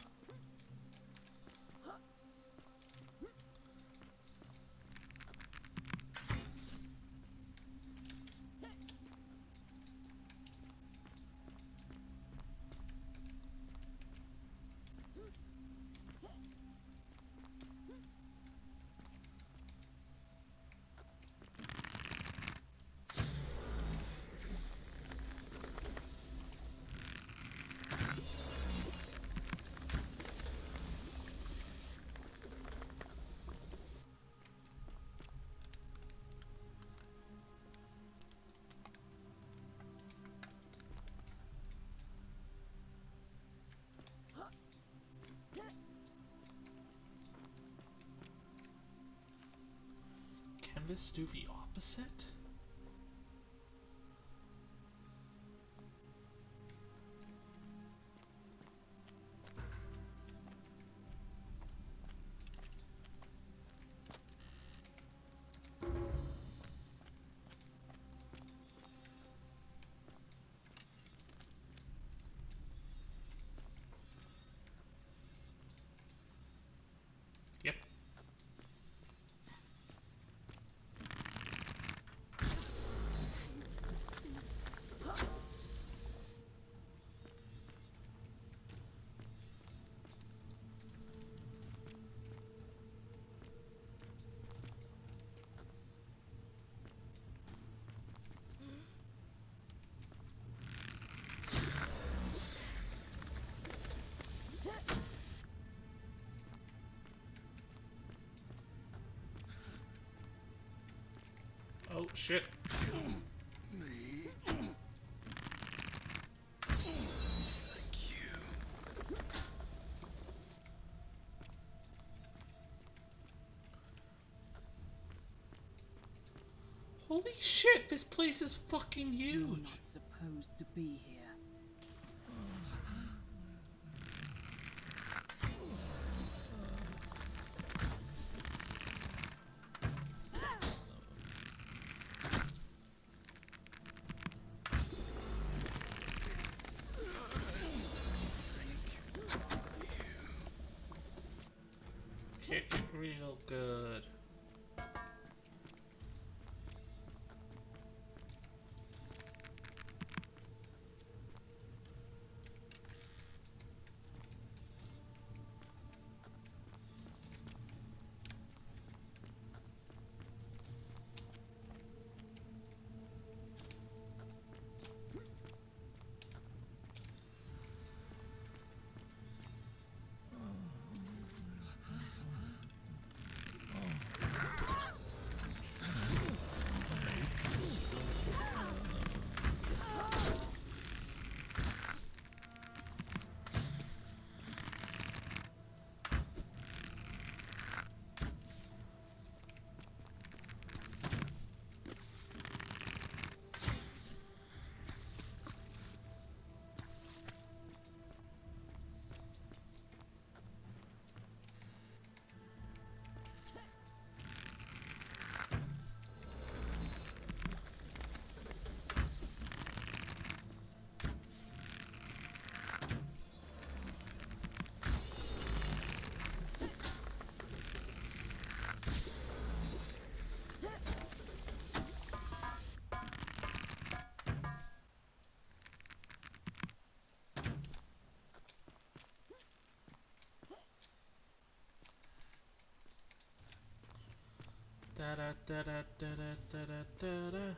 Can this do the opposite? Oh, shit. Holy shit, this place is fucking huge. You're not supposed to be here. Kick it real good. Da da da da da da da da da.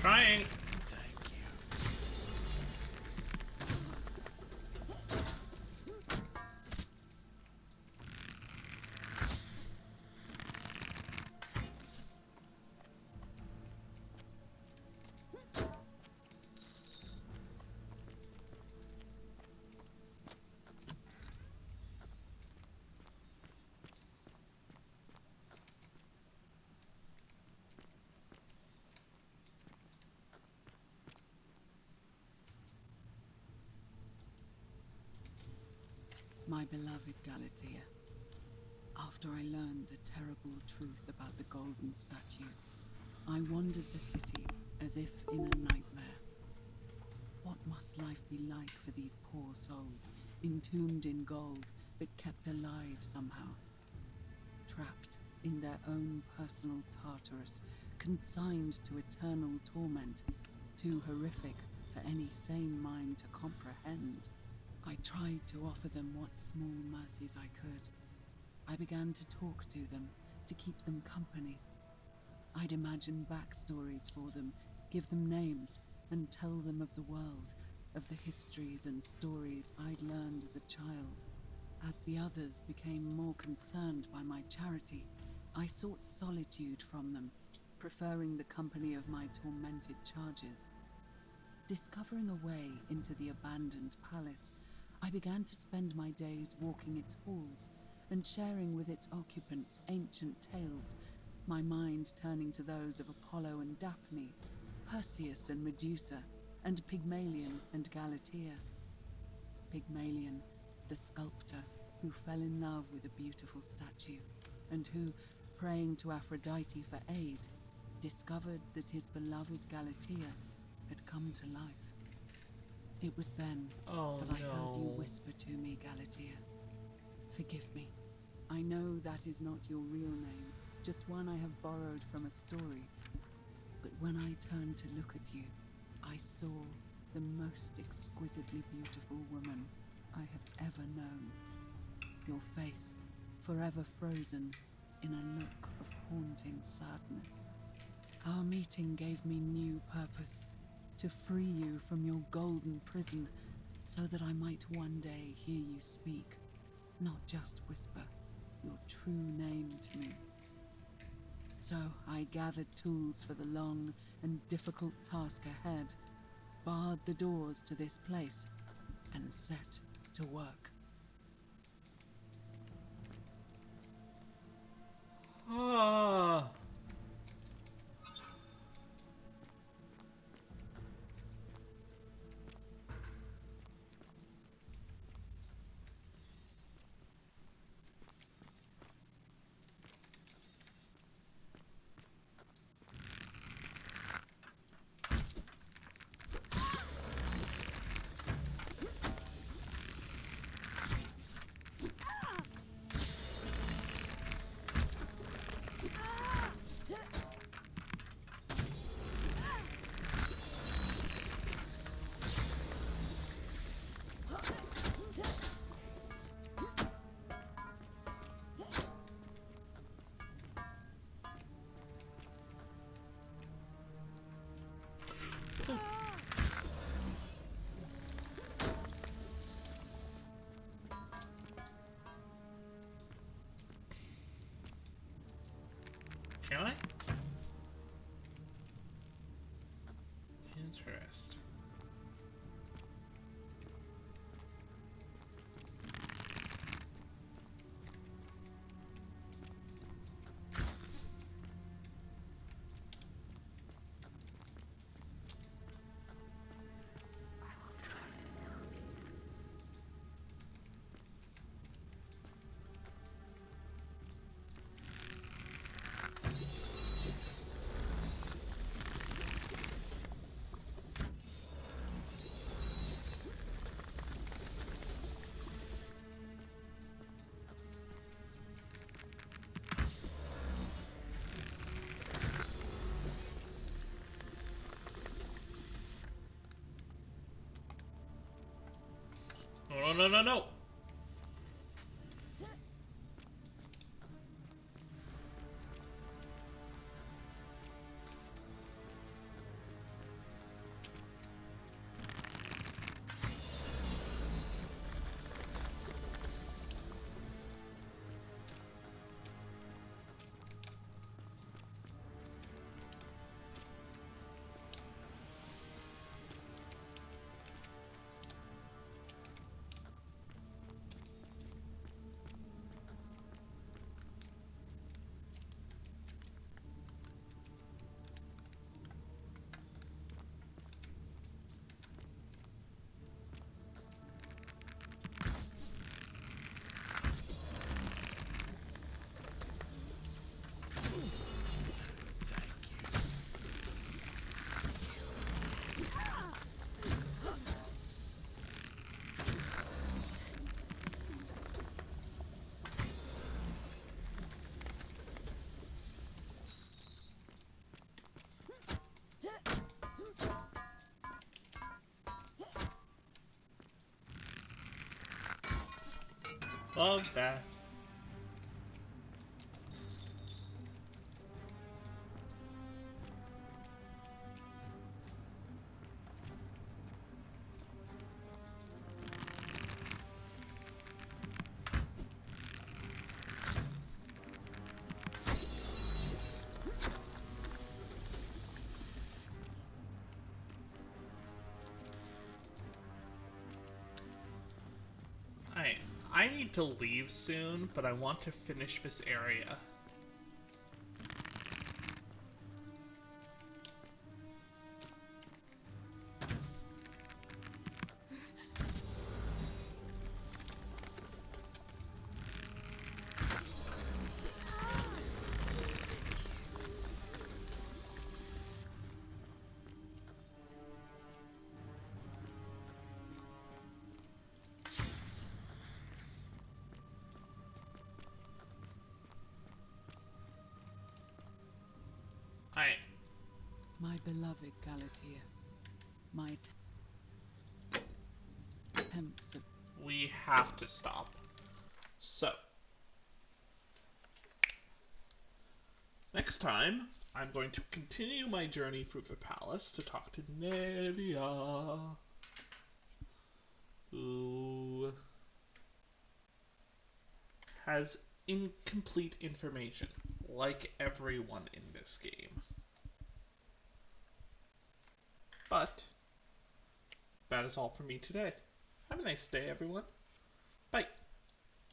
Trying. My beloved Galatea, after I learned the terrible truth about the golden statues, I wandered the city as if in a nightmare. What must life be like for these poor souls, entombed in gold, but kept alive somehow? Trapped in their own personal Tartarus, consigned to eternal torment, too horrific for any sane mind to comprehend. I tried to offer them what small mercies I could. I began to talk to them, to keep them company. I'd imagine backstories for them, give them names, and tell them of the world, of the histories and stories I'd learned as a child. As the others became more concerned by my charity, I sought solitude from them, preferring the company of my tormented charges. Discovering a way into the abandoned palace, I began to spend my days walking its halls and sharing with its occupants ancient tales, my mind turning to those of Apollo and Daphne, Perseus and Medusa, and Pygmalion and Galatea. Pygmalion, the sculptor who fell in love with a beautiful statue, and who, praying to Aphrodite for aid, discovered that his beloved Galatea had come to life. It was then that I heard you whisper to me, Galatea. Forgive me. I know that is not your real name, just one I have borrowed from a story. But when I turned to look at you, I saw the most exquisitely beautiful woman I have ever known. Your face, forever frozen in a look of haunting sadness. Our meeting gave me new purpose, to free you from your golden prison, so that I might one day hear you speak, not just whisper your true name to me. So I gathered tools for the long and difficult task ahead, barred the doors to this place, and set to work. Ah. Can I? Interesting. No. Love that. I need to leave soon, but I want to finish this area. My beloved Galatea, my attempts of... We have to stop. So, next time, I'm going to continue my journey through the palace to talk to Nelia, who has incomplete information, like everyone in this game. But that is all for me today. Have a nice day, everyone. Bye.